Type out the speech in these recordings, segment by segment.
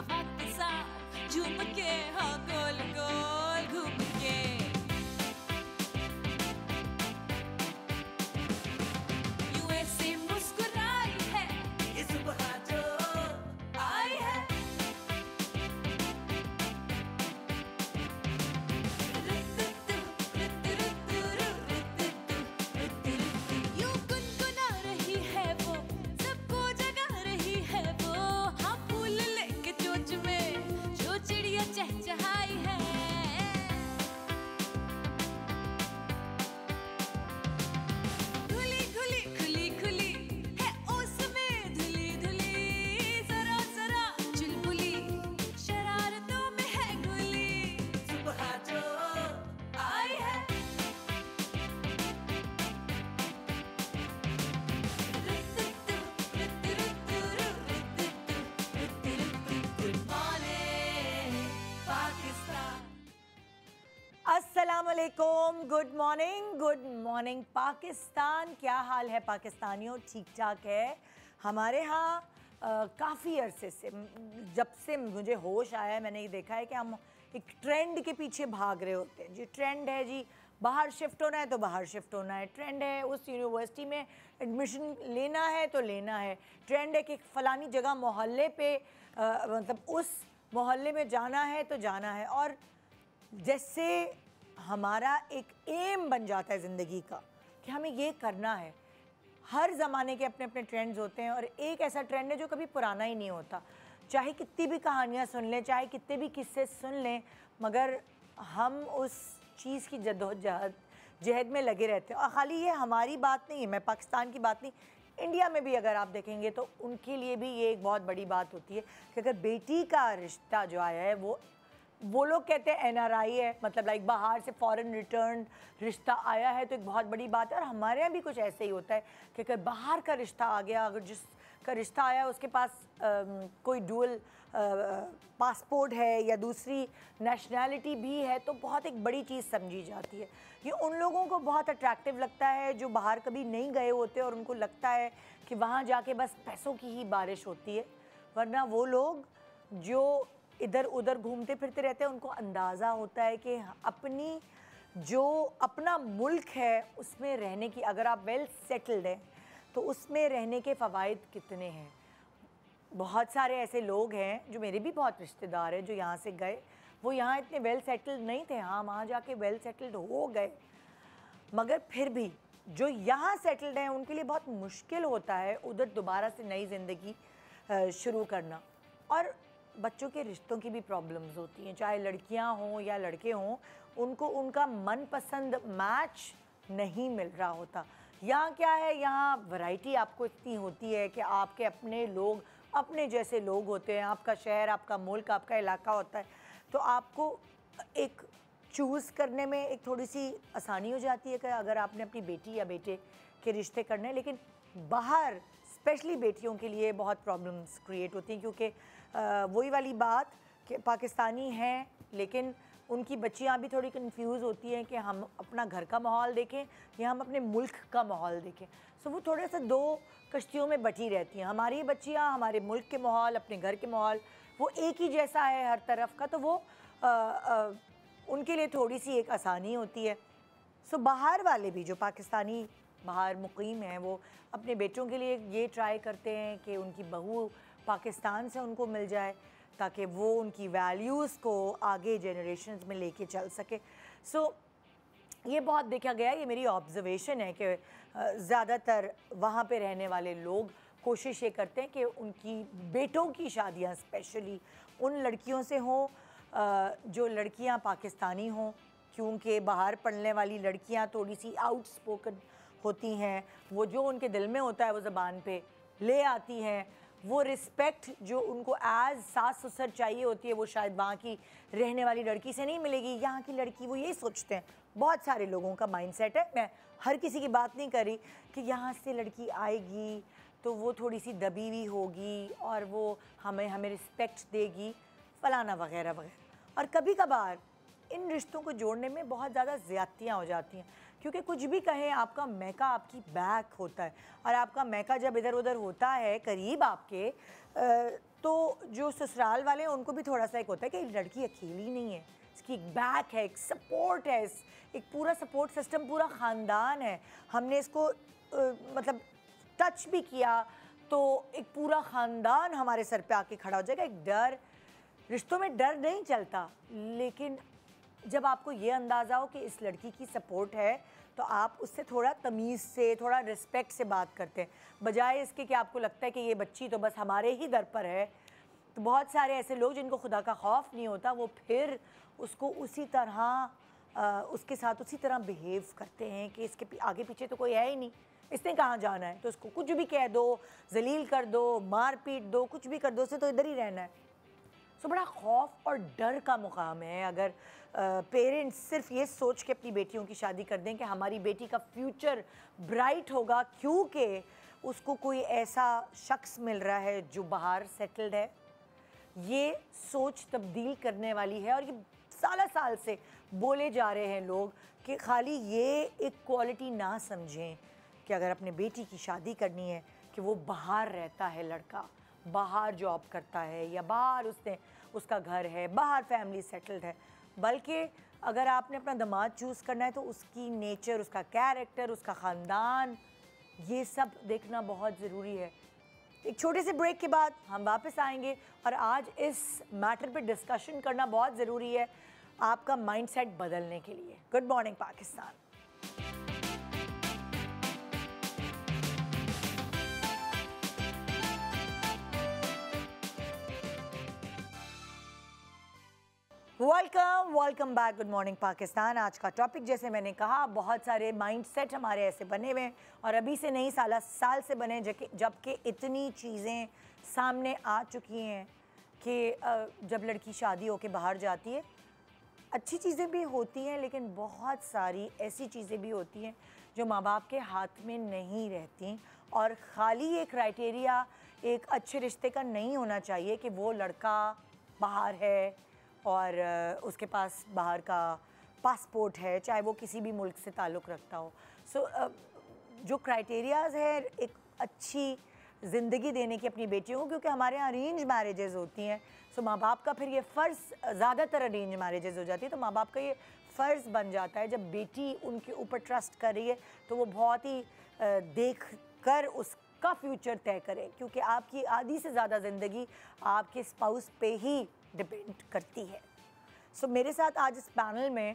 हवा के साथ झूम के, हाँ गोल गोल घूम के। यूं ऐसे मुस्कुराई है ये सुबह जो आई है। यूं गुनगुना रही है वो, सबको जगा रही है वो, हाँ फूल लेके चोंच में जो चिड़िया चहचहाई है। खुली खुली खुली खुली है उसमें धुली धुली, जरा जरा चुलबुली शरारतों में है गुली, सुबह जो आई है। अस्सलामुअलैकुम, गुड मॉर्निंग पाकिस्तान। क्या हाल है पाकिस्तानियों? ठीक ठाक है। हमारे यहाँ काफ़ी अरसे से, जब से मुझे होश आया है, मैंने ये देखा है कि हम एक ट्रेंड के पीछे भाग रहे होते हैं। जी ट्रेंड है जी, बाहर शिफ्ट होना है तो बाहर शिफ्ट होना है। ट्रेंड है उस यूनिवर्सिटी में एडमिशन लेना है तो लेना है। ट्रेंड है कि फ़लानी जगह मोहल्ले पे मतलब उस मोहल्ले में जाना है तो जाना है। और जैसे हमारा एक एम बन जाता है ज़िंदगी का कि हमें ये करना है। हर ज़माने के अपने अपने ट्रेंड्स होते हैं और एक ऐसा ट्रेंड है जो कभी पुराना ही नहीं होता। चाहे कितनी भी कहानियाँ सुन लें, चाहे कितने भी किस्से सुन लें, मगर हम उस चीज़ की जद्दोजहद में लगे रहते हैं। और ख़ाली ये हमारी बात नहीं है, मैं पाकिस्तान की बात नहीं, इंडिया में भी अगर आप देखेंगे तो उनके लिए भी ये एक बहुत बड़ी बात होती है कि अगर बेटी का रिश्ता जो आया है वो लोग कहते हैं NRI है, मतलब लाइक बाहर से फॉरेन रिटर्न रिश्ता आया है तो एक बहुत बड़ी बात है। और हमारे यहाँ भी कुछ ऐसे ही होता है कि अगर बाहर का रिश्ता आ गया, अगर जिसका रिश्ता आया उसके पास कोई डुअल पासपोर्ट है या दूसरी नेशनैलिटी भी है तो बहुत एक बड़ी चीज़ समझी जाती है। ये उन लोगों को बहुत अट्रैक्टिव लगता है जो बाहर कभी नहीं गए होते और उनको लगता है कि वहाँ जाके बस पैसों की ही बारिश होती है। वरना वो लोग जो इधर उधर घूमते फिरते रहते हैं उनको अंदाज़ा होता है कि अपनी जो अपना मुल्क है उसमें रहने की, अगर आप वेल सेटल्ड हैं तो उसमें रहने के फ़वाइद कितने हैं। बहुत सारे ऐसे लोग हैं जो मेरे भी बहुत रिश्तेदार हैं जो यहाँ से गए, वो यहाँ इतने वेल सेटल्ड नहीं थे, हाँ वहाँ जाके वेल सेटल्ड हो गए, मगर फिर भी जो यहाँ सेटल्ड हैं उनके लिए बहुत मुश्किल होता है उधर दोबारा से नई ज़िंदगी शुरू करना। और बच्चों के रिश्तों की भी प्रॉब्लम्स होती हैं, चाहे लड़कियां हों या लड़के हों, उनको उनका मनपसंद मैच नहीं मिल रहा होता। यहाँ क्या है, यहाँ वैरायटी आपको इतनी होती है कि आपके अपने लोग, अपने जैसे लोग होते हैं, आपका शहर, आपका मुल्क, आपका इलाका होता है, तो आपको एक चूज़ करने में एक थोड़ी सी आसानी हो जाती है कि अगर आपने अपनी बेटी या बेटे के रिश्ते करने हैं। लेकिन बाहर स्पेशली बेटियों के लिए बहुत प्रॉब्लम्स क्रिएट होती हैं, क्योंकि वही वाली बात कि पाकिस्तानी हैं लेकिन उनकी बच्चियां भी थोड़ी कंफ्यूज होती हैं कि हम अपना घर का माहौल देखें या हम अपने मुल्क का माहौल देखें। सो वो थोड़े से दो कश्तियों में बटी रहती हैं। हमारी बच्चियां हमारे मुल्क के माहौल, अपने घर के माहौल, वो एक ही जैसा है हर तरफ का, तो वो उनके लिए थोड़ी सी एक आसानी होती है। सो बाहर वाले भी जो पाकिस्तानी बाहर मुकीम हैं वो अपने बेटों के लिए ये ट्राई करते हैं कि उनकी बहू पाकिस्तान से उनको मिल जाए ताकि वो उनकी वैल्यूज़ को आगे जनरेशन्स में लेके चल सके। सो ये बहुत देखा गया, ये मेरी ऑब्ज़र्वेशन है कि ज़्यादातर वहाँ पे रहने वाले लोग कोशिश ये करते हैं कि उनकी बेटों की शादियाँ स्पेशली उन लड़कियों से हों जो लड़कियाँ पाकिस्तानी हों, क्योंकि बाहर पढ़ने वाली लड़कियाँ थोड़ी सी आउटस्पोकन होती हैं, वो जो उनके दिल में होता है वो ज़बान पे ले आती हैं। वो रिस्पेक्ट जो उनको एज सास ससुर चाहिए होती है वो शायद वहाँ की रहने वाली लड़की से नहीं मिलेगी। यहाँ की लड़की, वो यही सोचते हैं, बहुत सारे लोगों का माइंडसेट है, मैं हर किसी की बात नहीं कर रही, कि यहाँ से लड़की आएगी तो वो थोड़ी सी दबी हुई होगी और वो हमें रिस्पेक्ट देगी, फ़लाना वगैरह वगैरह। और कभी कभार इन रिश्तों को जोड़ने में बहुत ज़्यादा ज़्यादतियाँ हो जाती हैं। क्योंकि कुछ भी कहें, आपका मैका आपकी बैक होता है, और आपका मैका जब इधर उधर होता है करीब आपके, तो जो ससुराल वाले हैं उनको भी थोड़ा सा एक होता है कि लड़की अकेली नहीं है, इसकी एक बैक है, एक सपोर्ट है, एक पूरा सपोर्ट सिस्टम, पूरा ख़ानदान है। हमने इसको मतलब टच भी किया तो एक पूरा ख़ानदान हमारे सर पे आके खड़ा हो जाएगा। एक डर, रिश्तों में डर नहीं चलता, लेकिन जब आपको ये अंदाज़ा हो कि इस लड़की की सपोर्ट है तो आप उससे थोड़ा तमीज़ से, थोड़ा रिस्पेक्ट से बात करते हैं, बजाय इसके कि आपको लगता है कि ये बच्ची तो बस हमारे ही दर पर है। तो बहुत सारे ऐसे लोग जिनको खुदा का खौफ नहीं होता, वो फिर उसको उसी तरह उसके साथ उसी तरह बिहेव करते हैं कि इसके आगे पीछे तो कोई है ही नहीं, इसने कहाँ जाना है, तो उसको कुछ भी कह दो, जलील कर दो, मार पीट दो, कुछ भी कर दो, उसे तो इधर ही रहना है। सो बड़ा खौफ और डर का मुकाम है अगर पेरेंट्स सिर्फ ये सोच के अपनी बेटियों की शादी कर दें कि हमारी बेटी का फ्यूचर ब्राइट होगा क्योंकि उसको कोई ऐसा शख्स मिल रहा है जो बाहर सेटल्ड है। ये सोच तब्दील करने वाली है, और ये साल से बोले जा रहे हैं लोग कि खाली ये एक क्वालिटी ना समझें कि अगर अपने बेटी की शादी करनी है कि वो बाहर रहता है, लड़का बाहर जॉब करता है या बाहर उसका घर है, बाहर फैमिली सेटल्ड है, बल्कि अगर आपने अपना दामाद चूज़ करना है तो उसकी नेचर, उसका कैरेक्टर, उसका ख़ानदान, ये सब देखना बहुत ज़रूरी है। एक छोटे से ब्रेक के बाद हम वापस आएंगे, और आज इस मैटर पे डिस्कशन करना बहुत ज़रूरी है आपका माइंडसेट बदलने के लिए। Good morning Pakistan. Welcome back. Good morning Pakistan. आज का टॉपिक, जैसे मैंने कहा, बहुत सारे माइंडसेट हमारे ऐसे बने हुए हैं, और अभी से नहीं साल से बने, जबकि इतनी चीज़ें सामने आ चुकी हैं कि जब लड़की शादी होकर बाहर जाती है, अच्छी चीज़ें भी होती हैं, लेकिन बहुत सारी ऐसी चीज़ें भी होती हैं जो माँ बाप के हाथ में नहीं रहती, और ख़ाली ये क्राइटेरिया एक अच्छे रिश्ते का नहीं होना चाहिए कि वो लड़का बाहर है और उसके पास बाहर का पासपोर्ट है, चाहे वो किसी भी मुल्क से ताल्लुक़ रखता हो। सो जो क्राइटेरियाज़ है एक अच्छी ज़िंदगी देने की अपनी बेटियों को, क्योंकि हमारे यहाँ अरेंज मैरिजेज़ होती हैं, सो माँ बाप का फिर ये फ़र्ज़, ज़्यादातर अरेंज मैरिजेज़ हो जाती है, तो माँ बाप का ये फ़र्ज़ बन जाता है, जब बेटी उनके ऊपर ट्रस्ट कर रही है तो वो बहुत ही देख कर उसका फ्यूचर तय करे, क्योंकि आपकी आधी से ज़्यादा ज़िंदगी आपके स्पाउस पे ही डिपेंड करती है। सो मेरे साथ आज इस पैनल में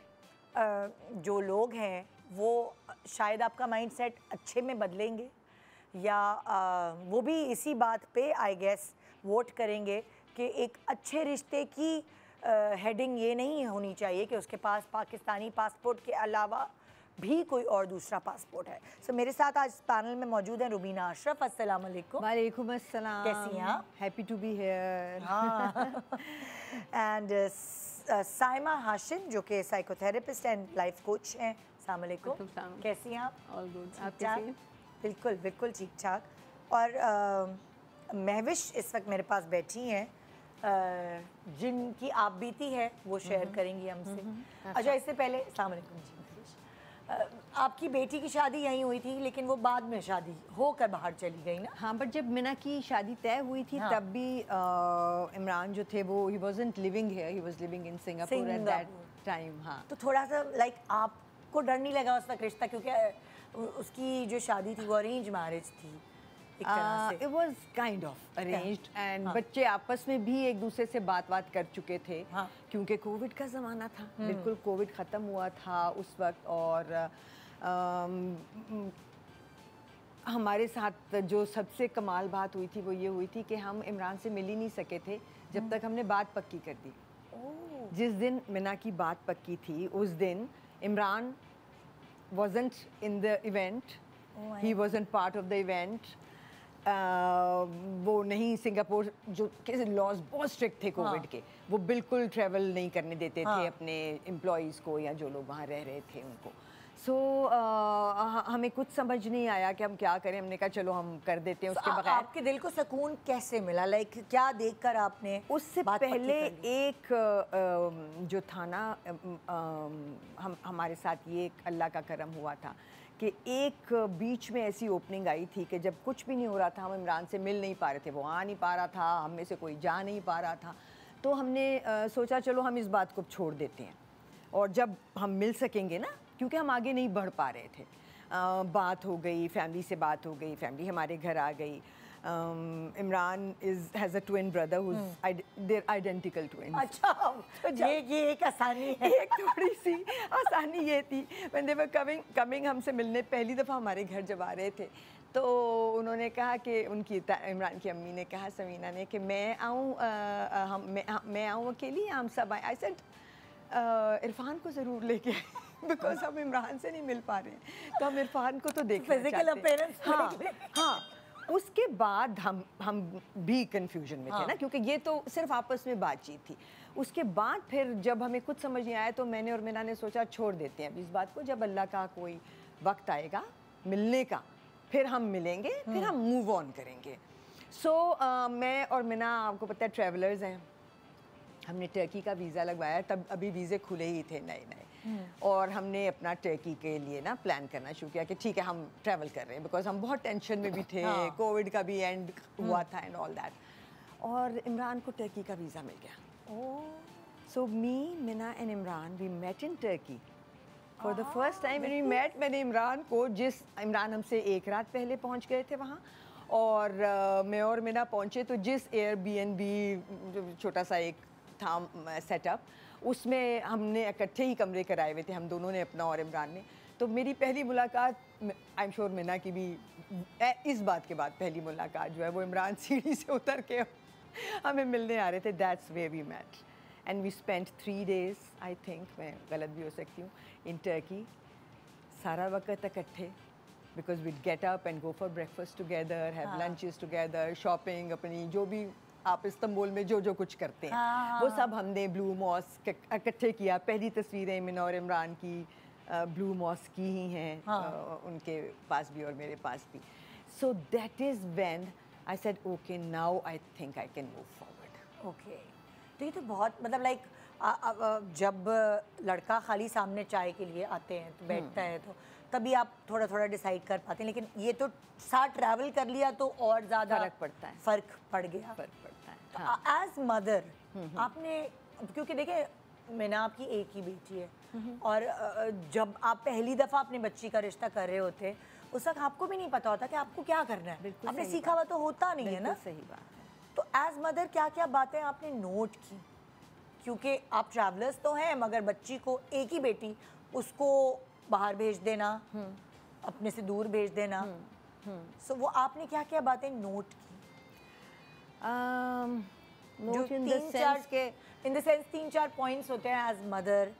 जो लोग हैं वो शायद आपका माइंडसेट अच्छे में बदलेंगे, या वो भी इसी बात पे आई गेस वोट करेंगे कि एक अच्छे रिश्ते की हेडिंग ये नहीं होनी चाहिए कि उसके पास पाकिस्तानी पासपोर्ट के अलावा भी कोई और दूसरा पासपोर्ट है। सो मेरे साथ आज पैनल में मौजूद हैं रुबीना अशरफ। अस्सलाम वालेकुम। वालेकुम अस्सलाम। कैसी हैं आप? Happy to be here. हाँ। एंड साइमा हाशिम जो कि साइकोथेरेपिस्ट एंड लाइफ कोच हैं। अस्सलाम वालेकुम। कैसी हैं आप? All good. आप ठीक-ठाक? कैसी? बिल्कुल बिल्कुल ठीक ठाक। और महविश इस वक्त मेरे पास बैठी हैं, जिनकी आप बीती है वो शेयर करेंगी हमसे। अच्छा, इससे पहले अस्सलाम वालेकुम जी। आपकी बेटी की शादी यहीं हुई थी, लेकिन वो बाद में शादी होकर बाहर चली गई ना? हाँ, बट जब मिना की शादी तय हुई थी हाँ। तब भी इमरान जो थे वो ही wasn't living here, he was living in Singapore at that time. हाँ, तो थोड़ा सा लाइक आपको डर नहीं लगा उस वक्त रिश्ता, क्योंकि उसकी जो शादी थी वो अरेंज मैरिज थी एक तरह से? It was kind of arranged, and हाँ। बच्चे आपस में भी एक दूसरे से बात कर चुके थे। हाँ। क्योंकि कोविड का ज़माना था, बिल्कुल कोविड ख़त्म हुआ था उस वक्त, और हमारे साथ जो सबसे कमाल बात हुई थी वो ये हुई थी कि हम इमरान से मिल ही नहीं सके थे जब तक हमने बात पक्की कर दी। जिस दिन मिना की बात पक्की थी उस दिन Imran wasn't in the event, he wasn't part of the event। वो नहीं, सिंगापुर जो के लॉज बहुत स्ट्रिक्ट थे कोविड के, वो बिल्कुल ट्रैवल नहीं करने देते थे अपने एम्प्लॉयज़ को या जो लोग वहाँ रह रहे थे उनको। हमें कुछ समझ नहीं आया कि हम क्या करें। हमने कहा चलो हम कर देते हैं उसके बगैर। आपके दिल को सुकून कैसे मिला? लाइक क्या देखकर आपने उससे बात पक्की पहले कर ली? एक जो था ना, हमारे साथ ये एक अल्लाह का करम हुआ था कि एक बीच में ऐसी ओपनिंग आई थी कि जब कुछ भी नहीं हो रहा था, हम इमरान से मिल नहीं पा रहे थे, वो आ नहीं पा रहा था, हम में से कोई जा नहीं पा रहा था, तो हमने सोचा चलो हम इस बात को छोड़ देते हैं और जब हम मिल सकेंगे ना, क्योंकि हम आगे नहीं बढ़ पा रहे थे। बात हो गई, फैमिली से बात हो गई, फैमिली हमारे घर आ गई। Imran has a twin brother who is there identical twins. अच्छा, तो ये एक आसानी है। एक थोड़ी सी आसानी ये थी, when they were coming हमसे मिलने पहली दफ़ा हमारे घर जब आ रहे थे, तो उन्होंने कहा कि इमरान की अम्मी ने कहा, समीना ने, कि मैं आऊँ अकेली या हम सब आए। आई सेड इरफान को ज़रूर लेके आए बिकॉज हम इमरान से नहीं मिल पा रहे हैं, तो हम इरफान को तो देखना फिजिकल चाहते हैं। अपीयरेंस। हाँ, उसके बाद हम भी कंफ्यूजन में थे ना, क्योंकि ये तो सिर्फ आपस में बातचीत थी। उसके बाद फिर जब हमें कुछ समझ नहीं आया तो मैंने और मीना ने सोचा छोड़ देते हैं इस बात को, जब अल्लाह का कोई वक्त आएगा मिलने का फिर हम मिलेंगे, फिर हम मूव ऑन करेंगे। मैं और मीना, आपको पता है, ट्रैवलर्स हैं। हमने टर्की का वीज़ा लगवाया, तब अभी वीज़े खुले ही थे नए, और हमने अपना टर्की के लिए ना प्लान करना शुरू किया कि ठीक है हम ट्रैवल कर रहे हैं, बिकॉज हम बहुत टेंशन में भी थे, कोविड का भी एंड हुआ था एंड ऑल दैट, और इमरान को टर्की का वीज़ा मिल गया। So me, Meena and Imran, we met in Turkey for the first time. We met, मैंने इमरान को, इमरान हमसे एक रात पहले पहुँच गए थे वहाँ, और मैं और मीना पहुँचे तो जिस एयरबीएनबी छोटा सा एक था सेटअप, उसमें हमने इकट्ठे ही कमरे कराए हुए थे, हम दोनों ने अपना और इमरान ने। तो मेरी पहली मुलाकात, आई एम श्योर मीना की भी इस बात के बाद पहली मुलाकात जो है वो इमरान सीढ़ी से उतर के हमें मिलने आ रहे थे। That's where we met and we spent 3 days, I think, मैं गलत भी हो सकती हूँ, इन टर्की। सारा वक्त इकट्ठे, because weed get up and go for breakfast together, have lunches together, shopping, अपनी जो भी आप इस्तांबुल में जो कुछ करते हैं वो सब हमने ब्लू मॉस्क इकट्ठे किया। पहली तस्वीरें मिना और इमरान की ब्लू मॉस्क की ही हैं, उनके पास भी और मेरे पास भी। So that is when I said okay, now I think I can move forward. Okay, तो ये तो बहुत, मतलब लाइक जब लड़का खाली सामने चाय के लिए आते हैं तो बैठता है, तो तभी आप थोड़ा थोड़ा डिसाइड कर पाते हैं, लेकिन ये तो साथ ट्रैवल कर लिया तो और ज़्यादा फर्क पड़ता है, फ़र्क पड़ गया। फर्क पड़ता है। तो एज मदर आपने, क्योंकि देखिए मैंने आपकी एक ही बेटी है, और जब आप पहली दफ़ा अपनी बच्ची का रिश्ता कर रहे होते उस वक्त आपको भी नहीं पता होता कि आपको क्या करना है, आपने सीखा हुआ तो होता नहीं है ना। सही बात है। तो एज मदर क्या क्या बातें आपने नोट की, क्योंकि आप ट्रैवलर्स तो हैं मगर बच्ची को, एक ही बेटी, उसको बाहर भेज देना, अपने से दूर भेज देना, सो वो आपने क्या क्या बातें नोट की? नोट इन द सेंस के, इन द सेंस 3-4 पॉइंट्स होते हैं एज मदर,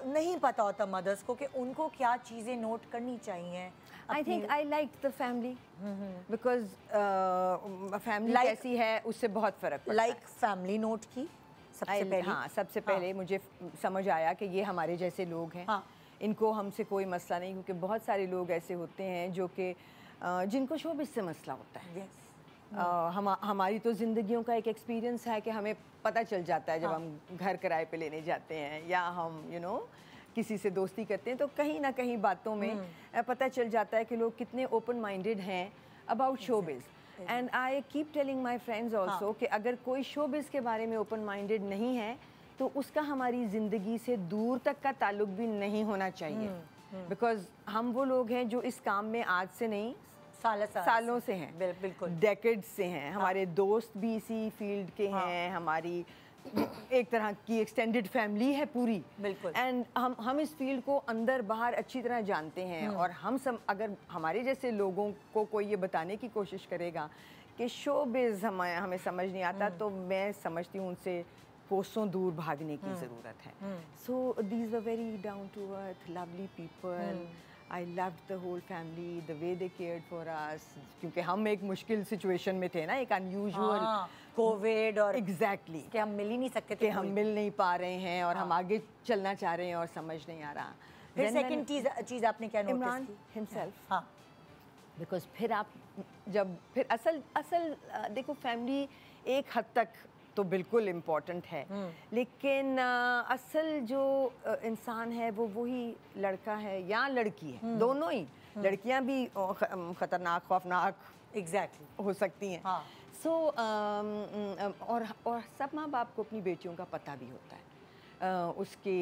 नहीं पता होता मदर्स को कि उनको क्या चीज़ें नोट करनी चाहिए। I think I like the family, because family कैसी है उससे बहुत फ़र्क पड़ता है। लाइक फैमिली नोट की सबसे पहले। हाँ, सबसे पहले मुझे समझ आया कि ये हमारे जैसे लोग हैं, इनको हमसे कोई मसला नहीं, क्योंकि बहुत सारे लोग ऐसे होते हैं जो कि जिनको शोबिज़ से मसला होता है। हमारी तो ज़िंदगियों का एक एक्सपीरियंस है कि हमें पता चल जाता है जब हम घर किराए पे लेने जाते हैं या हम किसी से दोस्ती करते हैं, तो कहीं ना कहीं बातों में पता चल जाता है कि लोग कितने ओपन माइंडेड हैं about showbiz. And I keep telling my friends also कि अगर कोई शोबिज़ के बारे में ओपन माइंडेड नहीं है तो उसका हमारी ज़िंदगी से दूर तक का ताल्लुक भी नहीं होना चाहिए, बिकॉज हम वो लोग हैं जो इस काम में आज से नहीं, सालों से हैं, बिल्कुल डेकेड्स से हैं। हमारे दोस्त भी इसी फील्ड के हैं, हमारी एक तरह की एक्सटेंडेड फैमिली है पूरी, बिल्कुल। एंड हम इस फील्ड को अंदर बाहर अच्छी तरह जानते हैं, और अगर हमारे जैसे लोगों को कोई ये बताने की कोशिश करेगा कि शोबिज़ हमें समझ नहीं आता, तो मैं समझती हूँ उनसे कोसों दूर भागने की ज़रूरत है। So these are very down to earth, lovely people. I loved the whole family, the way they cared for us, क्योंकि हम एक मुश्किल सिचुएशन में थे ना, एक अनयूजुअल कोविड, और एग्जैक्टली कि हम मिल ही नहीं सकते थे, कि हम मिल नहीं पा रहे हैं और हम आगे चलना चाह रहे हैं और समझ नहीं आ रहा। फिर सेकंड चीज आपने क्या नोटिस इमरान की? हिमसेल्फ, हाँ बिकॉज फिर आप जब फिर असल देखो फैमिली एक हद तक तो बिल्कुल इम्पोर्टेंट है, लेकिन असल जो इंसान है वो वही लड़का है या लड़की है, दोनों ही। लड़कियां भी खतरनाक खौफनाक एग्जैक्टली हो सकती हैं। हाँ सो और सब माँ बाप को अपनी बेटियों का पता भी होता है, उसके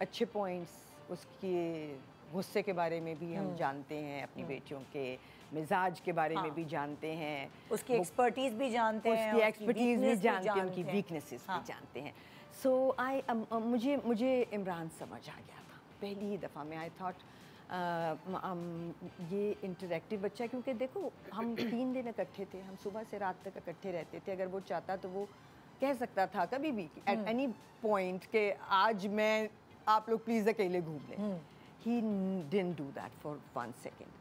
अच्छे पॉइंट्स, उसके गुस्से के बारे में भी हम जानते हैं, अपनी बेटियों के मिजाज के बारे में भी जानते हैं, उसकी एक्सपर्टीज भी जानते हैं, उसकी एक्सपर्टीज भी जानते हैं, उनकी हैं। वीकनेसेस भी जानते हैं। सो मुझे इमरान समझ आ गया था पहली ही दफ़ा में। आई थॉट ये इंटरेक्टिव बच्चा है, क्योंकि देखो हम 3 दिन इकट्ठे थे, हम सुबह से रात तक इकट्ठे रहते थे। अगर वो चाहता तो वो कह सकता था कभी भी एट एनी पॉइंट कि आज मैं आप लोग प्लीज़ अकेले घूम लें। He didn't do that for 1 second.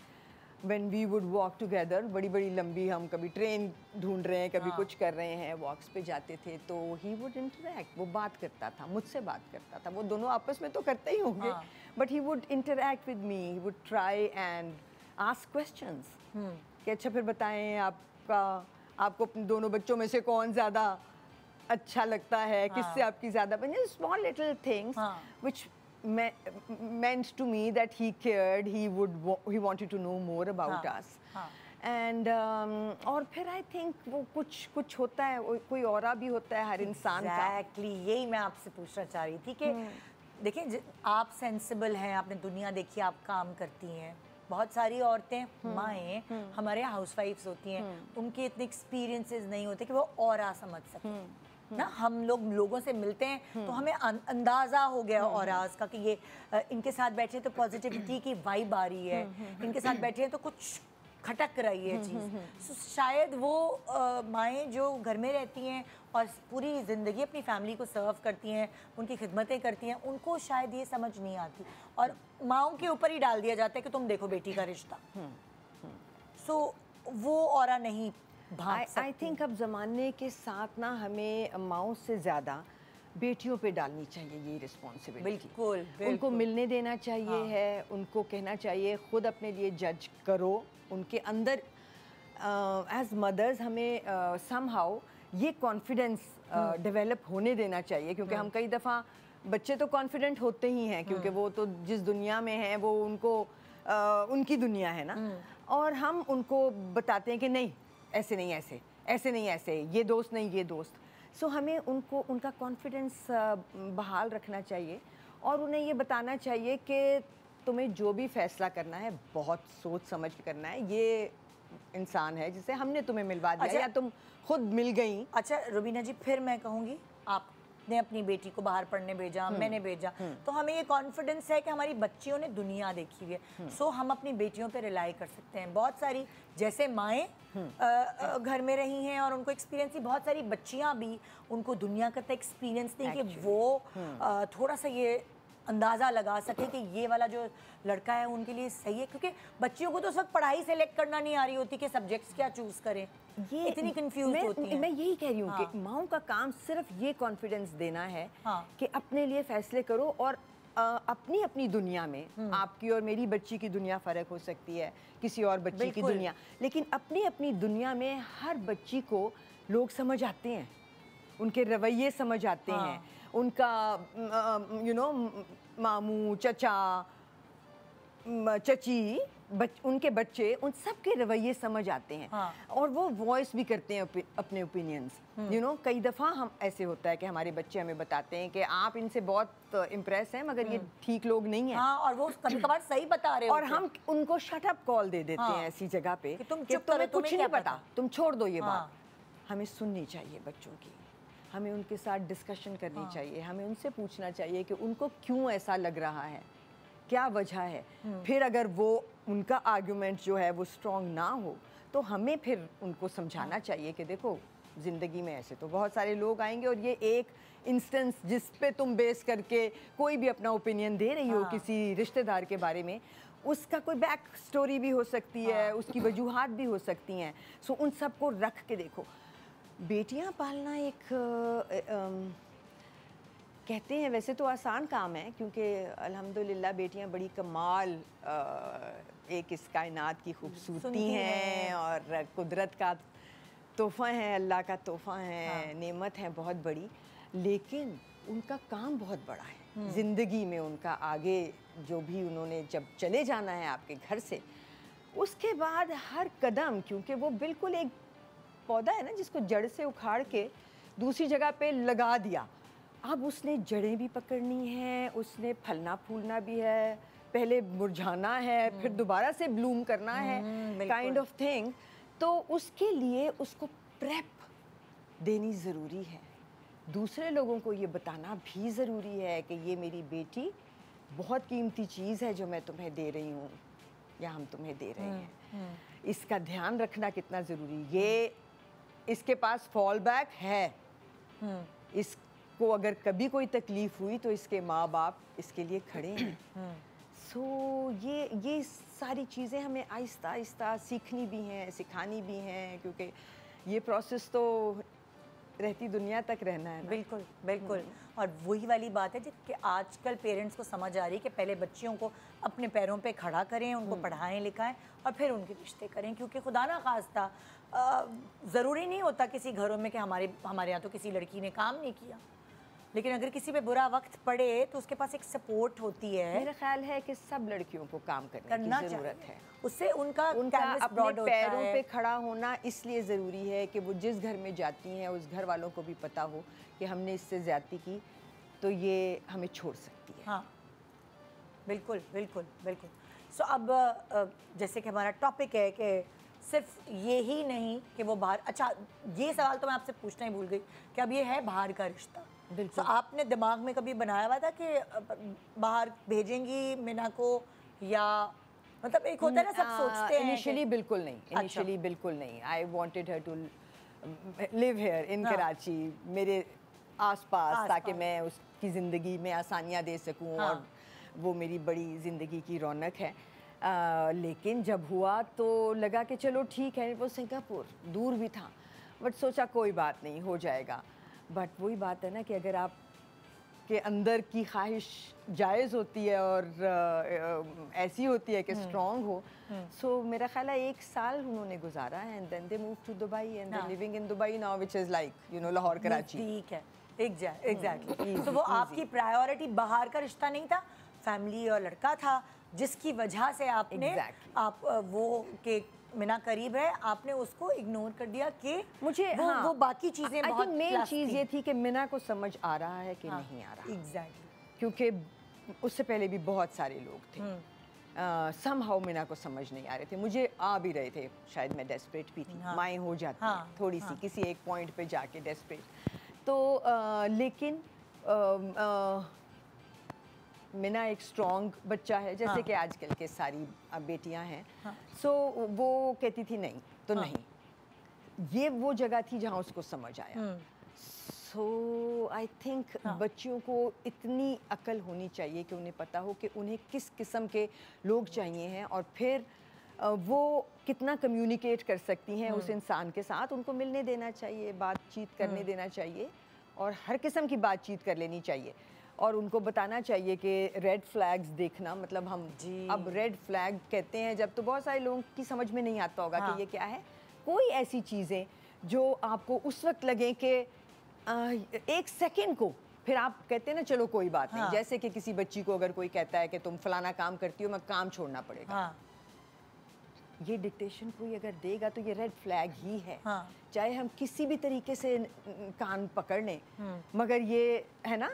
When we would walk together, बड़ी बड़ी लंबी, हम कभी ट्रेन ढूंढ रहे हैं, कभी कुछ कर रहे हैं, वॉक्स पे जाते थे, तो he would interact, वो बात करता था, मुझसे बात करता था। वो दोनों आपस में तो करते ही होंगे, but he would interact with me, he would try and ask questions कि अच्छा फिर बताएं आपको अपने दोनों बच्चों में से कौन ज़्यादा अच्छा लगता है, किससे आपकी ज़्यादा बनी, small little things which meant to me that he cared, he wanted to know more about us. And और फिर I think वो कुछ होता है, कोई औरा भी होता है हर इंसान का। Exactly, यही मैं आपसे पूछना चाह रही थी कि देखिए आप सेंसिबल हैं, आपने दुनिया देखी, आप काम करती हैं। बहुत सारी औरतें माएँ हमारे हाउसवाइफ्स होती हैं, उनके इतने एक्सपीरियंसेस नहीं होते कि वो औरा समझ सकें ना। हम लोगों से मिलते हैं तो हमें अंदाज़ा हो गया औराज का कि ये इनके साथ बैठे तो पॉजिटिविटी की वाइब आ रही है, इनके साथ बैठे हैं तो कुछ खटक रही है चीज़। शायद वो माएँ जो घर में रहती हैं और पूरी ज़िंदगी अपनी फैमिली को सर्व करती हैं, उनकी खिदमतें करती हैं, उनको शायद ये समझ नहीं आती और माओं के ऊपर ही डाल दिया जाता है कि तुम देखो बेटी का रिश्ता। सो वो औरा नहीं। आई थिंक अब ज़माने के साथ ना हमें माओं से ज़्यादा बेटियों पे डालनी चाहिए ये रिस्पॉन्सिबिलिटी। बिल्कुल, उनको मिलने देना चाहिए है, उनको कहना चाहिए खुद अपने लिए जज करो। उनके अंदर एज मदर्स हमें समहाउ ये कॉन्फिडेंस डेवलप होने देना चाहिए, क्योंकि हम कई दफ़ा बच्चे तो कॉन्फिडेंट होते ही हैं, क्योंकि वो तो जिस दुनिया में हैं वो उनको उनकी दुनिया है ना, और हम उनको बताते हैं कि नहीं ऐसे नहीं, ऐसे नहीं, ऐसे ये दोस्त नहीं, ये दोस्त। सो हमें उनको उनका कॉन्फिडेंस बहाल रखना चाहिए और उन्हें ये बताना चाहिए कि तुम्हें जो भी फैसला करना है बहुत सोच समझ के करना है। ये इंसान है जिसे हमने तुम्हें मिलवा दिया, या तुम खुद मिल गई। अच्छा रुबीना जी, फिर मैं कहूँगी आपने अपनी बेटी को बाहर पढ़ने भेजा, मैंने भेजा, तो हमें ये कॉन्फिडेंस है कि हमारी बच्चियों ने दुनिया देखी हुई है। सो हम अपनी बेटियों पे रिलाई कर सकते हैं। बहुत सारी जैसे माएँ घर में रही हैं और उनको एक्सपीरियंस ही, बहुत सारी बच्चियाँ भी उनको दुनिया का एक्सपीरियंस नहीं कि वो थोड़ा सा ये अंदाज़ा लगा सके कि ये वाला जो लड़का है उनके लिए सही है, क्योंकि बच्चियों को तो उस वक्त पढ़ाई सेलेक्ट करना नहीं आ रही होती कि सब्जेक्ट्स क्या चूज़ करें, ये इतनी कंफ्यूज होती हैं। मैं यही कह रही हूँ कि माओं का काम सिर्फ ये कॉन्फिडेंस देना है कि अपने लिए फैसले करो और अपनी अपनी दुनिया में, आपकी और मेरी बच्ची की दुनिया फ़र्क हो सकती है, किसी और बच्ची की दुनिया, लेकिन अपनी अपनी दुनिया में हर बच्ची को लोग समझ आते हैं, उनके रवैये समझ आते हैं, उनका मामू, चचा, चची, उनके बच्चे, उन सब के रवैये समझ आते हैं और वो वॉइस भी करते हैं अपने ओपिनियंस। कई दफ़ा हम ऐसे होता है कि हमारे बच्चे हमें बताते हैं कि आप इनसे बहुत इम्प्रेस हैं मगर ये ठीक लोग नहीं हैं। और वो कभी कभार सही बता रहे और हम उनको शट अप कॉल दे देते हैं ऐसी जगह पे कि तुम्हें कुछ नहीं पता, तुम छोड़ दो ये बात। हमें सुननी चाहिए बच्चों की, हमें उनके साथ डिस्कशन करनी चाहिए, हमें उनसे पूछना चाहिए कि उनको क्यों ऐसा लग रहा है, क्या वजह है। फिर अगर वो उनका आर्गुमेंट जो है वो स्ट्रॉन्ग ना हो तो हमें फिर उनको समझाना चाहिए कि देखो ज़िंदगी में ऐसे तो बहुत सारे लोग आएंगे और ये एक इंस्टेंस जिस पे तुम बेस करके कोई भी अपना ओपिनियन दे रही हो किसी रिश्तेदार के बारे में, उसका कोई बैक स्टोरी भी हो सकती है, उसकी वजूहात भी हो सकती हैं। सो उन सब को रख के देखो। बेटियां पालना एक कहते हैं वैसे तो आसान काम है, क्योंकि अल्हम्दुलिल्लाह बेटियां बड़ी कमाल एक इस कायनात की खूबसूरती हैं और कुदरत का तोहफ़ा है, अल्लाह का तोहफ़ा है, हाँ। नेमत है बहुत बड़ी, लेकिन उनका काम बहुत बड़ा है ज़िंदगी में। उनका आगे जो भी उन्होंने जब चले जाना है आपके घर से, उसके बाद हर कदम, क्योंकि वो बिल्कुल एक पौधा है ना जिसको जड़ से उखाड़ के दूसरी जगह पे लगा दिया, अब उसने जड़ें भी पकड़नी हैं, उसने फलना फूलना भी है, पहले मुरझाना है, फिर दोबारा से ब्लूम करना है, काइंड ऑफ थिंग। तो उसके लिए उसको प्रेप देनी ज़रूरी है। दूसरे लोगों को ये बताना भी ज़रूरी है कि ये मेरी बेटी बहुत कीमती चीज़ है जो मैं तुम्हें दे रही हूँ या हम तुम्हें दे रहे हैं। इसका ध्यान रखना कितना ज़रूरी। ये इसके पास फॉल बैक है, इसको अगर कभी कोई तकलीफ़ हुई तो इसके माँ बाप इसके लिए खड़े हैं। सो ये सारी चीज़ें हमें आहिस्ता आहिस्ता सीखनी भी हैं, सिखानी भी हैं, क्योंकि ये प्रोसेस तो रहती दुनिया तक रहना है ना। बिल्कुल बिल्कुल। और वही वाली बात है कि आजकल पेरेंट्स को समझ आ रही है कि पहले बच्चियों को अपने पैरों पे खड़ा करें, उनको पढ़ाएं लिखाएं और फिर उनके रिश्ते करें, क्योंकि खुदा ना खास्ता ज़रूरी नहीं होता किसी घरों में कि हमारे यहाँ तो किसी लड़की ने काम नहीं किया, लेकिन अगर किसी पे बुरा वक्त पड़े तो उसके पास एक सपोर्ट होती है। मेरा ख्याल है कि सब लड़कियों को काम करने की ज़रूरत है। उससे उनका अपने पैरों पे खड़ा होना इसलिए ज़रूरी है कि वो जिस घर में जाती हैं उस घर वालों को भी पता हो कि हमने इससे ज़्यादती की तो ये हमें छोड़ सकती है। हाँ बिल्कुल बिल्कुल बिल्कुल। सो अब जैसे कि हमारा टॉपिक है कि सिर्फ ये ही नहीं कि वो बाहर, अच्छा ये सवाल तो मैं आपसे पूछना ही भूल गई कि अब ये है बाहर का रिश्ता। बिल्कुल। तो आपने दिमाग में कभी बनाया हुआ था कि बाहर भेजेंगी मिना को, या मतलब एक होता है ना सब सोचते हैं इनिशियली बिल्कुल नहीं, इनिशियली बिल्कुल नहीं। I wanted her to live here in Karachi, मेरे आसपास, ताकि मैं उसकी ज़िंदगी में आसानियाँ दे सकूं और वो मेरी बड़ी ज़िंदगी की रौनक है। लेकिन जब हुआ तो लगा कि चलो ठीक है, वो सिंगापुर दूर भी था, बट सोचा कोई बात नहीं, हो जाएगा। बट वही बात है ना कि अगर आप के अंदर की ख्वाहिश जायज़ होती है और ऐसी होती है कि स्ट्रॉन्ग हो, सो मेरा ख्याल है 1 साल उन्होंने गुजारा है and then they move to Dubai and they living in Dubai now, which is like you know Lahore Karachi. ठीक है, एग्जैक्टली। तो वो आपकी प्रायोरिटी बाहर का रिश्ता नहीं था, फैमिली और लड़का था, जिसकी वजह से आपने आप वो के मिना करीब है, आपने उसको इग्नोर कर दिया कि मुझे वो बाकी चीजें बहुत मेन चीज़ ये थी कि मिना को समझ आ रहा है कि नहीं आ रहा। एग्जैक्टली। क्योंकि उससे पहले भी बहुत सारे लोग थे, समहाउ मिना को समझ नहीं आ रहे थे। मुझे आ भी रहे थे, शायद मैं डेस्परेट भी थी, माएँ हो जाती हैं थोड़ी सी किसी एक पॉइंट पे जाके डेस्परेट। तो लेकिन मिना एक स्ट्रॉन्ग बच्चा है, जैसे कि आजकल के सारी बेटियां हैं। सो वो कहती थी नहीं तो नहीं, ये वो जगह थी जहां उसको समझ आया। सो आई थिंक बच्चियों को इतनी अकल होनी चाहिए कि उन्हें पता हो कि उन्हें किस किस्म के लोग चाहिए हैं और फिर वो कितना कम्युनिकेट कर सकती हैं उस इंसान के साथ। उनको मिलने देना चाहिए, बातचीत करने देना चाहिए और हर किस्म की बातचीत कर लेनी चाहिए। और उनको बताना चाहिए कि रेड फ्लैग्स देखना, मतलब हम अब रेड फ्लैग कहते हैं जब, तो बहुत सारे लोगों की समझ में नहीं आता होगा कि ये क्या है। कोई ऐसी चीज़ें जो आपको उस वक्त लगे कि 1 सेकंड को फिर आप कहते हैं ना चलो कोई बात नहीं। जैसे कि किसी बच्ची को अगर कोई कहता है कि तुम फलाना काम करती हो, मैं काम छोड़ना पड़ेगा, ये डिक्टेशन कोई अगर देगा तो ये रेड फ्लैग ही है। चाहे हम किसी भी तरीके से कान पकड़ लें, मगर ये है ना,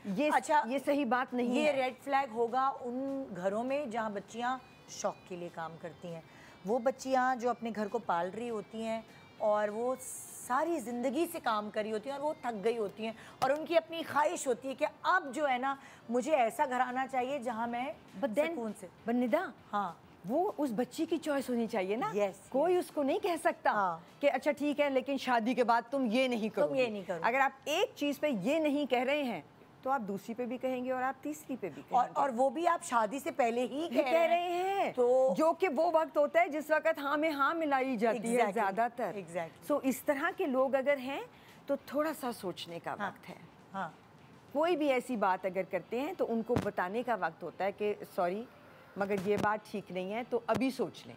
ये अच्छा, ये सही बात नहीं है। ये रेड फ्लैग होगा उन घरों में जहाँ बच्चियाँ शौक के लिए काम करती हैं। वो बच्चियाँ जो अपने घर को पाल रही होती हैं और वो सारी ज़िंदगी से काम करी होती हैं और वो थक गई होती हैं और उनकी अपनी ख्वाहिश होती है कि अब जो है ना मुझे ऐसा घर आना चाहिए जहाँ मैं सुकून से। बनिदा, हाँ, वो उस बच्ची की चॉइस होनी चाहिए ना। कोई उसको नहीं कह सकता कि अच्छा ठीक है लेकिन शादी के बाद तुम ये नहीं करो, तुम ये नहीं करो। अगर आप एक चीज़ पे ये नहीं कह रहे हैं तो आप दूसरी पे भी कहेंगे और आप तीसरी पे भी कहेंगे। और वो भी आप शादी से पहले ही कह रहे हैं। तो जो कि वो वक्त होता है जिस वक्त हाँ में हाँ मिलाई जाती है ज़्यादातर। सो इस तरह के लोग अगर हैं तो थोड़ा सा सोचने का वक्त है। कोई भी ऐसी बात अगर करते हैं तो उनको बताने का वक्त होता है कि सॉरी मगर ये बात ठीक नहीं है, तो अभी सोच लें।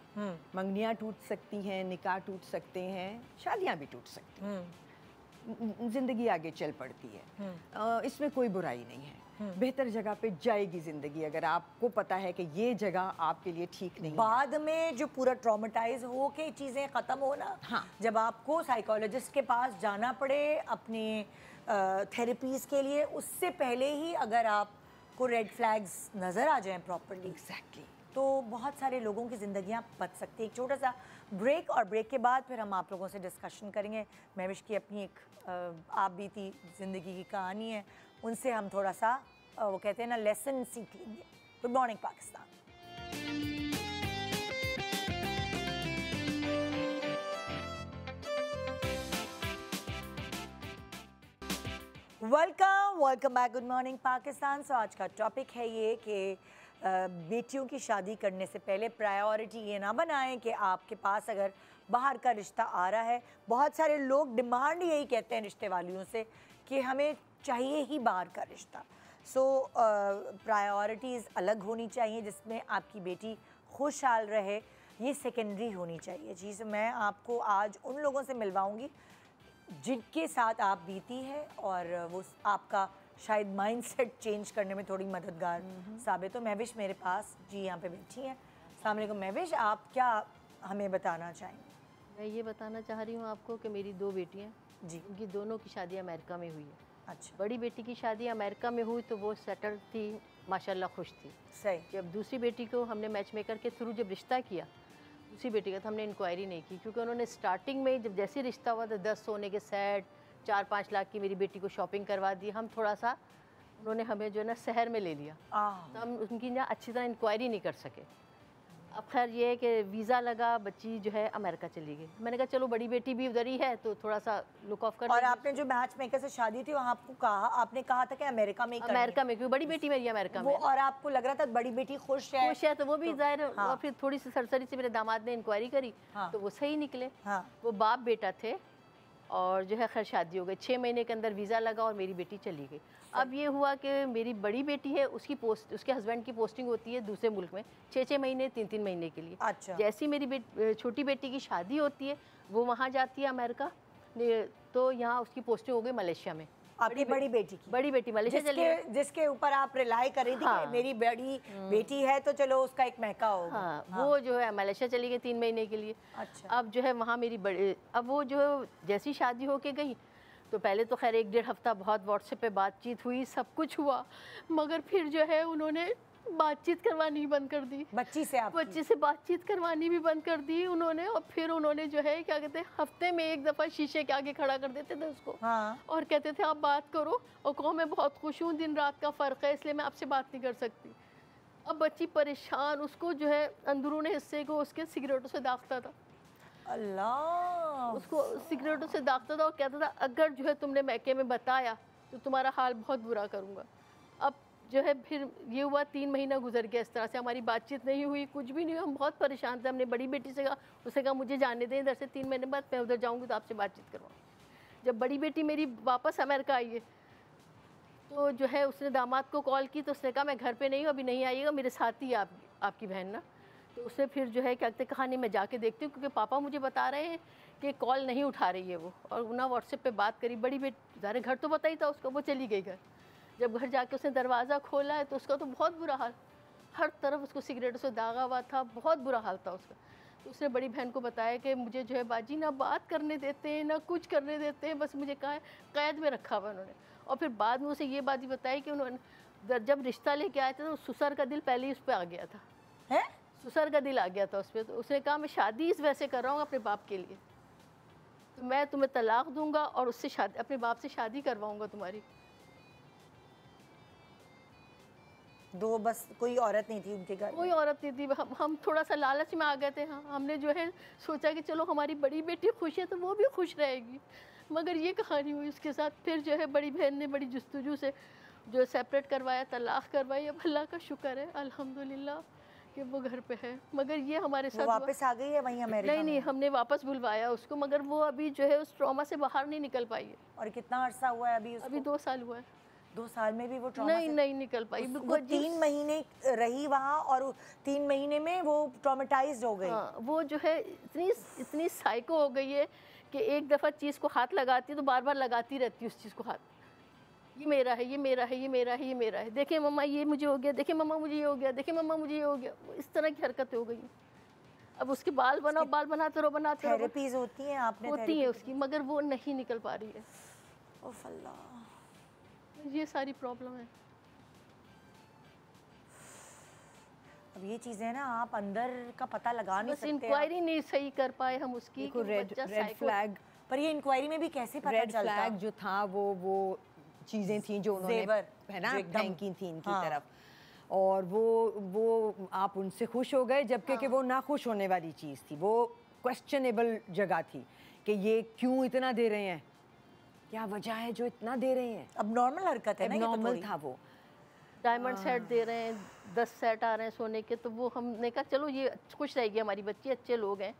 मंगनियाँ टूट सकती हैं, निकाह टूट सकते हैं, शादियाँ भी टूट सकती हैं, ज़िंदगी आगे चल पड़ती है। इसमें कोई बुराई नहीं है। बेहतर जगह पे जाएगी ज़िंदगी अगर आपको पता है कि ये जगह आपके लिए ठीक नहीं है। बाद में जो पूरा ट्रॉमेटाइज हो के चीज़ें ख़त्म हो ना, हाँ। जब आपको साइकोलॉजिस्ट के पास जाना पड़े अपने थेरेपीज़ के लिए, उससे पहले ही अगर आपको रेड फ्लैग्स नज़र आ जाएं प्रॉपर्ली, एग्जैक्टली, तो बहुत सारे लोगों की ज़िंदगियां बच सकती हैं। एक छोटा सा ब्रेक, और ब्रेक के बाद फिर हम आप लोगों से डिस्कशन करेंगे। महविश की अपनी एक आप बीती ज़िंदगी की कहानी है, उनसे हम थोड़ा सा वो कहते हैं ना लेसन सीख लेंगे। Good morning Pakistan. Welcome back, good morning Pakistan. So आज का टॉपिक है ये कि बेटियों की शादी करने से पहले प्रायोरिटी ये ना बनाएं कि आपके पास अगर बाहर का रिश्ता आ रहा है। बहुत सारे लोग डिमांड यही कहते हैं रिश्ते वालियों से कि हमें चाहिए ही बाहर का रिश्ता। सो प्रायोरिटीज़ अलग होनी चाहिए, जिसमें आपकी बेटी खुशहाल रहे, ये सेकेंडरी होनी चाहिए चीज़। मैं आपको आज उन लोगों से मिलवाऊंगी जिनके साथ आप बीती है, और वो आपका शायद माइंडसेट चेंज करने में थोड़ी मददगार साबित हो। महविश मेरे पास जी यहाँ पे बैठी हैं। अस्सलाम वालेकुम महविश, आप क्या हमें बताना चाहेंगे? मैं ये बताना चाह रही हूँ आपको कि मेरी 2 बेटियाँ जी। उनकी दोनों की शादी अमेरिका में हुई है। अच्छा, बड़ी बेटी की शादी अमेरिका में हुई तो वो सेटल थी, माशाल्लाह खुश थी। सही। जब दूसरी बेटी को हमने मैच मेकर के थ्रू जब रिश्ता किया, दूसरी बेटी का तो हमने इंक्वायरी नहीं की, क्योंकि उन्होंने स्टार्टिंग में जब जैसे रिश्ता हुआ तो 10 सोने के सेट, 4-5 लाख की मेरी बेटी को शॉपिंग करवा दी। हम थोड़ा सा उन्होंने हमें जो है ना शहर में ले लिया, तो हम उनकी ना अच्छी तरह इंक्वायरी नहीं कर सके। अब खैर ये है कि वीज़ा लगा, बच्ची जो है अमेरिका चली गई। मैंने कहा चलो बड़ी बेटी भी उधर ही है तो थोड़ा सा लुक ऑफ कर। और आपने जो मैच मेकर से शादी थी वहाँ आपने कहा था कि अमेरिका में ही करनी है। अमेरिका में, क्योंकि बड़ी बेटी मेरी अमेरिका में वो, और आपको लग रहा था बड़ी बेटी खुश है तो वो भी जाहिर। हाँ। और फिर थोड़ी सी सरसरी से मेरे दामाद ने इंक्वायरी करी, हाँ। तो वो सही निकले। हाँ। वो बाप बेटा थे, और जो है खैर शादी हो गई। 6 महीने के अंदर वीज़ा लगा और मेरी बेटी चली गई। अब ये हुआ कि मेरी बड़ी बेटी है, उसके हस्बैंड की पोस्टिंग होती है दूसरे मुल्क में 6-6 महीने 3-3 महीने के लिए। अच्छा। जैसी मेरी छोटी बेटी की शादी होती है वो वहाँ जाती है अमेरिका, तो यहाँ उसकी पोस्टिंग हो गई मलेशिया में। आपकी बड़ी बेटी की? बड़ी बेटी मलेशिया चली गई। जिसके ऊपर आप रिलाई कर रही थी कि मेरी बड़ी बेटी है तो चलो उसका एक महका होगा। हाँ, वो जो है मलेशिया चली गई 3 महीने के लिए। अच्छा। अब जो है वहाँ मेरी बड़ी, अब वो जो है जैसी शादी होके गई तो पहले तो खैर 1-1.5 हफ्ता बहुत व्हाट्सएप पे बातचीत हुई, सब कुछ हुआ, मगर फिर जो है उन्होंने बातचीत करवानी बंद कर दी। बच्ची से बातचीत करवानी भी बंद कर दी उन्होंने। और फिर उन्होंने जो है क्या कहते हैं, हफ्ते में 1 दफ़ा शीशे के आगे खड़ा कर देते थे उसको। हाँ। और कहते थे आप बात करो, और कहो मैं बहुत खुश हूँ, दिन रात का फ़र्क है इसलिए मैं आपसे बात नहीं कर सकती। अब बच्ची परेशान, उसको जो है अंदरूनी हिस्से को उसके सिगरेटों से दागता था। अल्लाह। उसको सिगरेटों से दागता था और कहता था अगर जो है तुमने मैके में बताया तो तुम्हारा हाल बहुत बुरा करूँगा। अब जो है फिर ये हुआ, 3 महीना गुजर गया, इस तरह से हमारी बातचीत नहीं हुई, कुछ भी नहीं हुआ। हम बहुत परेशान थे। हमने बड़ी बेटी से कहा, उसने कहा मुझे जाने दें इधर से, 3 महीने बाद मैं उधर जाऊँगी तो आपसे बातचीत करवाऊँ। जब बड़ी बेटी मेरी वापस अमेरिका आई है तो जो है उसने दामाद को कॉल की, तो उसने कहा मैं घर पे नहीं हूँ, अभी नहीं आइएगा, मेरे साथ ही आपकी बहन ना। तो उसने फिर जो है क्या कहते कहा नहीं मैं जाके देखती हूँ, क्योंकि पापा मुझे बता रहे हैं कि कॉल नहीं उठा रही है वो। और ना व्हाट्सएप पे बात करी। बड़ी बेटी ज़ाहिर घर तो पता ही था उसको, वो चली गई घर। जब घर जाके उसने दरवाज़ा खोला है तो उसका तो बहुत बुरा हाल, हर तरफ उसको सिगरेटों से दागा हुआ था, बहुत बुरा हाल था उसका। तो उसने बड़ी बहन को बताया कि मुझे जो है बाजी ना बात करने देते हैं ना कुछ करने देते हैं, बस मुझे कहा कैद में रखा हुआ उन्होंने। और फिर बाद में उसे ये बात ही बताई कि उन्होंने जब रिश्ता लेके आए थे तो ससुर का दिल पहले ही उस पर आ गया था। है? ससुर का दिल आ गया था उस पर। तो उसने कहा मैं शादी इस वजह से कर रहा हूँ अपने बाप के लिए, तो मैं तुम्हें तलाक दूंगा और उससे शादी, अपने बाप से शादी करवाऊंगा तुम्हारी। दो बस, कोई औरत नहीं थी उनके घर? कोई औरत नहीं थी। हम थोड़ा सा लालच में आ गए थे। हाँ, हमने जो है सोचा कि चलो हमारी बड़ी बेटी खुश है तो वो भी खुश रहेगी, मगर ये कहानी हुई उसके साथ। फिर जो है बड़ी बहन ने बड़ी जस्तुजू से जो सेपरेट करवाया, तलाक करवाई। अब अल्लाह का शुक्र है अल्हम्दुलिल्लाह कि वो घर पे है। मगर ये हमारे साथ वापस आ गई है वहीं अमेरिका में? नहीं, हमने वापस बुलवाया उसको, मगर वो अभी जो है उस ट्रॉमा से बाहर नहीं निकल पाई है। और कितना अरसा हुआ है अभी उसको? अभी 2 साल हुआ है। 2 साल में भी वो ट्रॉमा नहीं नहीं निकल पाई। वो बिल्कुल 3 महीने रही वहाँ और 3 महीने में वो ट्रॉमेटाइज्ड हो गई। हाँ, वो जो है इतनी साइको हो गई है कि एक दफ़ा चीज़ को हाथ लगाती है तो बार बार लगाती रहती है उस चीज़ को हाथ। ये मेरा है, ये मेरा है, ये मेरा है, ये मेरा है, देखिए मम्मा ये मुझे हो गया, देखिए मम्मा मुझे ये हो गया, देखिए मम्मा मुझे ये हो गया। इस तरह की हरकतें हो गई। अब उसके बाल बनाओ, बाल बनाते रहो बनाते रहो। थेरेपीज होती हैं आपने? होती है उसकी, मगर वो नहीं निकल पा रही है। ओफ अल्लाह, ये सारी प्रॉब्लम है। अब ये चीजें ना आप अंदर का पता लगा नहीं बस सकते। इंक्वायरी नहीं सही कर पाए हम उसकी। देखो कि रेड बच्चा रेड psycho- फ्लैग, पर ये इंक्वायरी में भी कैसे पता रेड चलता? फ्लैग जो था वो चीज़ें थी जो उन्होंने जेवर, है ना जो एकदम- फेंकी थी इनकी हाँ। तरफ, और वो आप उनसे खुश हो गए, जबकि कि वो ना खुश होने वाली चीज़ थी। वो क्वेश्चनेबल जगह थी कि ये क्यों इतना दे रहे हैं, क्या वजह है जो इतना दे रहे हैं। अब नॉर्मल हरकत है ना, ये तो नॉर्मल थोड़ी। था वो। डायमंड सेट दे रहे हैं, 10 सेट आ रहे हैं सोने के, तो वो हमने कहा चलो ये खुश रहेगी हमारी बच्ची, अच्छे लोग हैं।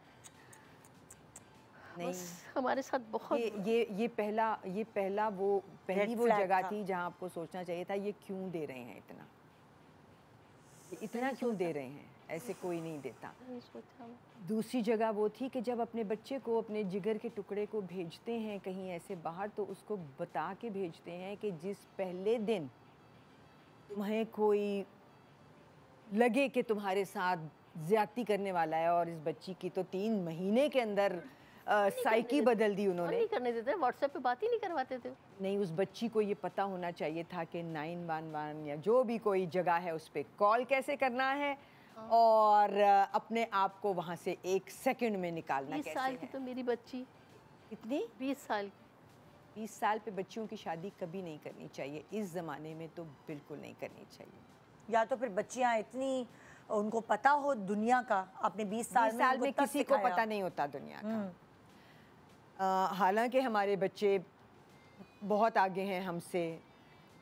नहीं, बस हमारे साथ बहुत ये पहला वो पहली Red वो flag जगह था। थी जहाँ आपको सोचना चाहिए था ये क्यों दे रहे हैं इतना, ये इतना क्यों दे रहे हैं, ऐसे कोई नहीं देता। नहीं सोचा। दूसरी जगह वो थी कि जब अपने बच्चे को, अपने जिगर के टुकड़े को भेजते हैं कहीं ऐसे बाहर, तो उसको बता के भेजते हैं कि जिस पहले दिन तुम्हें कोई लगे कि तुम्हारे साथ ज्यादती करने वाला है, और इस बच्ची की तो 3 महीने के अंदर साइकी बदल दी उन्होंने। नहीं करने देते, व्हाट्सएप पे बात ही नहीं करवाते थे। नहीं, उस बच्ची को ये पता होना चाहिए था कि 911 या जो भी कोई जगह है उस पर कॉल कैसे करना है, और अपने आप को वहाँ से 1 सेकंड में निकालना 20 कैसे साल की है। तो मेरी बच्ची, कितनी? 20 साल की। 20 साल पे बच्चियों की शादी कभी नहीं करनी चाहिए, इस ज़माने में तो बिल्कुल नहीं करनी चाहिए। या तो फिर बच्चियां इतनी, उनको पता हो दुनिया का। आपने 20 साल 20 साल में उनको तब किसी को सिखाया। पता नहीं होता दुनिया का। हालांकि हमारे बच्चे बहुत आगे हैं हमसे,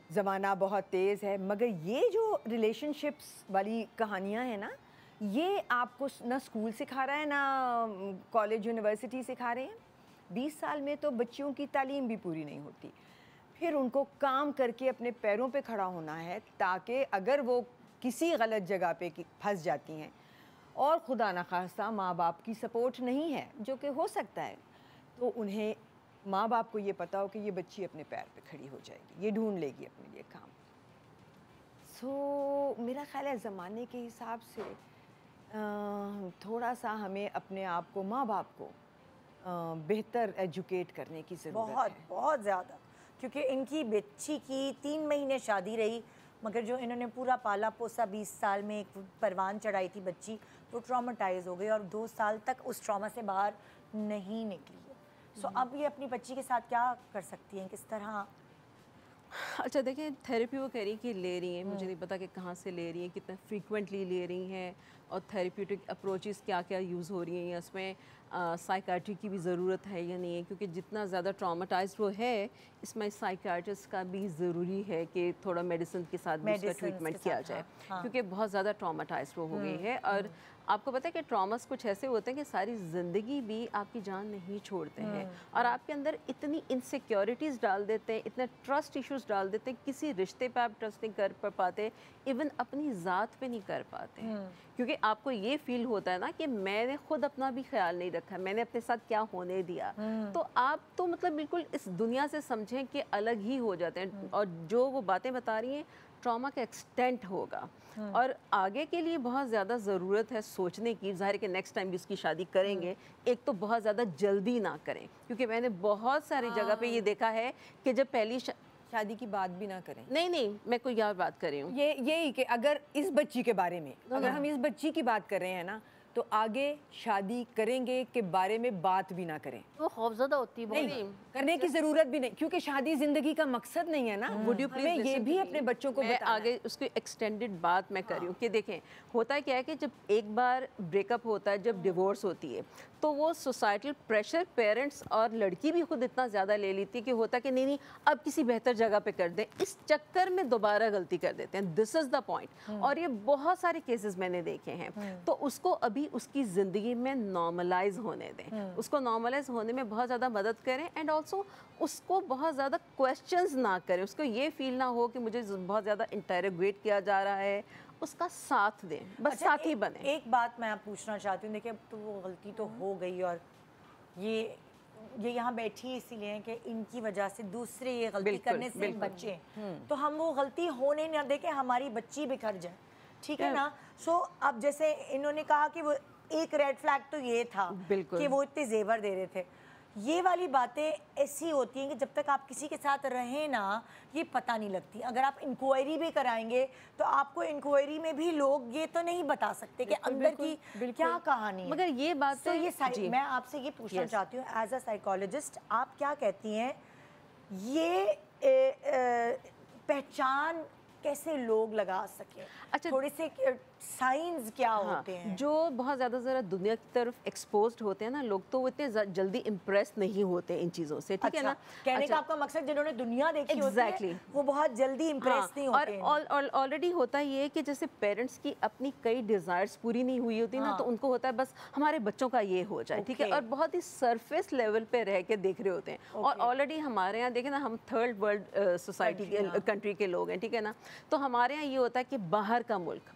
ज़माना बहुत तेज़ है, मगर ये जो रिलेशनशिप्स वाली कहानियाँ हैं ना, ये आपको ना स्कूल सिखा रहा है ना कॉलेज यूनिवर्सिटी सिखा रहे हैं। 20 साल में तो बच्चियों की तालीम भी पूरी नहीं होती, फिर उनको काम करके अपने पैरों पे खड़ा होना है, ताकि अगर वो किसी गलत जगह पे फंस जाती हैं और खुदा न खास्ता माँ बाप की सपोर्ट नहीं है, जो कि हो सकता है, तो उन्हें माँ बाप को ये पता हो कि ये बच्ची अपने पैर पे खड़ी हो जाएगी, ये ढूंढ लेगी अपने लिए काम। सो मेरा ख्याल है ज़माने के हिसाब से थोड़ा सा हमें अपने आप को, माँ बाप को बेहतर एजुकेट करने की ज़रूरत बहुत है। बहुत ज़्यादा, क्योंकि इनकी बच्ची की 3 महीने शादी रही, मगर जो इन्होंने पूरा पाला पोसा 20 साल में एक परवान चढ़ाई थी बच्ची, वो ट्रॉमेटाइज हो गई और 2 साल तक उस ट्रॉमा से बाहर नहीं निकली है। सो अब ये अपनी बच्ची के साथ क्या कर सकती हैं, किस तरह? अच्छा देखिए, थेरेपी वो कह रही है कि ले रही हैं, मुझे नहीं पता कि कहाँ से ले रही हैं, कितना फ्रीक्वेंटली ले रही हैं, और थेरेप्यूटिक अप्रोचेस क्या क्या यूज़ हो रही हैं, या उसमें साइकाट्री की भी ज़रूरत है या नहीं है, क्योंकि जितना ज़्यादा ट्रॉमेटाइज्ड वो है, इसमें साइकाट्रिस्ट का भी ज़रूरी है कि थोड़ा मेडिसिन के साथ भी उसका ट्रीटमेंट किया जाए, क्योंकि बहुत ज़्यादा ट्रॉमेटाइज्ड वो हो गई है। और आपको पता है कि ट्रॉमास कुछ ऐसे होते हैं कि सारी ज़िंदगी भी आपकी जान नहीं छोड़ते हैं, और आपके अंदर इतनी इनसिक्योरिटीज़ डाल देते हैं, इतने ट्रस्ट इश्यूज डाल देते हैं, किसी रिश्ते पे आप ट्रस्ट नहीं कर पाते, इवन अपनी ज़ात पे नहीं कर पाते हैं, क्योंकि आपको ये फील होता है ना कि मैंने खुद अपना भी ख्याल नहीं रखा, मैंने अपने साथ क्या होने दिया। तो आप तो मतलब बिल्कुल इस दुनिया से समझें कि अलग ही हो जाते हैं, और जो वो बातें बता रही हैं ट्रॉमा का एक्सटेंट होगा, और आगे के लिए बहुत ज़्यादा ज़रूरत है सोचने की। ज़ाहिर है कि नेक्स्ट टाइम भी उसकी शादी करेंगे, एक तो बहुत ज़्यादा जल्दी ना करें, क्योंकि मैंने बहुत सारी जगह पे ये देखा है कि जब पहली शादी की बात भी ना करें। नहीं, मैं कोई और बात कर रही हूँ, यही कि अगर इस बच्ची के बारे में, अगर हम इस बच्ची की बात कर रहे हैं ना, तो आगे शादी करेंगे के बारे में बात भी ना करें। वो खौफजदा होती है नहीं, करने की जरूरत भी नहीं, क्योंकि शादी जिंदगी का मकसद नहीं है ना। Would you please हमें ये listen भी to अपने me? बच्चों को मैं बताना है। आगे उसकी एक्सटेंडेड बात मैं कर रही हूँ कि देखें, होता क्या है कि जब एक बार ब्रेकअप होता है, जब डिवोर्स होती है, तो वो सोसाइटल प्रेशर पेरेंट्स और लड़की भी खुद इतना ज़्यादा ले लेती है कि होता कि नहीं अब किसी बेहतर जगह पे कर दें, इस चक्कर में दोबारा गलती कर देते हैं। दिस इज़ द पॉइंट, और ये बहुत सारे केसेस मैंने देखे हैं। तो उसको अभी उसकी ज़िंदगी में नॉर्मलाइज होने दें, उसको नॉर्मलाइज होने में बहुत ज़्यादा मदद करें, एंड ऑल्सो उसको बहुत ज़्यादा क्वेश्चंस ना करें, उसको ये फील ना हो कि मुझे बहुत ज़्यादा इंटरोगेट किया जा रहा है, उसका साथ दें, बस अच्छा, साथी बने। एक बात मैं आप पूछना चाहती हूँ, देखिए अब तो वो गलती तो हो गई, और ये यहाँ बैठी इसीलिए है कि इनकी वजह से दूसरे ये गलती बिल्कुल, करने से बिल्कुल। बचे, तो हम वो गलती होने ना दें कि हमारी बच्ची बिखर जाए, ठीक है ना। सो अब जैसे इन्होंने कहा कि वो एक रेड फ्लैग तो ये था बिल्कुल। कि वो इतने जेवर दे रहे थे, ये वाली बातें ऐसी होती हैं कि जब तक आप किसी के साथ रहें ना, ये पता नहीं लगती। अगर आप इंक्वायरी भी कराएंगे तो आपको इंक्वायरी में भी लोग ये तो नहीं बता सकते कि अंदर की क्या कहानी है। मगर ये बात तो ये मैं आपसे ये पूछना चाहती हूँ, एज अ साइकोलॉजिस्ट आप क्या कहती हैं, ये पहचान कैसे लोग लगा सके? अच्छा, थोड़े से साइंस क्या होते हैं? जो बहुत ज़्यादा ज़रा दुनिया की तरफ एक्सपोज्ड होते हैं ना लोग, तो वो इतने जल्दी इम्प्रेस नहीं होते इन चीज़ों से, ठीक है ना। कहने का आपका मकसद जिन्होंने दुनिया देखी होती है वो बहुत जल्दी इम्प्रेस नहीं होते हैं। और ऑलरेडी होता ये है कि जैसे पेरेंट्स की अपनी कई डिज़ायर्स पूरी नहीं हुई होती ना, तो उनको होता है बस हमारे बच्चों का ये हो जाए, ठीक है, और बहुत ही सरफेस लेवल पे रह के देख रहे होते हैं। और ऑलरेडी हमारे यहाँ देखें ना, हम थर्ड वर्ल्ड सोसाइटी के कंट्री के लोग हैं, ठीक है ना, तो हमारे यहाँ ये होता है कि बाहर का मुल्क,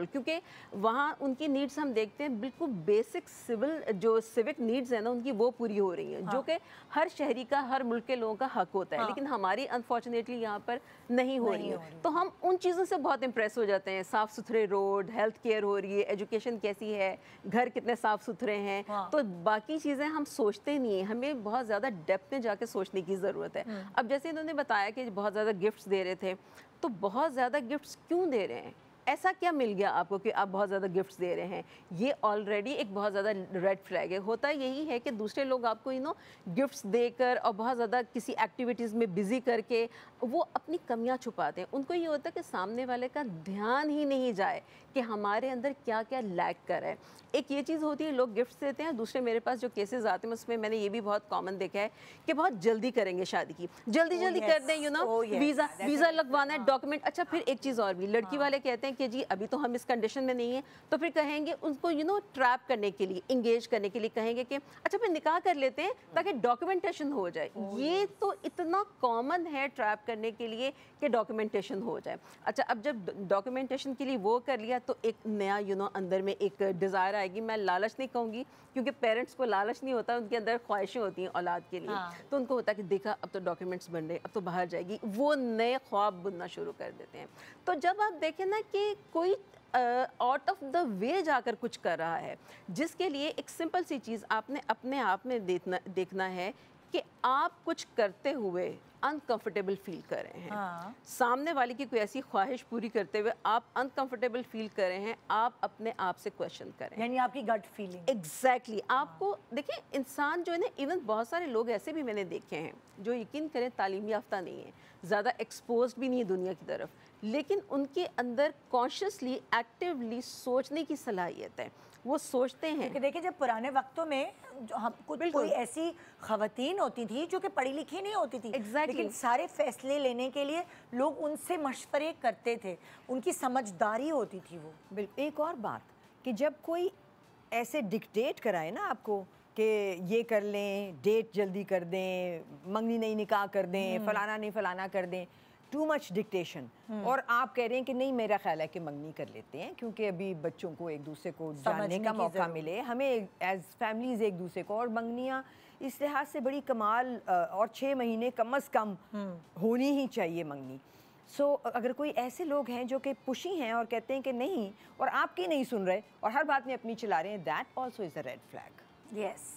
क्योंकि वहाँ उनकी नीड्स हम देखते हैं बिल्कुल बेसिक सिविक नीड्स है ना उनकी, वो पूरी हो रही हैं, जो कि हर शहरी का, हर मुल्क के लोगों का हक होता है, लेकिन हमारी अनफॉर्चुनेटली यहाँ पर नहीं हो रही है। तो हम उन चीज़ों से बहुत इंप्रेस हो जाते हैं, साफ़ सुथरे रोड, हेल्थ केयर हो रही है, एजुकेशन कैसी है, घर कितने साफ़ सुथरे हैं, तो बाकी चीज़ें हम सोचते नहीं हैं, हमें बहुत ज़्यादा डेप्थ में जाके सोचने की ज़रूरत है। अब जैसे इन्होंने बताया कि बहुत ज़्यादा गिफ्ट्स दे रहे थे, तो बहुत ज़्यादा गिफ्ट्स क्यों दे रहे हैं? ऐसा क्या मिल गया आपको कि आप बहुत ज़्यादा गिफ्ट्स दे रहे हैं? ये ऑलरेडी एक बहुत ज़्यादा रेड फ्लैग है। होता यही है कि दूसरे लोग आपको गिफ्ट्स देकर और बहुत ज़्यादा किसी एक्टिविटीज़ में बिज़ी करके वो अपनी कमियां छुपाते हैं। उनको ये होता है कि सामने वाले का ध्यान ही नहीं जाए कि हमारे अंदर क्या क्या लैक कर है। एक ये चीज़ होती है, लोग गिफ्ट्स देते हैं, दूसरे मेरे पास जो केसेस आते हैं उसमें मैंने ये भी बहुत कॉमन देखा है कि बहुत जल्दी करेंगे शादी की, जल्दी कर दें, वीज़ा लगवाना है, डॉक्यूमेंट। अच्छा, फिर एक चीज़ और भी, लड़की वाले कहते हैं कि जी अभी तो हम इस कंडीशन में नहीं है, तो फिर कहेंगे उनको ट्रैप करने के लिए, इंगेज करने के लिए कहेंगे कि अच्छा फिर निकाह कर लेते हैं ताकि डॉक्यूमेंटेशन हो जाए। ये तो इतना कॉमन है ट्रैप करने के लिए कि डॉक्यूमेंटेशन हो जाए। अच्छा, अब जब डॉक्यूमेंटेशन के लिए वो कर लिया तो एक नया अंदर में एक डिज़ायर आएगी। मैं लालच नहीं कहूँगी क्योंकि पेरेंट्स को लालच नहीं होता, उनके अंदर ख्वाहिशें होती हैं औलाद के लिए। तो उनको होता है कि देखा अब तो डॉक्यूमेंट्स बन रहे, अब तो बाहर जाएगी, वो नए ख्वाब बुनना शुरू कर देते हैं। तो जब आप देखें ना कि कोई आउट ऑफ द वे जाकर कुछ कर रहा है, जिसके लिए एक सिंपल सी चीज़ आपने अपने आप में देखना है कि आप कुछ करते हुए अनकंफर्टेबल फील कर रहे हैं, सामने वाले की कोई ऐसी ख्वाहिश पूरी करते हुए आप अनकंफर्टेबल फील कर रहे हैं, आप अपने आप से क्वेश्चन करें, यानी आपकी गट फीलिंग। एग्जैक्टली आपको देखिए, इंसान जो है ना, इवन बहुत सारे लोग ऐसे भी मैंने देखे हैं जो यकीन करें तालीम याफ्ता नहीं है, ज़्यादा एक्सपोज भी नहीं है दुनिया की तरफ, लेकिन उनके अंदर कॉन्शियसली एक्टिवली सोचने की सलाहियत है, वो सोचते हैं। क्योंकि देखिए, जब पुराने वक्तों में जो हम कोई ऐसी खवातीन होती थी जो कि पढ़ी लिखी नहीं होती थी, लेकिन सारे फैसले लेने के लिए लोग उनसे मशवरे करते थे, उनकी समझदारी होती थी वो। बिल्कुल। एक और बात कि जब कोई ऐसे डिक्टेट कराए ना आपको कि ये कर लें, डेट जल्दी कर दें, मंगनी नहीं निकाह कर दें, फलाना नहीं फलाना कर दें, टू मच डिक्टेशन, और आप कह रहे हैं कि नहीं, मेरा ख्याल है कि मंगनी कर लेते हैं क्योंकि अभी बच्चों को एक दूसरे को जानने का मौका मिले, हमें एज फैमिलीज एक दूसरे को, और मंगनियाँ इस लिहाज से बड़ी कमाल, और 6 महीने कम अज़ कम होनी ही चाहिए मंगनी। सो अगर कोई ऐसे लोग हैं जो कि पुशी हैं और कहते हैं कि नहीं, और आपकी नहीं सुन रहे और हर बात में अपनी चला रहे हैं, that also is a red flag. Yes,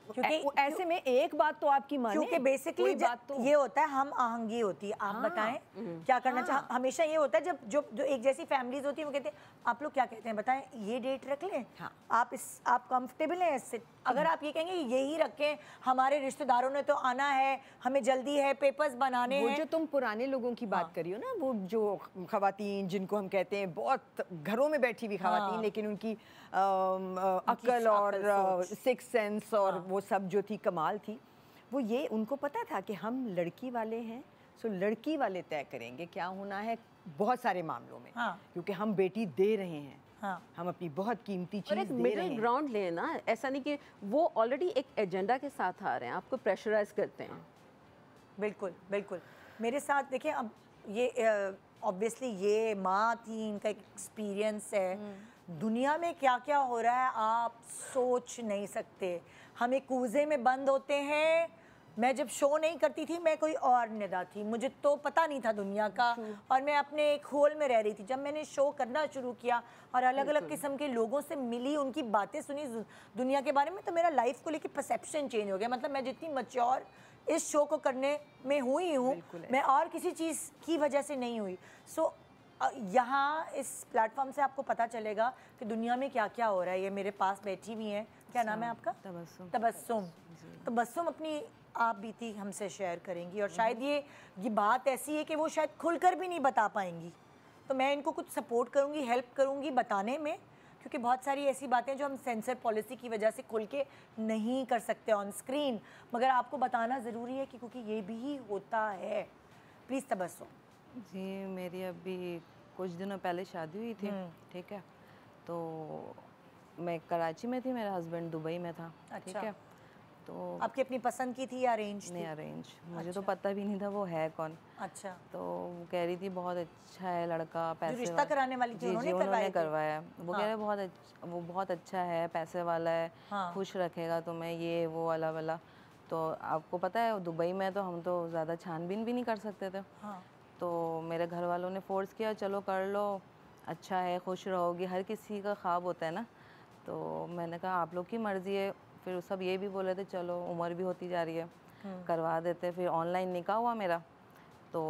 क्योंकि ऐसे में एक बात तो आपकी माने, क्योंकि बेसिकली तो ये होता है, हम आहंगी होती है। आप बताएं क्या करना चाहिए। हमेशा ये होता है जब जो एक जैसी फैमिलीज होती है वो कहते हैं आप लोग क्या कहते हैं बताएं, ये डेट रख लें, आप कंफर्टेबल हैं इससे। अगर आप ये कहेंगे यही रखें, हमारे रिश्तेदारों ने तो आना है, हमें जल्दी है, पेपर्स बनाने हैं। वो जो तुम पुराने लोगों की बात करी हो ना, वो जो खवातीन जिनको हम कहते हैं बहुत घरों में बैठी हुई खवातीन, लेकिन उनकी अक्ल और सिक्स सेंस और वो सब जो थी कमाल थी, वो ये उनको पता था कि हम लड़की वाले हैं, सो लड़की वाले तय करेंगे क्या होना है बहुत सारे मामलों में, क्योंकि हम बेटी दे रहे हैं, हाँ। हम अपनी बहुत कीमती और चीज़ एक दे रहे मिडिल हैं। ग्राउंड लेना, ऐसा नहीं कि वो ऑलरेडी एक एजेंडा के साथ आ रहे हैं, आपको प्रेशराइज करते हैं। बिल्कुल बिल्कुल। मेरे साथ देखिए, अब ये ऑब्वियसली ये माँ थी, इनका एक एक्सपीरियंस है। दुनिया में क्या क्या हो रहा है आप सोच नहीं सकते। हम एक कूजे में बंद होते हैं। मैं जब शो नहीं करती थी, मैं कोई और निदा थी, मुझे तो पता नहीं था दुनिया का, और मैं अपने एक होल में रह रही थी। जब मैंने शो करना शुरू किया और अलग अलग किस्म के लोगों से मिली, उनकी बातें सुनी दुनिया के बारे में, तो मेरा लाइफ को लेकर परसेप्शन चेंज हो गया। मतलब मैं जितनी मैच्योर इस शो को करने में हुई हूँ, मैं और किसी चीज़ की वजह से नहीं हुई। सो यहाँ इस प्लेटफॉर्म से आपको पता चलेगा कि दुनिया में क्या क्या हो रहा है। ये मेरे पास बैठी हुई हैं, क्या नाम है आपका? तबस्सुम। तबस्सुम। तबस्सुम अपनी आप बीती हमसे शेयर करेंगी, और शायद ये बात ऐसी है कि वो शायद खुलकर भी नहीं बता पाएंगी। तो मैं इनको कुछ सपोर्ट करूँगी, हेल्प करूँगी बताने में, क्योंकि बहुत सारी ऐसी बातें जो हम सेंसर पॉलिसी की वजह से खुल के नहीं कर सकते ऑन स्क्रीन, मगर आपको बताना ज़रूरी है कि क्योंकि ये भी होता है। प्लीज़ तबस्सुम। जी, मेरी अभी कुछ दिनों पहले शादी हुई थी, ठीक है। तो मैं कराची में थी, मेरा हस्बैंड दुबई में था, ठीक अच्छा। है। तो आपकी अपनी पसंद की थी या अरेंज नहीं थी? अरेंज, मुझे तो पता भी नहीं था वो है कौन। अच्छा। तो वो कह रही थी बहुत अच्छा है लड़का, पैसे रिश्ता वाला। कराने वाली थी, जी उन्होंने जी, उन्होंने करवाए थे? करवाया। वो कह रहे वो बहुत अच्छा है, पैसे वाला है, हाँ। खुश रखेगा तुम्हें, ये वो वाला वाला। तो आपको पता है दुबई में तो हम तो ज़्यादा छानबीन भी नहीं कर सकते थे। हाँ। तो मेरे घर वालों ने फोर्स किया, चलो कर लो, अच्छा है, खुश रहोगी, हर किसी का ख्वाब होता है ना। तो मैंने कहा आप लोग की मर्ज़ी है। फिर सब ये भी बोले थे चलो उम्र भी होती जा रही है, करवा देते। फिर ऑनलाइन निकाह हुआ मेरा, तो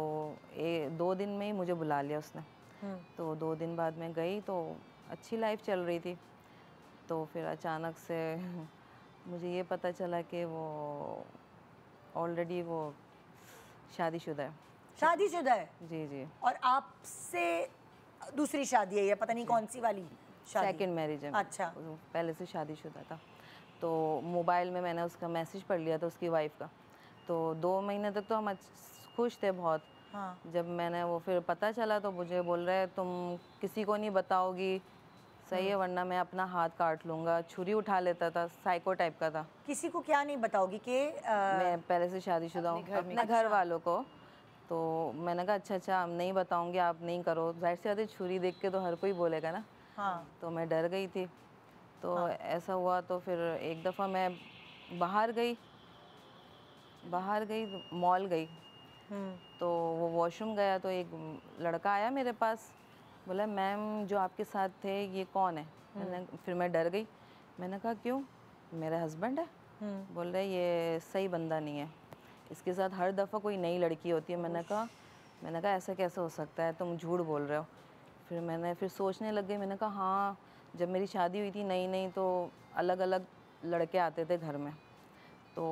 2 दिन में ही मुझे बुला लिया उसने। तो 2 दिन बाद मैं गई, तो अच्छी लाइफ चल रही थी। तो फिर अचानक से मुझे ये पता चला कि वो ऑलरेडी वो शादीशुदा है। शादीशुदा है? जी जी। और आपसे दूसरी शादी है या पता नहीं कौन सी वाली शादी? सेकंड मैरिज है। अच्छा। वो पहले से शादीशुदा था। तो मोबाइल में मैंने उसका मैसेज पढ़ लिया था, उसकी वाइफ का। तो 2 महीने तक तो हम खुश थे बहुत। हाँ। जब मैंने वो फिर पता चला तो मुझे बोल रहे तुम किसी को नहीं बताओगी, सही है, वरना मैं अपना हाथ काट लूँगा। छुरी उठा लेता था, साइको टाइप का था। किसी को क्या नहीं बताओगी कि मैं पहले से शादीशुदा हूँ, अपने घर वालों को। तो मैंने कहा अच्छा नहीं बताऊँगी, आप नहीं करो। जाहिर सी बात है, छुरी देख के तो हर कोई बोलेगा ना। हाँ। तो मैं डर गई थी। तो ऐसा हुआ। तो फिर एक दफ़ा मैं बाहर गई मॉल गई। तो वो वॉशरूम गया, तो एक लड़का आया मेरे पास, बोला मैम जो आपके साथ थे ये कौन है? फिर मैं डर गई। मैंने कहा क्यों? मेरा हस्बैंड है। बोल रहे ये सही बंदा नहीं है, इसके साथ हर दफ़ा कोई नई लड़की होती है। मैंने कहा ऐसा कैसे हो सकता है, तुम झूठ बोल रहे हो। फिर सोचने लग गई। मैंने कहा हाँ, जब मेरी शादी हुई थी नई तो अलग अलग लड़के आते थे घर में। तो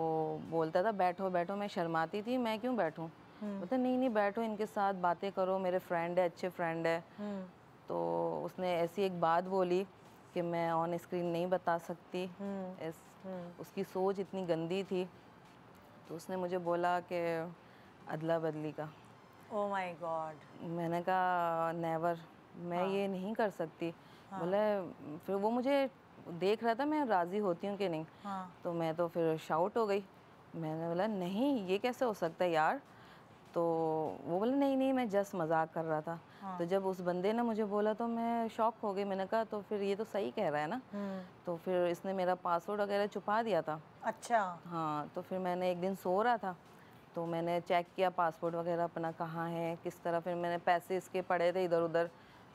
बोलता था बैठो बैठो, मैं शर्माती थी, मैं क्यों बैठूं? बोलता नहीं बैठो, इनके साथ बातें करो, मेरे फ्रेंड है, अच्छे फ्रेंड है। तो उसने ऐसी एक बात बोली कि मैं ऑन स्क्रीन नहीं बता सकती। उसकी सोच इतनी गंदी थी। तो उसने मुझे बोला कि अदला बदली का। Oh my God. मैंने कहा नेवर, मैं ये नहीं कर सकती। बोले फिर वो मुझे देख रहा था मैं राज़ी होती हूँ कि नहीं। तो मैं तो फिर शाउट हो गई। मैंने बोला नहीं ये कैसे हो सकता है यार। तो वो बोले नहीं मैं जस्ट मजाक कर रहा था। तो जब उस बंदे ने मुझे बोला तो मैं शॉक हो गई। मैंने कहा तो फिर ये तो सही कह रहा है ना। तो फिर इसने मेरा पासवर्ड वगैरह छुपा दिया था। अच्छा। हाँ। तो फिर मैंने एक दिन सो रहा था, तो मैंने चेक किया पासपोर्ट वगैरह अपना कहाँ है, किस तरह। फिर मैंने पैसे इसके पड़े थे इधर उधर,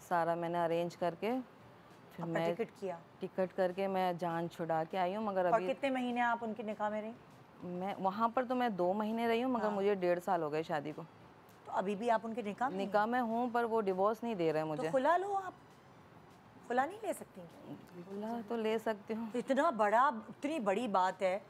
सारा मैंने अरेंज करके फिर मैं टिकट करके मैं जान छुड़ा के आई हूँ। मगर अभी कितने महीने आप उनके निकाह में रही? मैं वहाँ पर तो मैं 2 महीने रही हूँ, मगर मुझे 1.5 साल हो गए शादी को। तो अभी भी आप उनके निकाह में हूँ, पर वो डिवोर्स नहीं दे रहे मुझे। तो खुला लो आप, खुला नहीं ले सकती? खुला तो ले सकती हूँ। इतनी बड़ी बात है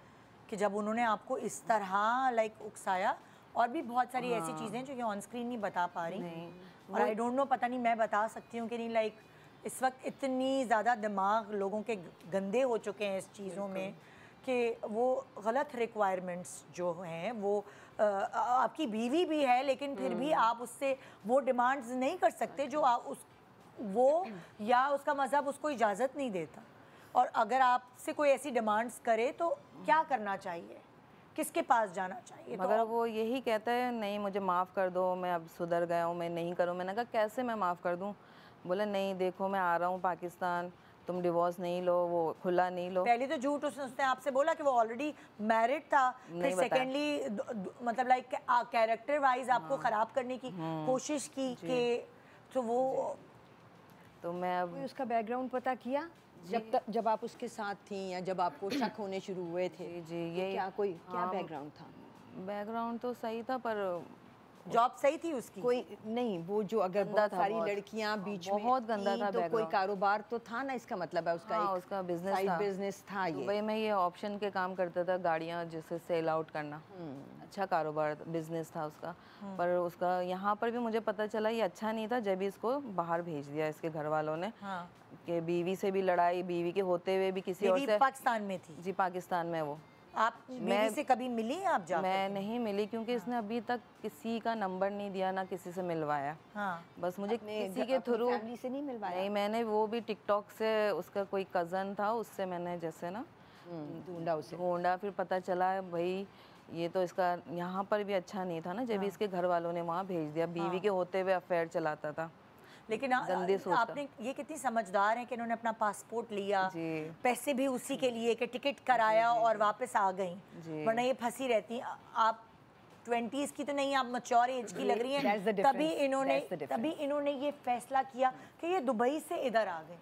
कि जब उन्होंने आपको इस तरह लाइक उकसाया, और भी बहुत सारी ऐसी चीज़ें जो कि ऑन स्क्रीन नहीं बता पा रही। और आई डोंट नो, पता नहीं मैं बता सकती हूँ कि नहीं। लाइक इस वक्त इतनी ज़्यादा दिमाग लोगों के गंदे हो चुके हैं इस चीज़ों में कि वो गलत रिक्वायरमेंट्स जो हैं वो आपकी बीवी भी है, लेकिन फिर भी आप उससे वो डिमांड्स नहीं कर सकते जो आप वो या उसका मज़हब उसको इजाज़त नहीं देता, और अगर आपसे कोई ऐसी डिमांड्स करे तो क्या करना चाहिए, किसके पास जाना चाहिए? मगर वो यही कहता है नहीं मुझे माफ़ कर दो, मैं अब सुधर गया हूँ, मैं नहीं करूँ। मैंने कहा कैसे मैं माफ़ कर दूँ? बोला नहीं देखो मैं आ रहा हूँ पाकिस्तान, तुम डिवोर्स नहीं लो, वो खुला नहीं लो। पहले तो झूठ उसने आपसे बोला कि वो ऑलरेडी मैरिड था, फिर सेकेंडली मतलब लाइक कैरेक्टर वाइज आपको ख़राब करने की कोशिश की कि तो वो तो मैं अब उसका बैकग्राउंड पता किया जब आप उसके साथ थी या जब आपको शक होने शुरू हुए थे? जी तो क्या बैकग्राउंड था? बैकग्राउंड तो सही था पर जॉब सही थी उसकी? कोई नहीं, वो जो अगर बहुत सारी लड़कियां बीच में बहुत गंदा था तो कोई कारोबार तो था ना, इसका मतलब है उसका एक उसका बिजनेस था। ये दुबई में ये ऑप्शन के काम करता था, गाड़ियाँ जैसे सेल आउट करना, अच्छा कारोबार बिजनेस था उसका। पर उसका यहाँ पर भी मुझे पता चला ये अच्छा नहीं था जब भी इसको बाहर भेज दिया इसके घर वालों ने। कि बीवी से भी लड़ाई, बीवी के होते हुए भी किसी और से। पाकिस्तान में थी? जी पाकिस्तान में। वो आप बीवी से कभी मिली आप जाकर? मैं नहीं मिली क्योंकि इसने अभी तक किसी का नंबर नहीं दिया, ना किसी से मिलवाया। बस मुझे किसी के थ्रू फैमिली से नहीं मिलवाया? नहीं, मैंने वो भी टिकटॉक से, उसका कोई कज़न था उससे मैंने जैसे ना ढूंढा, फिर पता चला भाई ये तो इसका यहाँ पर भी अच्छा नहीं था ना जब इसके घर वालों ने वहाँ भेज दिया। बीवी के होते हुए अफेयर चलाता था। लेकिन आपने ये कितनी समझदार हैं कि इन्होंने अपना पासपोर्ट लिया, पैसे भी उसी के लिए कि टिकट कराया और वापस आ गई, वरना ये फंसी रहती। आप 20s की तो नहीं, आप मैच्योर एज की लग रही हैं। तभी इन्होंने ये फैसला किया कि ये दुबई से इधर आ गए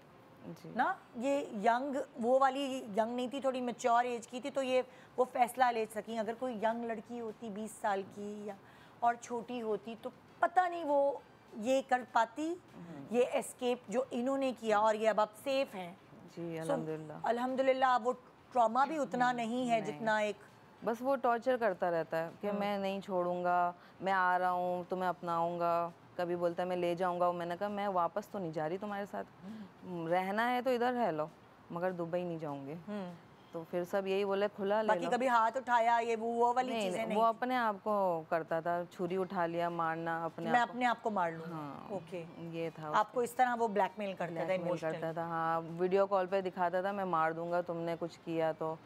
ना। ये यंग, वो वाली यंग नहीं थी, थोड़ी मैच्योर एज की थी, तो ये वो फैसला ले सकी। अगर कोई यंग लड़की होती 20 साल की या और छोटी होती तो पता नहीं वो ये कर पाती। ये एस्केप जो इन्होंने किया और ये अब सेफ हैं। जी अल्हम्दुलिल्लाह। अल्हम्दुलिल्लाह। वो ट्रॉमा भी उतना नहीं है जितना एक, बस वो टॉर्चर करता रहता है कि मैं नहीं छोड़ूंगा, मैं आ रहा हूँ तुम्हें अपनाऊंगा, कभी बोलता है मैं ले जाऊंगा। मैंने कहा मैं वापस तो नहीं जा रही तुम्हारे साथ, रहना है तो इधर रह लो मगर दुबई नहीं जाऊंगी। तो फिर सब यही बोले खुला ले लो। कभी हाथ उठाया ये वो वाली चीजें नहीं? वो अपने आप को करता था, छुरी उठा लिया, मारना अपने मैं अपने आप को मार लूँ। ओके, ये था आपको इस तरह वो ब्लैकमेल करता था। हाँ, वीडियो कॉल पे दिखाता था मैं मार दूंगा तुमने कुछ किया तो,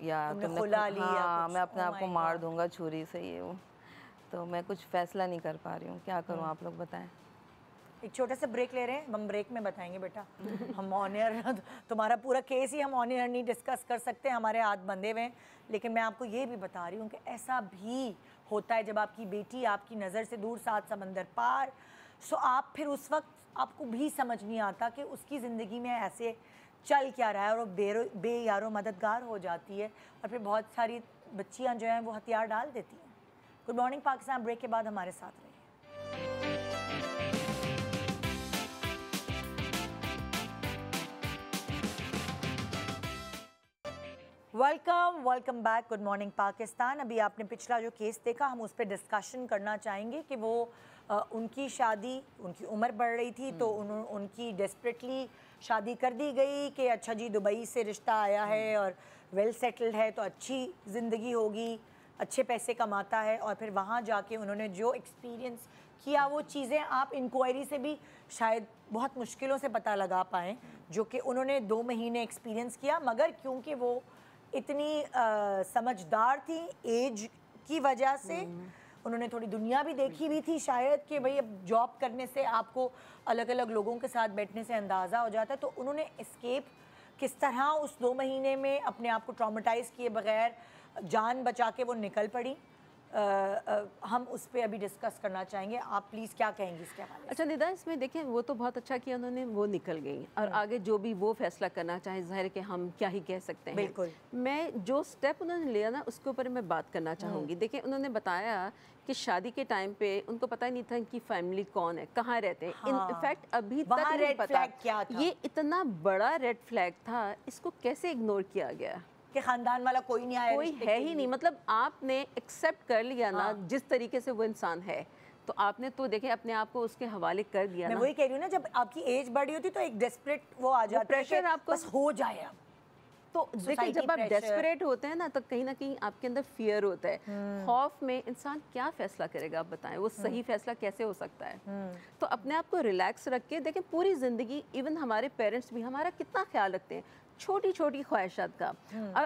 या तुमने खुला लिया। हाँ, मैं अपने आप को मार दूंगा छुरी से, ये वो। तो मैं कुछ फैसला नहीं कर पा रही हूँ, क्या करूँ आप लोग बताएं। एक छोटा सा ब्रेक ले रहे हैं, हम ब्रेक में बताएंगे बेटा। हम ऑन एयर तुम्हारा पूरा केस ही हम ऑन एयर नहीं डिस्कस कर सकते, हमारे हाथ बंधे हुए हैं। लेकिन मैं आपको ये भी बता रही हूँ कि ऐसा भी होता है जब आपकी बेटी आपकी नज़र से दूर, 7 समंदर पार, सो आप फिर उस वक्त आपको भी समझ नहीं आता कि उसकी ज़िंदगी में ऐसे चल क्या रहा है, और वो बेयारो मददगार हो जाती है, और फिर बहुत सारी बच्चियाँ जो हैं वो हथियार डाल देती हैं। गुड मॉर्निंग पाकिस्तान, ब्रेक के बाद हमारे साथ रहिए। Welcome back. Good morning Pakistan. अभी आपने पिछला जो केस देखा, हम उस पर डिस्कशन करना चाहेंगे कि वो उनकी शादी, उनकी उम्र बढ़ रही थी तो उनकी डेस्परेटली शादी कर दी गई कि अच्छा जी दुबई से रिश्ता आया है और वेल सेटल्ड है तो अच्छी ज़िंदगी होगी, अच्छे पैसे कमाता है, और फिर वहाँ जाके उन्होंने जो एक्सपीरियंस किया वो चीज़ें आप इंक्वायरी से भी शायद बहुत मुश्किलों से पता लगा पाएँ, जो कि उन्होंने 2 महीने एक्सपीरियंस किया। मगर क्योंकि वो इतनी समझदार थी एज की वजह से, उन्होंने थोड़ी दुनिया भी देखी भी थी शायद कि भाई अब जॉब करने से आपको अलग अलग लोगों के साथ बैठने से अंदाज़ा हो जाता है, तो उन्होंने एस्केप किस तरह उस 2 महीने में अपने आप को ट्रॉमेटाइज़ किए बगैर जान बचा के वो निकल पड़ी। हम उस पर अभी डिस्कस करना चाहेंगे। आप प्लीज़ क्या कहेंगे इसके हवाले? अच्छा निदा, इसमें देखें वो तो बहुत अच्छा किया उन्होंने, वो निकल गई और आगे जो भी वो फैसला करना चाहे, ज़ाहिर है कि हम क्या ही कह सकते हैं। बिल्कुल। मैं जो स्टेप उन्होंने लिया ना उसके ऊपर मैं बात करना चाहूँगी। देखिए उन्होंने बताया कि शादी के टाइम पे उनको पता ही नहीं था इनकी फैमिली कौन है, कहाँ रहते हैं। इनफैक्ट अभी तक नहीं पता क्या था। ये इतना बड़ा रेड फ्लैग था, इसको कैसे इग्नोर किया गया कि खानदान वाला कोई नहीं आया, कोई है ही नहीं। मतलब आपने एक्सेप्ट कर लिया ना जिस तरीके से वो इंसान है, तो आपने तो देखे अपने आप को उसके हवाले कर दिया। मैं वही कह रही हूँ ना, जब आपकी एज बड़ी होती तो एक डेस्परेट वो आ जाता है, प्रेशर आपको बस हो जाए अब। तो देखिए Society जब आप pressure. डेस्परेट होते हैं ना तो कहीं ना कहीं आपके अंदर फियर होता है, खौफ में इंसान क्या फैसला करेगा आप बताएं, वो सही फैसला कैसे हो सकता है। तो अपने आप को रिलैक्स रख के देखें, पूरी ज़िंदगी इवन हमारे पेरेंट्स भी हमारा कितना ख्याल रखते हैं, छोटी छोटी ख्वाहिशात का,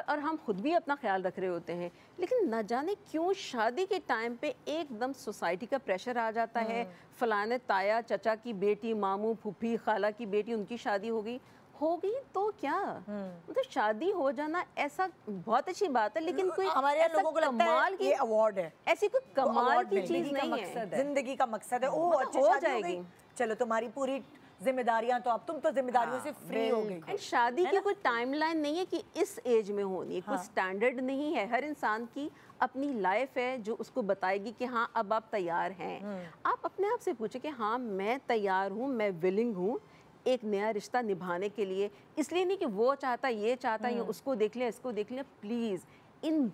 और हम खुद भी अपना ख्याल रख रहे होते हैं, लेकिन न जाने क्यों शादी के टाइम पे एकदम सोसाइटी का प्रेशर आ जाता है, फलाने ताया चाचा की बेटी, मामू फूफी खाला की बेटी, उनकी शादी हो गई तो क्या, मतलब शादी हो जाना ऐसा बहुत अच्छी बात है, लेकिन कोई हमारे यहाँ ऐसा लोगों को लगता कमाल है की ये अवार्ड है, ऐसी कोई कमाल award की नहीं, चीज़ नहीं है। मकसद है। जिंदगी का मकसद है। ओ मतलब अच्छी हो शादी हो गई, जाएगी। चलो तुम्हारी पूरी जिम्मेदारियां तो अब तुम तो जिम्मेदारियों से फ्री हो गई। एंड शादी की कोई टाइमलाइन नहीं है कि इस एज में होनी है, कोई स्टैंडर्ड नहीं है, हर इंसान की अपनी लाइफ है जो उसको बताएगी कि हाँ अब आप तैयार हैं। आप अपने आप से पूछे कि हाँ मैं तैयार हूँ, मैं विलिंग हूँ एक नया रिश्ता निभाने के लिए, इसलिए नहीं कि वो चाहता ये चाहता या उसको देख लिया इसको देख लिया। प्लीज़ इन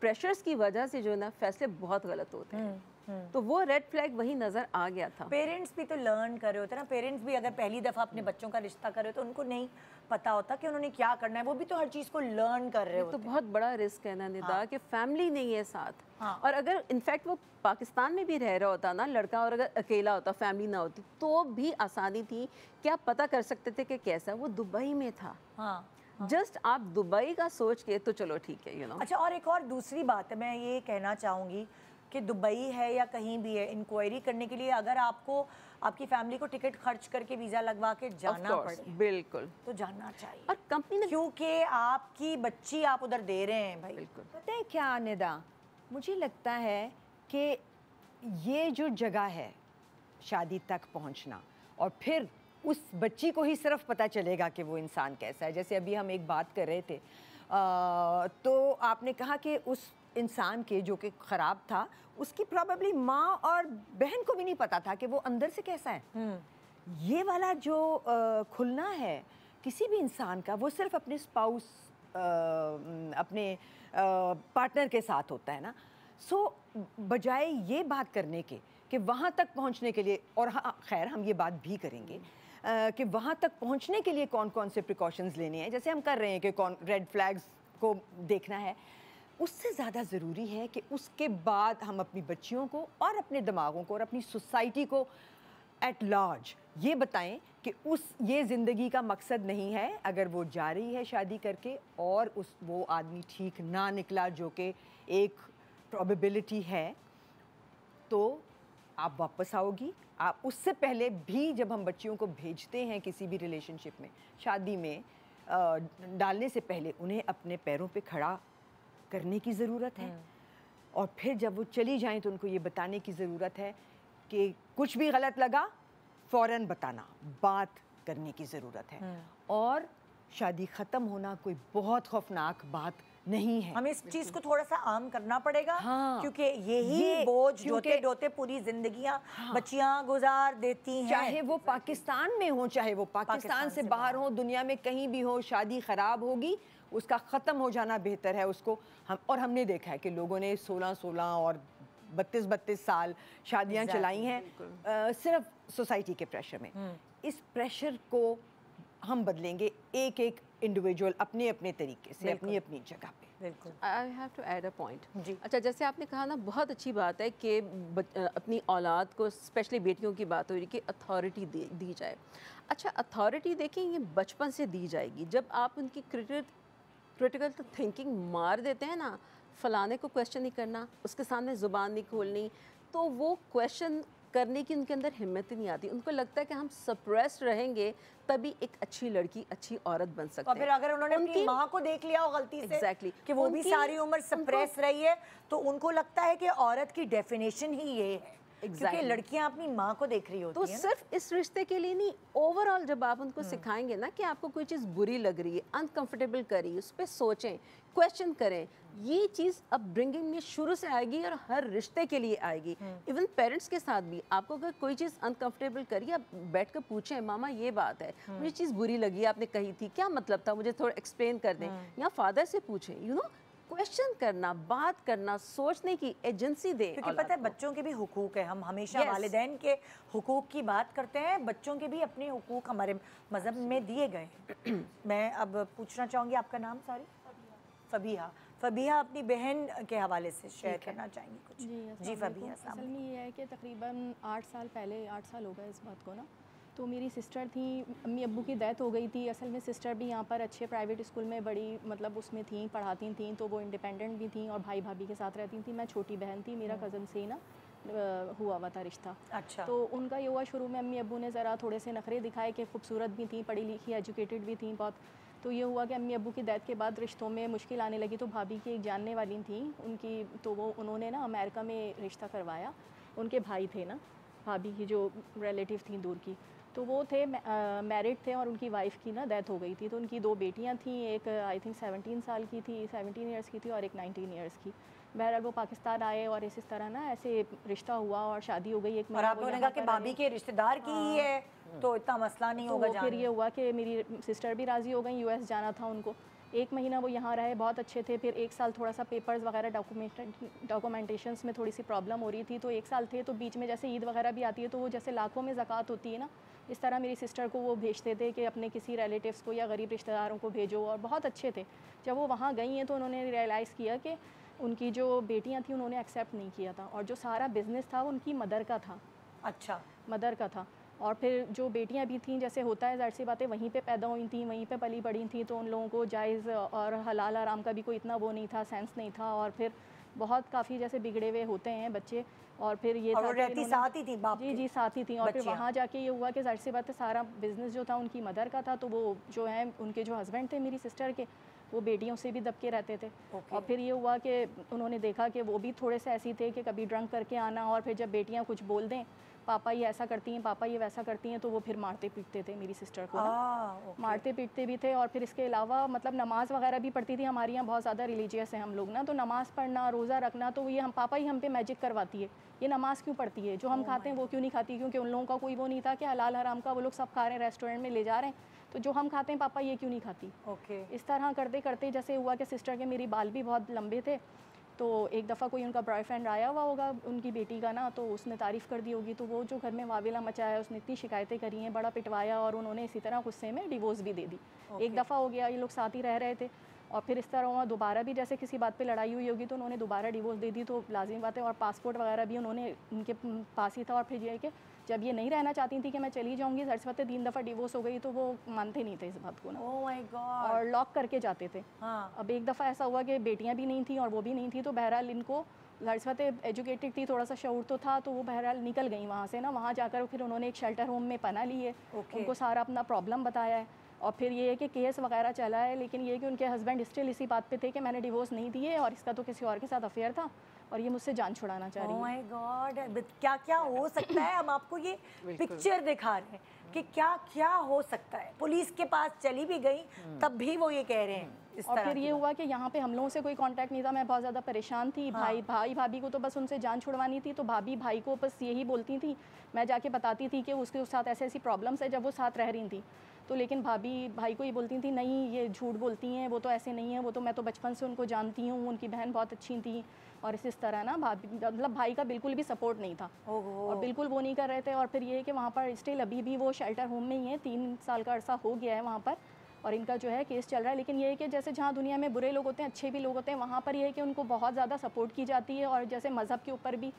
प्रेशर्स की वजह से जो है ना फैसले बहुत गलत होते हैं। तो वो रेड फ्लैग वही नज़र आ गया था। पेरेंट्स भी तो लर्न कर रहे होते हैं ना, पेरेंट्स भी अगर पहली दफ़ा अपने बच्चों का रिश्ता कर रहे हो तो उनको नहीं पता होता कि उन्होंने क्या करना है, वो भी तो हर चीज़ को लर्न कर रहे ये होते तो हैं। बहुत बड़ा रिस्क है ना निदा, कि फैमिली नहीं है साथ। हाँ। और अगर इनफैक्ट वो पाकिस्तान में भी रह रहा होता ना लड़का, और अगर अकेला होता, फैमिली ना होती, तो भी आसानी थी कि आप पता कर सकते थे कि कैसा। वो दुबई में था, हाँ। जस्ट आप दुबई का सोच के तो चलो ठीक है, यू नो। अच्छा, और एक और दूसरी बात है, मैं ये कहना चाहूँगी कि दुबई है या कहीं भी है, इंक्वायरी करने के लिए अगर आपको आपकी फैमिली को टिकट खर्च करके वीज़ा लगवा के जाना पड़े बिल्कुल, तो जाना चाहिए, और कंपनी ने क्योंकि आपकी बच्ची आप उधर दे रहे हैं भाई। बिल्कुल। पता है क्या निदा, मुझे लगता है कि ये जो जगह है शादी तक पहुंचना, और फिर उस बच्ची को ही सिर्फ पता चलेगा कि वो इंसान कैसा है। जैसे अभी हम एक बात कर रहे थे, तो आपने कहा कि उस इंसान के जो कि ख़राब था, उसकी प्रॉबेबली माँ और बहन को भी नहीं पता था कि वो अंदर से कैसा है। ये वाला जो खुलना है किसी भी इंसान का, वो सिर्फ अपने स्पाउस अपने पार्टनर के साथ होता है ना। सो बजाय ये बात करने के कि वहाँ तक पहुँचने के लिए, और हाँ खैर हम ये बात भी करेंगे कि वहाँ तक पहुँचने के लिए कौन कौन से प्रिकॉशंस लेने हैं, जैसे हम कर रहे हैं कि कौन रेड फ्लैग्स को देखना है, उससे ज़्यादा ज़रूरी है कि उसके बाद हम अपनी बच्चियों को और अपने दिमागों को और अपनी सोसाइटी को एट लार्ज ये बताएं कि ये ज़िंदगी का मकसद नहीं है। अगर वो जा रही है शादी करके और वो आदमी ठीक ना निकला, जो कि एक प्रोबेबिलिटी है, तो आप वापस आओगी। आप उससे पहले भी जब हम बच्चियों को भेजते हैं किसी भी रिलेशनशिप में, शादी में डालने से पहले उन्हें अपने पैरों पे खड़ा करने की ज़रूरत है, और फिर जब वो चली जाएं तो उनको ये बताने की ज़रूरत है कि कुछ भी गलत लगा फ़ौरन बताना, बात करने की ज़रूरत है। और शादी ख़त्म होना कोई बहुत खौफनाक बात नहीं है। हमें इस चीज़ को थोड़ा सा आम करना पड़ेगा, हाँ। क्योंकि यही बोझ ढोते ढोते पूरी जिंदगियां बच्चियां गुजार देती हैं। चाहे वो पाकिस्तान में हो, चाहे वो पाकिस्तान से बाहर हो, दुनिया में कहीं भी हो, शादी ख़राब होगी, उसका ख़त्म हो जाना बेहतर है उसको। हमने देखा है कि लोगों ने 16-16 और 32-32 साल शादियां चलाई हैं सिर्फ सोसाइटी के प्रेशर में। इस प्रेशर को हम बदलेंगे एक एक इंडिविजुअल अपने अपने तरीके से, अपनी अपनी जगह पे। बिल्कुल। I have to add a point. जी। अच्छा, जैसे आपने कहा ना, बहुत अच्छी बात है कि अपनी औलाद को, स्पेशली बेटियों की बात हो रही कि अथॉरिटी दी जाए। अच्छा, अथॉरिटी देखें ये बचपन से दी जाएगी। जब आप उनकी क्रिटिकल थिंकिंग मार देते हैं ना, फलाने को क्वेश्चन नहीं करना, उसके सामने ज़ुबान नहीं खोलनी, तो वो क्वेश्चन करने की उनके अंदर हिम्मत ही नहीं आती। उनको लगता है कि हम सप्रेस्ड रहेंगे तभी एक अच्छी लड़की, अच्छी औरत बन सकते हैं। और फिर अगर उन्होंने अपनी माँ को देख लिया हो गलती से Exactly. कि वो भी सारी उम्र सप्रेस रही है, तो उनको लगता है कि औरत की डेफिनेशन ही ये है। क्योंकि लड़कियां अपनी माँ को देख रही होती तो हैं। सिर्फ इस रिश्ते के लिए नहीं, ओवरऑल जब आप उनको सिखाएंगे ना कि आपको कोई चीज़ बुरी लग रही है, अनकंफर्टेबल कर रही है, उस पर सोचें, क्वेश्चन करें, ये चीज़ अपब्रिंगिंग में शुरू से आएगी और हर रिश्ते के लिए आएगी। इवन पेरेंट्स के साथ भी आपको अगर कोई चीज़ अनकंफर्टेबल करिए, आप बैठ कर पूछें, मामा ये बात है, मुझे चीज़ बुरी लगी, आपने कही थी, क्या मतलब था, मुझे थोड़ा एक्सप्लेन कर दें। या फादर से पूछें, यू नो, क्वेश्चन करना, बात करना, सोचने की एजेंसी दें। क्योंकि औलाद पता है को। बच्चों के भी हुकूक है, हम हमेशा Yes. वालिदैन के हुकूक की बात करते हैं, बच्चों के भी अपने हुकूक हमारे मज़हब में दिए गए हैं। मैं अब पूछना चाहूँगी आपका नाम, सॉरी? फबीहा। फबीहा अपनी बहन के हवाले से शेयर करना चाहेंगी कुछ? जी फबीहा। असल में ये है कि तकरीबन 8 साल पहले, 8 साल हो गए इस बात को ना, तो मेरी सिस्टर थी, अम्मी अब्बू की डेथ हो गई थी। असल में सिस्टर भी यहाँ पर अच्छे प्राइवेट स्कूल में बड़ी मतलब उसमें थी, पढ़ाती थी, तो वो इंडिपेंडेंट भी थी और भाई भाभी के साथ रहती थी। मैं छोटी बहन थी, मेरा कज़न से ही ना हुआ हुआ था रिश्ता। अच्छा। तो उनका ये हुआ, शुरू में अम्मी अब्बू ने ज़रा थोड़े से नखरे दिखाए कि खूबसूरत भी थी, पढ़ी लिखी, एजुकेटेड भी थी बहुत। तो ये हुआ कि अम्मी अब्बू की डेथ के बाद रिश्तों में मुश्किल आने लगी। तो भाभी की एक जानने वाली थी उनकी, तो वो उन्होंने ना अमेरिका में रिश्ता करवाया। उनके भाई थे ना, भाभी की जो रिलेटिव थी दूर की, तो वो थे मैरिड थे और उनकी वाइफ की ना डेथ हो गई थी। तो उनकी 2 बेटियां थीं, एक आई थिंक 17 साल की थी, 17 ईयर्स की थी, और एक 19 ईयर्स की। बहरहाल वो पाकिस्तान आए और इस तरह ना ऐसे रिश्ता हुआ और शादी हो गई। एक और महीना आप वो लोगों ने यहाँ कहा कि पर भाभी रहे। के रिश्तेदार की ही है, तो इतना मसला नहीं तो होगा वो फिर जाने ये हुआ कि मेरी सिस्टर भी राज़ी हो गई, यूएस जाना था उनको। 1 महीना वो यहाँ रहे, बहुत अच्छे थे। फिर 1 साल थोड़ा सा पेपर्स वगैरह डॉक्यूमेंटेशंस में थोड़ी सी प्रॉब्लम हो रही थी, तो 1 साल थे। तो बीच में जैसे ईद वगैरह भी आती है, तो वो जैसे लाखों में ज़कात होती है ना, इस तरह मेरी सिस्टर को वो भेजते थे कि अपने किसी रिलेटिव्स को या गरीब रिश्तेदारों को भेजो, और बहुत अच्छे थे। जब वो वहाँ गई हैं तो उन्होंने रियलाइज़ किया कि उनकी जो बेटियाँ थी उन्होंने एक्सेप्ट नहीं किया था, और जो सारा बिज़नेस था वो उनकी मदर का था। अच्छा। मदर का था। और फिर जो बेटियां भी थीं, जैसे होता है ज़ाहिर सी बातें, वहीं पे पैदा हुई थी, वहीं पे पली बड़ी थी, तो उन लोगों को जायज़ और हलाल आराम का भी कोई इतना वो नहीं था, सेंस नहीं था। और फिर बहुत काफ़ी जैसे बिगड़े हुए होते हैं बच्चे। और फिर ये और था वो कि रहती इन्होंने- साथ ही थी बाप जी के? जी साथ ही थी। और फिर बच्चियाँ। वहाँ जाके ये हुआ कि ज़ाहिर सी बात है सारा बिज़नेस जो था उनकी मदर का था, तो वो जो है उनके जो हस्बैंड थे मेरी सिस्टर के, वो बेटियों से भी दबके रहते थे। और फिर ये हुआ कि उन्होंने देखा कि वो भी थोड़े से ऐसी थे कि कभी ड्रंक करके आना, और फिर जब बेटियाँ कुछ बोल दें, पापा ये ऐसा करती हैं, पापा ये वैसा करती हैं, तो वो फिर मारते पीटते थे मेरी सिस्टर को ना। मारते पीटते भी थे। और फिर इसके अलावा मतलब नमाज़ वगैरह भी पढ़ती थी। हमारे यहाँ बहुत ज़्यादा रिलीजियस है हम लोग ना, तो नमाज़ पढ़ना, रोज़ा रखना, तो ये हम पापा ही हम पे मैजिक करवाती है, ये नमाज़ क्यों पढ़ती है, जो हम खाते हैं वो क्यों नहीं खाती, क्योंकि उन लोगों का कोई वो नहीं था कि हलाल हराम का वो लोग सब खा रहे हैं, रेस्टोरेंट में ले जा रहे हैं, तो जो हम खाते हैं पापा ये क्यों नहीं खाती। ओके। इस तरह करते करते जैसे हुआ कि सिस्टर के मेरी बाल भी बहुत लंबे थे, तो एक दफ़ा कोई उनका बॉयफ्रेंड आया हुआ होगा उनकी बेटी का ना, तो उसने तारीफ़ कर दी होगी, तो वो जो घर में वावेला मचाया, उसने इतनी शिकायतें करी हैं, बड़ा पिटवाया, और उन्होंने इसी तरह गुस्से में डिवोर्स भी दे दी। एक दफ़ा हो गया, ये लोग साथ ही रह रहे थे, और फिर इस तरह वहाँ दोबारा भी जैसे किसी बात पे लड़ाई हुई होगी, तो उन्होंने दोबारा डिवोर्स दे दी। तो लाजिम बात है, और पासपोर्ट वगैरह भी उन्होंने उनके पास ही था। और फिर ये है कि जब ये नहीं रहना चाहती थी कि मैं चली जाऊँगी, ज़ाहिर सी बात है 3 दफ़ा डिवोर्स हो गई, तो वो मानते नहीं थे इस बात को ना। Oh my God. और लॉक करके जाते थे। हाँ। अब एक दफ़ा ऐसा हुआ कि बेटियां भी नहीं थी और वो भी नहीं थी, तो बहरहाल इनको ज़ाहिर सी बात है एजुकेटेड थी, थोड़ा सा शऊर तो था, तो वो बहरहाल निकल गई वहाँ से ना। वहाँ जाकर फिर उन्होंने एक शेल्टर होम में पनाह ली है, उनको सारा अपना प्रॉब्लम बताया है। और फिर ये है कि केस वगैरह चला है, लेकिन ये है कि उनके हस्बैंड स्टिल इसी बात पे थे कि मैंने डिवोर्स नहीं दिए और इसका तो किसी और के साथ अफेयर था और ये मुझसे जान छुड़ाना चाह रही ओह है। माय गॉड, क्या क्या हो सकता है। हम आपको ये पिक्चर दिखा रहे हैं कि क्या क्या हो सकता है। पुलिस के पास चली भी गई तब भी वो ये कह रहे हैं इस और तरह फिर की ये बात। हुआ कि यहाँ पे हम लोगों से कोई कांटेक्ट नहीं था, मैं बहुत ज़्यादा परेशान थी। भाई भाभी को तो बस उनसे जान छुड़वानी थी, तो भाई को बस यही बोलती थी। मैं जाके बताती थी कि उसके साथ ऐसी ऐसी प्रॉब्लम्स है जब वो साथ रह रही थी, तो लेकिन भाई को ये बोलती थी नहीं ये झूठ बोलती हैं, वो तो ऐसे नहीं है, वो तो मैं तो बचपन से उनको जानती हूँ, उनकी बहन बहुत अच्छी थी। और इस तरह ना भाभी मतलब भाई का बिल्कुल भी सपोर्ट नहीं था और बिल्कुल वो नहीं कर रहे थे। और फिर ये है कि वहाँ पर स्टिल अभी भी वो शेल्टर होम में ही है, 3 साल का अरसा हो गया है वहाँ पर, और इनका जो है केस चल रहा है। लेकिन ये है कि जैसे जहाँ दुनिया में बुरे लोग होते हैं अच्छे भी लोग होते हैं, वहाँ पर ये है कि उनको बहुत ज़्यादा सपोर्ट की जाती है। और जैसे मज़हब के ऊपर भी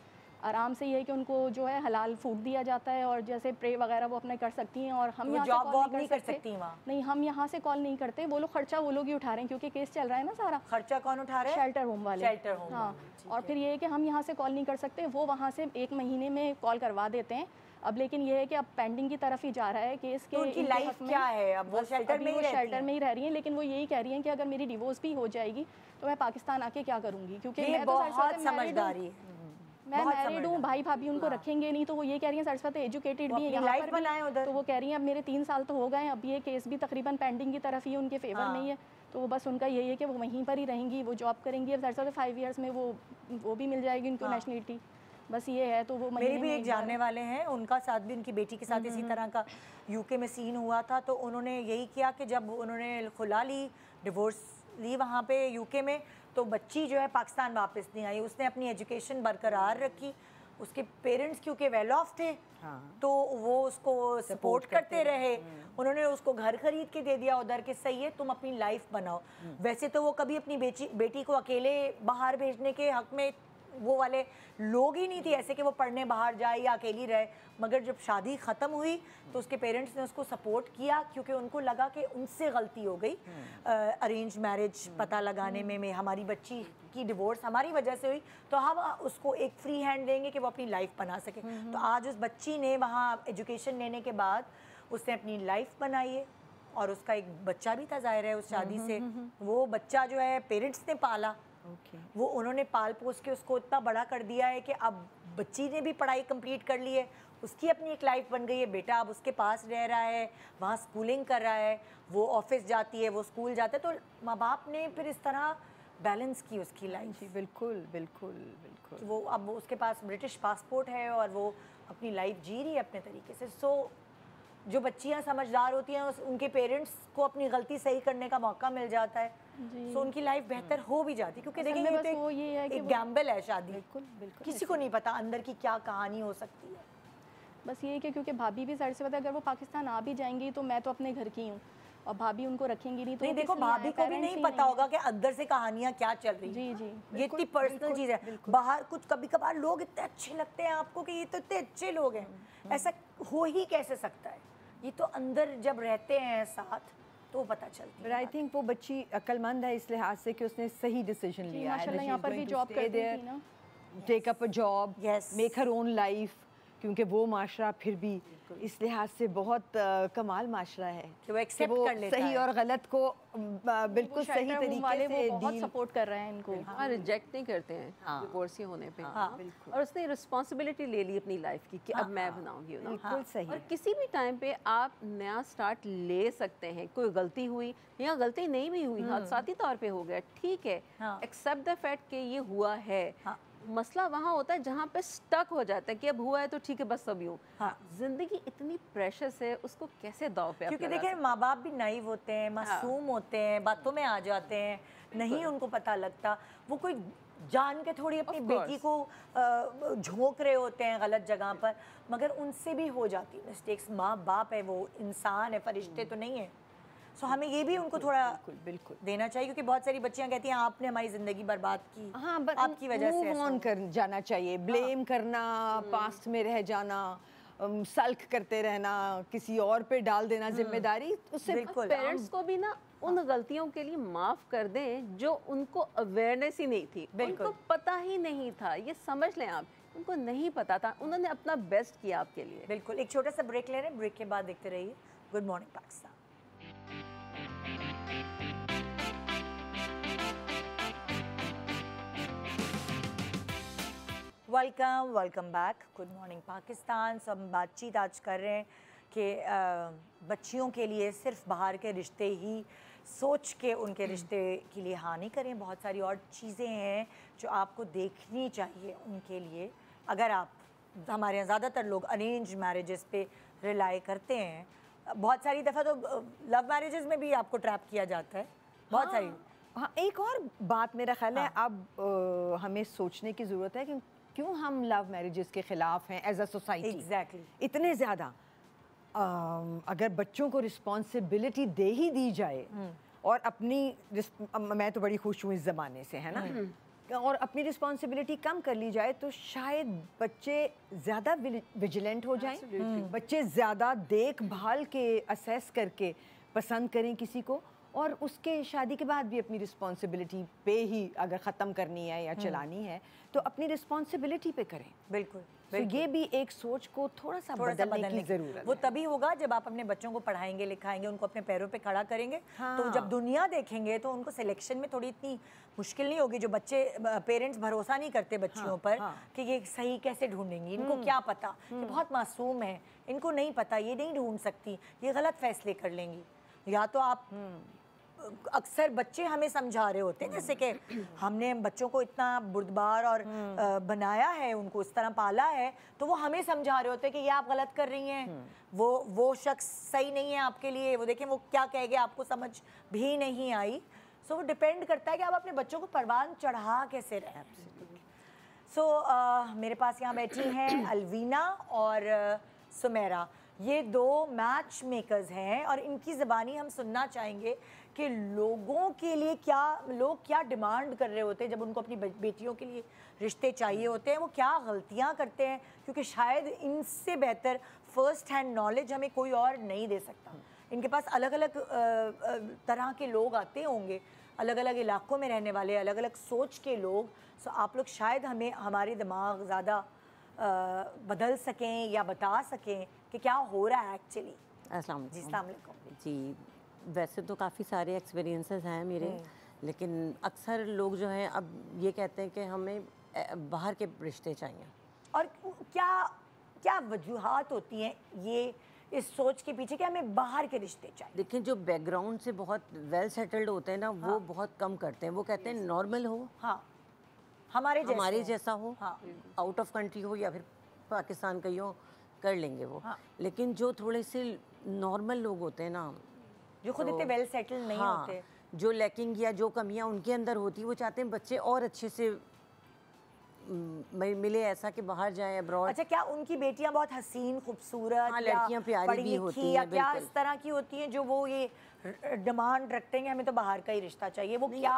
आराम से ये है कि उनको जो है हलाल फूड दिया जाता है, और जैसे प्रे वगैरह वो अपने कर सकती हैं। और हम यहाँ से जॉब कॉल नहीं कर सकती वहाँ? नहीं, हम यहाँ से कॉल नहीं करते, वो लोग खर्चा वो लोग ही उठा रहे हैं क्योंकि केस चल रहा है ना सारा। खर्चा कौन उठा रहा है? शेल्टर होम वाले। शेल्टर होम हाँ। वाले, ठीक और है। फिर ये है कि हम यहाँ से कॉल नहीं कर सकते, वो वहाँ से 1 महीने में कॉल करवा देते हैं। अब लेकिन ये है कि अब पेंडिंग की तरफ ही जा रहा है केस के। तो उनकी इनके लाइफ हक में क्या है अब? वो बस शेल्टर अभी में ही वो रहती शेल्टर हैं? में ही रह रही हैं, लेकिन वो यही कह रही हैं कि अगर मेरी डिवोर्स भी हो जाएगी तो मैं पाकिस्तान आके क्या करूँगी, क्योंकि ये मैं तो बहुत married हूँ। समझदारी है। मैं बहुत मैरिड हूँ, भाई भाभी उनको रखेंगे नहीं, तो वो ये कह रही हैं सरस्वत एजुकेटेड भी है अपनी यहाँ लाइफ पर बनाएं उधर। तो वो कह रही हैं अब मेरे 3 साल तो हो गए हैं, अब ये केस भी तकरीबन पेंडिंग की तरफ ही उनके फेवर में ही है, तो वो बस उनका यही है कि वो वहीं पर ही रहेंगी, वो जॉब करेंगी। अब सरस्वत 5 इयर्स में वो भी मिल जाएगी उनको नेशनलिटी, बस ये है। तो वो मेरे भी एक जानने वाले हैं, उनका साथ भी उनकी बेटी के साथ इसी तरह का यूके में सीन हुआ था। तो उन्होंने यही किया कि जब उन्होंने खुला ली, डिवोर्स ली वहाँ पे यूके में, तो बच्ची जो है पाकिस्तान वापस नहीं आई, उसने अपनी एजुकेशन बरकरार रखी, उसके पेरेंट्स क्योंकि वेल ऑफ थे तो वो उसको सपोर्ट करते रहे, उन्होंने उसको घर खरीद के दे दिया उधर के, सही है तुम अपनी लाइफ बनाओ। वैसे तो वो कभी अपनी बेटी को अकेले बाहर भेजने के हक में वो वाले लोग ही नहीं थे ऐसे कि वो पढ़ने बाहर जाए या अकेली रहे, मगर जब शादी ख़त्म हुई तो उसके पेरेंट्स ने उसको सपोर्ट किया क्योंकि उनको लगा कि उनसे गलती हो गई अरेंज मैरिज पता लगाने में हमारी बच्ची की डिवोर्स हमारी वजह से हुई तो हम उसको एक फ्री हैंड देंगे कि वो अपनी लाइफ बना सके। तो आज उस बच्ची ने वहाँ एजुकेशन लेने के बाद उसने अपनी लाइफ बनाई है और उसका एक बच्चा भी था, ज़ाहिर है उस शादी से वो बच्चा जो है पेरेंट्स ने पाला, वो उन्होंने पाल पोस के उसको इतना बड़ा कर दिया है कि अब बच्ची ने भी पढ़ाई कंप्लीट कर ली है, उसकी अपनी एक लाइफ बन गई है, बेटा अब उसके पास रह रहा है, वहाँ स्कूलिंग कर रहा है, वो ऑफिस जाती है, वो स्कूल जाता है, तो माँ बाप ने फिर इस तरह बैलेंस की उसकी लाइफ। बिल्कुल बिल्कुल बिल्कुल। वो अब उसके पास ब्रिटिश पासपोर्ट है और वो अपनी लाइफ जी रही है अपने तरीके से। सो जो बच्चियाँ समझदार होती हैं उनके पेरेंट्स को अपनी गलती सही करने का मौका मिल जाता है, सो उनकी लाइफ बेहतर हो भी जाती है क्योंकि देखिए ये तो एक गैम्बल है शादी, बिल्कुल बिल्कुल किसी को नहीं पता अंदर की क्या कहानी हो सकती है। बस ये है कि क्योंकि भाभी भी साइड से पता है अगर वो पाकिस्तान आ भी जाएंगी तो मैं तो अपने घर की हूँ और भाभी उनको रखेंगी नहीं, तो नहीं वो देखो किस लिए भाभी आए? को भी Parents नहीं ही पता नहीं होगा कि अंदर से कहानियाँ क्या चल रही जी हैं। जी ये इतनी पर्सनल चीज़ है, बाहर कुछ कभी कभार लोग इतने अच्छे लगते हैं आपको कि ये तो इतने अच्छे लोग हैं, ऐसा हो ही कैसे सकता है, ये तो अंदर जब रहते हैं साथ तो पता चलती है। आई थिंक वो बच्ची अक्लमंद है इस लिहाज से कि उसने सही डिसीजन जी, लिया है, माशाल्लाह यहाँ पर भी जॉब करती थी ना, take up a job, Yes. Make her own life, क्योंकि वो माशरा फिर भी इस लिहाज से बहुत कमाल माशरा है कि वो एक्सेप्ट कर लेता सही है। और गलत को बिल्कुल वो सही shelter home तरीके वाले से वो बहुत डील। सपोर्ट कर रहे हैं इनको। हाँ रिजेक्ट नहीं करते हैं हाँ। डिवोर्सी होने पे। हाँ, बिल्कुल। और उसने रिस्पॉन्सिबिलिटी ले ली अपनी लाइफ की कि अब मैं बनाऊंगी ना। बिल्कुल सही और किसी भी टाइम पे आप नया स्टार्ट ले सकते हैं, कोई गलती हुई या गलती नहीं भी हुई, हादसाती तौर पे हो गया, ठीक है, हाँ। एक्सेप्ट द फैक्ट कि ये हुआ है। हाँ। मसला वहाँ होता है जहाँ पे स्टक हो जाता है कि अब हुआ है तो ठीक है बस अब यूँ। हाँ। जिंदगी इतनी प्रेशस है, उसको कैसे दाव पे आप क्योंकि लगा देखिए सकते माँ बाप भी नाइव होते हैं, मासूम होते हैं, बातों में आ जाते हैं, नहीं उनको पता लगता, वो कोई जान के थोड़ी अपनी Of बेटी को झोंक रहे होते हैं गलत जगह पर, मगर उनसे भी हो जाती मिस्टेक्स। माँ बाप है, वो इंसान है, फरिश्ते तो नहीं है। सो हमें ये भी उनको थोड़ा बिल्कुल देना चाहिए क्योंकि बहुत सारी बच्चियां कहती हैं आपने हमारी ज़िंदगी बर्बाद की, हाँ, बट आपकी वजह से ऐसा ऑन हुआ। कर जाना चाहिए, ब्लेम करना, पास्ट में रह जाना, सल्क करते रहना, किसी और पे डाल देना जिम्मेदारी, उससे बिल्कुल। पेरेंट्स को भी ना उन गलतियों के लिए माफ कर दें जो उनको अवेयरनेस ही नहीं थी, बिल्कुल। उनको पता ही नहीं था, ये समझ लें आप, उनको नहीं पता था, उन्होंने अपना बेस्ट किया आपके लिए। बिल्कुल। एक छोटा सा ब्रेक ले रहे हैं, ब्रेक के बाद देखते रहिए good morning Pakistan. Welcome back, good morning Pakistan. सब हम बातचीत आज कर रहे हैं कि बच्चियों के लिए सिर्फ बाहर के रिश्ते ही सोच के उनके रिश्ते के लिए हाँ नहीं करें, बहुत सारी और चीज़ें हैं जो आपको देखनी चाहिए उनके लिए। अगर आप, हमारे यहाँ ज़्यादातर लोग अरेंज मैरिजेस पे रिलाई करते हैं, बहुत सारी दफ़ा तो लव मैरिजेस में भी आपको ट्रैप किया जाता है, बहुत सारी। हाँ, एक और बात मेरा ख्याल है अब हमें सोचने की ज़रूरत है कि क्यों हम लव मैरिजेस के ख़िलाफ़ हैं एज अ सोसाइटी। एग्जैक्टली। इतने ज़्यादा अगर बच्चों को रिस्पॉन्सिबिलिटी दे ही दी जाए और अपनी मैं तो बड़ी खुश हूँ इस ज़माने से, है ना, और अपनी रिस्पॉन्सिबिलिटी कम कर ली जाए तो शायद बच्चे ज़्यादा विजिलेंट हो जाएं, बच्चे ज़्यादा देखभाल के असेस करके पसंद करें किसी को, और उसके शादी के बाद भी अपनी रिस्पॉन्सिबिलिटी पे ही अगर ख़त्म करनी है या चलानी है तो अपनी रिस्पॉन्सिबिलिटी पे करें। बिल्कुल। तो ये भी एक सोच को थोड़ा सा बदलने की ज़रूरत वो है। तभी होगा जब आप अपने बच्चों को पढ़ाएंगे, लिखाएंगे, उनको अपने पैरों पे खड़ा करेंगे। तो जब दुनिया देखेंगे तो उनको सिलेक्शन में थोड़ी इतनी मुश्किल नहीं होगी। जो बच्चे पेरेंट्स भरोसा नहीं करते बच्चियों पर कि ये सही कैसे ढूंढेंगी, इनको क्या पता, ये बहुत मासूम है, इनको नहीं पता, ये नहीं ढूंढ सकती, ये गलत फैसले कर लेंगी। या तो आप अक्सर बच्चे हमें समझा रहे होते हैं, जैसे कि हमने बच्चों को इतना बुर्दबार और बनाया है, उनको इस तरह पाला है, तो वो हमें समझा रहे होते हैं कि ये आप गलत कर रही हैं, वो शख्स सही नहीं है आपके लिए, वो देखें वो क्या कहेंगे, आपको समझ भी नहीं आई। सो वो डिपेंड करता है कि आप अपने बच्चों को परवान चढ़ा कैसे रहे। सो मेरे पास यहाँ बैठी हैं अलवीना और सुमेरा, ये दो मैच मेकर्स हैं और इनकी ज़बानी हम सुनना चाहेंगे कि लोगों के लिए लोग क्या डिमांड कर रहे होते हैं जब उनको अपनी बेटियों के लिए रिश्ते चाहिए होते हैं, वो क्या गलतियाँ करते हैं, क्योंकि शायद इनसे बेहतर फर्स्ट हैंड नॉलेज हमें कोई और नहीं दे सकता। इनके पास अलग अलग तरह के लोग आते होंगे, अलग अलग इलाकों में रहने वाले, अलग अलग सोच के लोग। सो आप लोग शायद हमारे दिमाग ज़्यादा बदल सकें या बता सकें कि क्या हो रहा है एक्चुअली। अस्सलाम जी अस्सलाम वालेकुम। जी, वैसे तो काफ़ी सारे एक्सपीरियंसेस हैं मेरे, लेकिन अक्सर लोग जो हैं अब ये कहते हैं कि हमें बाहर के रिश्ते चाहिए। और क्या क्या वजूहात होती हैं ये इस सोच के पीछे कि हमें बाहर के रिश्ते चाहिए? देखिए, जो बैकग्राउंड से बहुत वेल सेटल्ड होते हैं ना, वो बहुत कम करते हैं। वो कहते हैं नॉर्मल हो, हाँ, हमारे जैसा हो, हाँ, आउट ऑफ कंट्री हो या फिर पाकिस्तान का ही हो, कर लेंगे वो। हाँ। लेकिन जो थोड़े से नॉर्मल लोग होते हैं ना, जो खुद इतने वेल सेटल्ड नहीं हाँ, होते, जो लैकिंग या जो कमियां उनके अंदर होती, वो चाहते हैं बच्चे और अच्छे से मिले, ऐसा कि बाहर जाएं अब्रॉड। अच्छा, क्या उनकी बेटियां बहुत हसीन खूबसूरत, हाँ, लड़कियां प्यारी भी होती हैं, या क्या बिल्कुल। इस तरह की होती हैं जो वो ये डिमांड रखते हैं कि हमें तो बाहर का ही रिश्ता चाहिए? वो क्या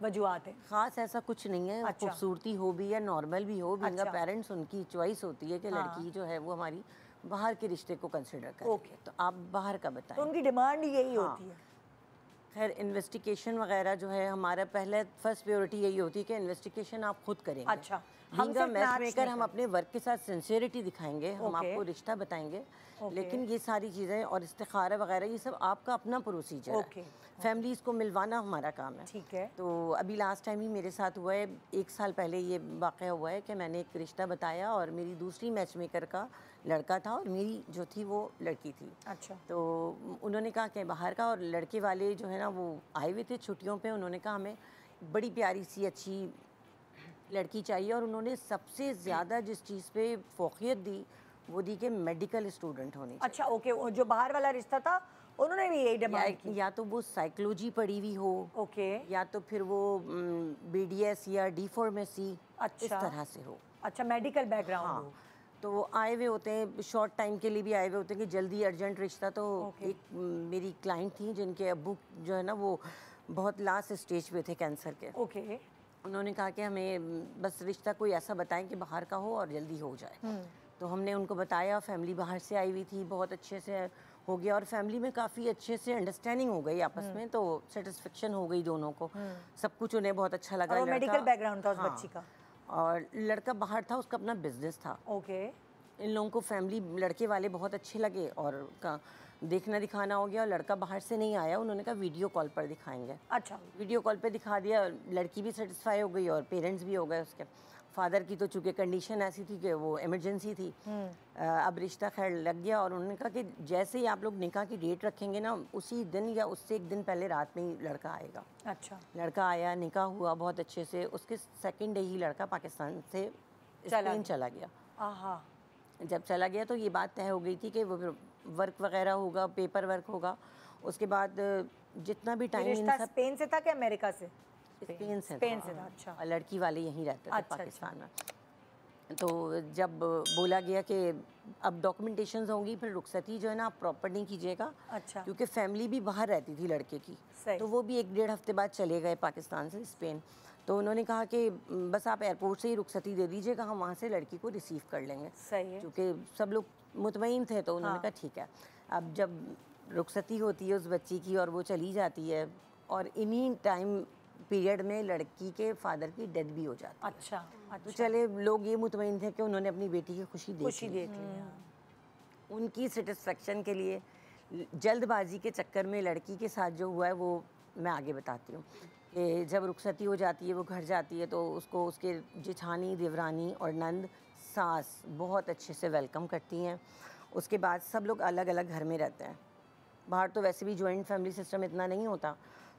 वजूहत है? खास ऐसा कुछ नहीं है। अच्छा। खूबसूरती हो भी या नॉर्मल भी हो, बीइंग अच्छा। पेरेंट्स उनकी चॉइस होती है कि हाँ। लड़की जो है वो हमारी बाहर के रिश्ते को कंसिडर करे। ओके। तो आप बाहर का बताएं। तो उनकी डिमांड यही हाँ। होती है। खैर, इन्वेस्टिगेशन वगैरह जो है, हमारा पहले फर्स्ट प्रायोरिटी यही होती है कि इन्वेस्टिगेशन आप खुद करेंगे। अच्छा, हम हम सिर्फ मैच मैच मेकर, हम नहीं अपने वर्क के साथ सिंसियरिटी दिखाएंगे, हम ओके। आपको रिश्ता बताएंगे, ओके। लेकिन ये सारी चीज़ें और इस्तिखारा वगैरह ये सब आपका अपना प्रोसीजर ओके। है। फैमिलीज़ को मिलवाना हमारा काम है। ठीक है। तो अभी लास्ट टाइम ही मेरे साथ हुआ है, 1 साल पहले ये वाक़या हुआ है कि मैंने एक रिश्ता बताया और मेरी दूसरी मैच मेकर का लड़का था और मेरी जो थी वो लड़की थी। अच्छा। तो उन्होंने कहा कि बाहर का, और लड़के वाले जो है ना वो आए हुए थे छुट्टियों पे। उन्होंने कहा हमें बड़ी प्यारी सी अच्छी लड़की चाहिए, और उन्होंने सबसे ज़्यादा जिस चीज़ पे फोकियत दी वो दी कि मेडिकल स्टूडेंट होनी चाहिए। अच्छा, ओके। वो जो बाहर वाला रिश्ता था उन्होंने भी यही डिमांड की? या तो वो साइकोलॉजी पढ़ी हुई हो, ओके। या तो फिर वो BDS या D फार्मेसी इस अच्छा। तरह से हो। अच्छा, मेडिकल बैकग्राउंड हाँ, हो। तो वो आए हुए होते हैं, शॉर्ट टाइम के लिए भी आए हुए होते हैं कि जल्दी अर्जेंट रिश्ता। तो ओके। एक मेरी क्लाइंट थी जिनके अब्बू जो है ना वो बहुत लास्ट स्टेज पे थे कैंसर के। ओके। उन्होंने कहा कि हमें बस रिश्ता कोई ऐसा बताएं कि बाहर का हो और जल्दी हो जाए। तो हमने उनको बताया, फैमिली बाहर से आई हुई थी, बहुत अच्छे से हो गया और फैमिली में काफ़ी अच्छे से अंडरस्टैंडिंग हो गई आपस में, तो सेटिस्फेक्शन हो गई दोनों को, सब कुछ उन्हें बहुत अच्छा लगा। और मेडिकल बैकग्राउंड था उस हाँ, बच्ची का? और लड़का बाहर था, उसका अपना बिजनेस था। ओके। इन लोगों को फैमिली लड़के वाले बहुत अच्छे लगे और का देखना दिखाना हो गया, और लड़का बाहर से नहीं आया। उन्होंने कहा वीडियो कॉल पर दिखाएंगे। अच्छा। वीडियो कॉल पे दिखा दिया, लड़की भी सेटिस्फाई हो गई और पेरेंट्स भी हो गए उसके। फादर की तो चूँकि कंडीशन ऐसी थी कि वो इमरजेंसी थी। अब रिश्ता खैर लग गया, और उन्होंने कहा कि जैसे ही आप लोग निकाह की डेट रखेंगे ना, उसी दिन या उससे एक दिन पहले रात में ही लड़का आएगा। अच्छा। लड़का आया, निकाह हुआ बहुत अच्छे से। उसके सेकंड डे ही लड़का पाकिस्तान से स्पेन चला गया। आहा। जब चला गया तो ये बात तय हो गई थी कि वो वर्क वगैरह होगा, पेपर वर्क होगा। उसके बाद जितना भी टाइम रिश्ता स्पेन से था कि अमेरिका से? स्पेन से था। अच्छा। और लड़की वाले यहीं रहते थे अच्छा, पाकिस्तान में। तो जब बोला गया कि अब डॉक्यूमेंटेशंस होंगी, फिर रुखसती जो है ना आप प्रॉपर नहीं कीजिएगा। अच्छा। क्योंकि फैमिली भी बाहर रहती थी लड़के की, सही। तो वो भी 1-1.5 हफ्ते बाद चले गए पाकिस्तान से स्पेन। तो उन्होंने कहा कि बस आप एयरपोर्ट से ही रुखसती दे दीजिएगा, हम वहाँ से लड़की को रिसीव कर लेंगे। सही है। क्योंकि सब लोग मुतमईन थे, तो उन्होंने कहा ठीक है। अब जब रुखसती होती है उस बच्ची की और वो चली जाती है, और इन्हीं टाइम पीरियड में लड़की के फादर की डेथ भी हो जाती है। अच्छा। तो चले लोग ये मुतमईन थे कि उन्होंने अपनी बेटी की खुशी देख ली। उनकी सेटिस्फेक्शन के लिए जल्दबाजी के चक्कर में लड़की के साथ जो हुआ है वो मैं आगे बताती हूँ। कि जब रुखसती हो जाती है, वो घर जाती है, तो उसको उसके जेठानी, देवरानी और नंद सास बहुत अच्छे से वेलकम करती हैं। उसके बाद सब लोग अलग अलग घर में रहते हैं। बाहर तो वैसे भी जॉइंट फैमिली सिस्टम इतना नहीं होता,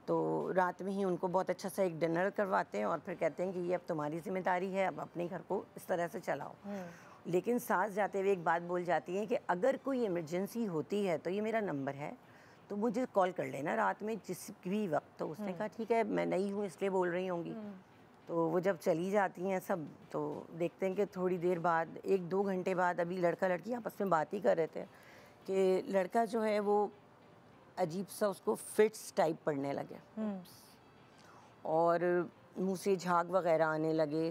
तो रात में ही उनको बहुत अच्छा सा एक डिनर करवाते हैं और फिर कहते हैं कि ये अब तुम्हारी जिम्मेदारी है, अब अपने घर को इस तरह से चलाओ। लेकिन सास जाते हुए एक बात बोल जाती है कि अगर कोई इमरजेंसी होती है तो ये मेरा नंबर है, तो मुझे कॉल कर लेना रात में जिस भी वक्त। तो उसने कहा ठीक है, मैं नई हूँ इसलिए बोल रही होंगी। तो वो जब चली जाती हैं सब, तो देखते हैं कि थोड़ी देर बाद 1-2 घंटे बाद अभी लड़का लड़की आपस में बात ही कर रहे थे कि लड़का जो है वो अजीब सा उसको फिट्स टाइप पड़ने लगे और मुंह से झाग वगैरह आने लगे।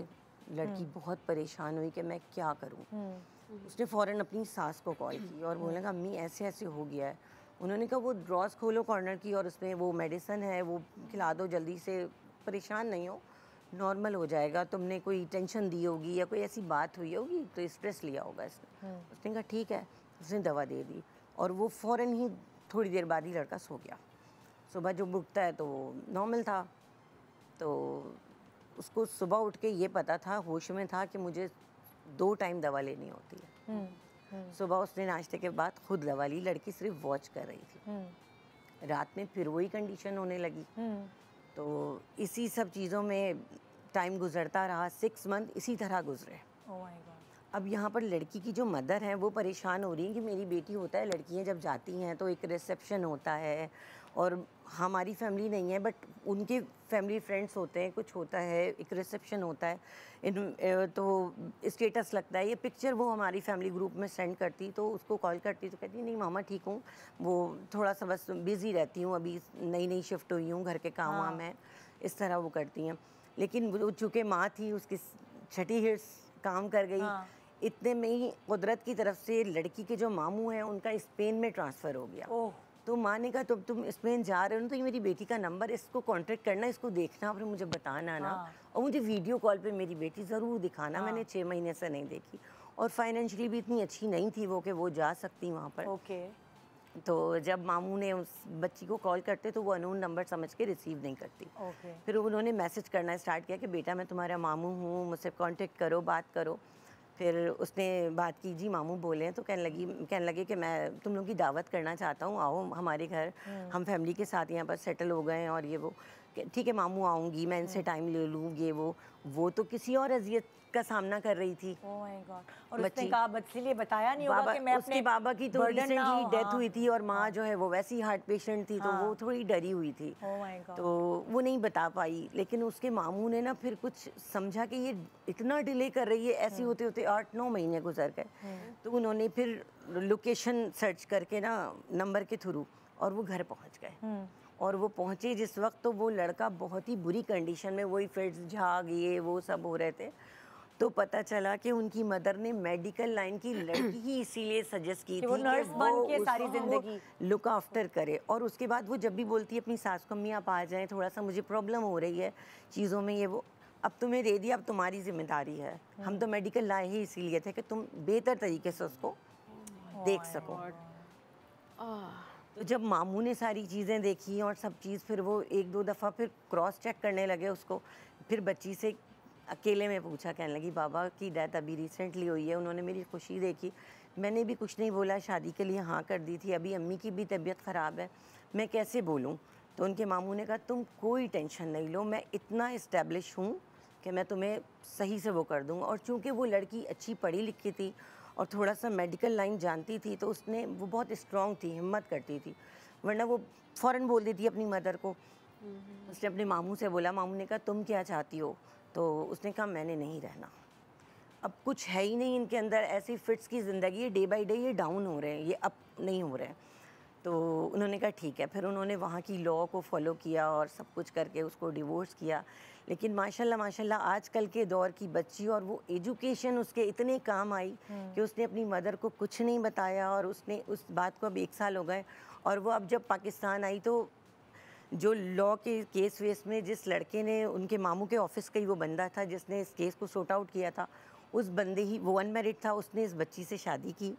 लड़की बहुत परेशान हुई कि मैं क्या करूं। उसने फ़ौरन अपनी सास को कॉल की और बोलने लगा अम्मी ऐसे ऐसे हो गया है। उन्होंने कहा वो ड्रॉस खोलो कॉर्नर की और उसमें वो मेडिसिन है वो खिला दो जल्दी से, परेशान नहीं हो, नॉर्मल हो जाएगा, तुमने कोई टेंशन दी होगी या कोई ऐसी बात हुई होगी तो स्ट्रेस लिया होगा इसने। उसने कहा ठीक है, उसने दवा दे दी और वो फ़ौरन ही थोड़ी देर बाद ही लड़का सो गया। सुबह जो उठता है तो वो नॉर्मल था। तो उसको सुबह उठ के ये पता था, होश में था कि मुझे 2 टाइम दवा लेनी होती है। सुबह उसने नाश्ते के बाद खुद दवा ली, लड़की सिर्फ वॉच कर रही थी। रात में फिर वही कंडीशन होने लगी। तो इसी सब चीज़ों में टाइम गुजरता रहा, 6 मंथ इसी तरह गुजरे। अब यहाँ पर लड़की की जो मदर है वो परेशान हो रही है कि मेरी बेटी, होता है लड़कियाँ जब जाती हैं तो एक रिसेप्शन होता है और हमारी फैमिली नहीं है बट उनके फैमिली फ्रेंड्स होते हैं, कुछ होता है, एक रिसेप्शन होता है, तो स्टेटस लगता है। ये पिक्चर वो हमारी फैमिली ग्रुप में सेंड करती, तो उसको कॉल करती तो कहती नहीं मामा ठीक हूँ, वो थोड़ा सा बस बिज़ी रहती हूँ, अभी नई नई शिफ्ट हुई हूँ, घर के काम वाम है, इस तरह वो करती हैं। लेकिन वो चूँकि माँ थी, उसकी छठी हिट्स काम कर गई। इतने में ही कुदरत की तरफ से लड़की के जो मामू हैं उनका स्पेन में ट्रांसफ़र हो गया। तो माँ ने कहा तो तुम स्पेन जा रहे हो ना, तो ये मेरी बेटी का नंबर, इसको कांटेक्ट करना, इसको देखना, फिर मुझे बताना ना, और मुझे वीडियो कॉल पे मेरी बेटी ज़रूर दिखाना। मैंने 6 महीने से नहीं देखी और फाइनेंशियली भी इतनी अच्छी नहीं थी वो कि वो जा सकती वहाँ पर। तो जब मामू ने उस बच्ची को कॉल करते तो वो अननोन नंबर समझ के रिसीव नहीं करती। फिर उन्होंने मैसेज करना स्टार्ट किया कि बेटा मैं तुम्हारा मामू हूँ, मुझसे कांटेक्ट करो, बात करो। फिर उसने बात की, जी मामू बोले हैं, तो कहने लगे कि मैं तुम लोग की दावत करना चाहता हूँ, आओ हमारे घर, हम फैमिली के साथ यहाँ पर सेटल हो गए हैं और ये वो। ठीक है मामू आऊँगी, मैं इनसे टाइम ले लूँ, ये वो तो किसी और अजियत का सामना कर रही थी। Oh my God. और उसने कहा बच्चे लिए बताया नहीं होगा कि मैं अपने उसके बाबा की तो रिसेंटली डेथ हुई थी और माँ जो है वो वैसी हार्ट पेशेंट थी, तो वो थोड़ी डरी हुई थी। Oh my God. तो वो नहीं बता पाई। लेकिन उसके मामू ने ना फिर कुछ समझा कि ये इतना डिले कर रही है, ऐसे होते होते 8-9 महीने गुजर गए। तो उन्होंने फिर लोकेशन सर्च करके ना नंबर के थ्रू, और वो घर पहुँच गए। और वो पहुँचे जिस वक्त, तो वो लड़का बहुत ही बुरी कंडीशन में, वही फिट्स, झाग, ये वो सब हो रहे थे। तो पता चला कि उनकी मदर ने मेडिकल लाइन की लड़की ही इसीलिए सजेस्ट की थी वो नर्स बन के सारी जिंदगी लुक आफ्टर करे। और उसके बाद वो जब भी बोलती है अपनी सास को, अम्मी आप आ जाएं, थोड़ा सा मुझे प्रॉब्लम हो रही है चीज़ों में, ये वो, अब तुम्हें दे दिया, अब तुम्हारी जिम्मेदारी है। हम तो मेडिकल लाए ही इसीलिए थे कि तुम बेहतर तरीके से उसको देख सको। तो जब मामू ने सारी चीज़ें देखी और सब चीज़, फिर वो 1-2 दफ़ा फिर क्रॉस चेक करने लगे उसको। फिर बच्ची से अकेले में पूछा, कहने लगी बाबा की डेथ अभी रिसेंटली हुई है, उन्होंने मेरी खुशी देखी, मैंने भी कुछ नहीं बोला, शादी के लिए हाँ कर दी थी, अभी अम्मी की भी तबीयत ख़राब है, मैं कैसे बोलूँ। तो उनके मामू ने कहा तुम कोई टेंशन नहीं लो, मैं इतना इस्टेब्लिश हूँ कि मैं तुम्हें सही से वो कर दूँगा। और चूँकि वो लड़की अच्छी पढ़ी लिखी थी और थोड़ा सा मेडिकल लाइन जानती थी, तो उसने, वो बहुत स्ट्रॉन्ग थी, हिम्मत करती थी, वरना वो फ़ौरन बोल देती अपनी मदर को। उसने अपने मामू से बोला, मामू ने कहा तुम क्या चाहती हो, तो उसने कहा मैंने नहीं रहना, अब कुछ है ही नहीं इनके अंदर, ऐसी फिट्स की ज़िंदगी है, डे बाय डे ये डाउन हो रहे हैं, ये अप नहीं हो रहे हैं। तो उन्होंने कहा ठीक है। फिर उन्होंने वहाँ की लॉ को फॉलो किया और सब कुछ करके उसको डिवोर्स किया। लेकिन माशाल्लाह माशाल्लाह आजकल के दौर की बच्ची, और वो एजुकेशन उसके इतने काम आई कि उसने अपनी मदर को कुछ नहीं बताया, और उसने उस बात को अब 1 साल हो गए। और वो अब जब पाकिस्तान आई तो जो लॉ के केस वेस में जिस लड़के ने, उनके मामू के ऑफिस का ही वो बंदा था जिसने इस केस को सॉर्ट आउट किया था, उस बंदे ही, वो अनमैरिड था, उसने इस बच्ची से शादी की।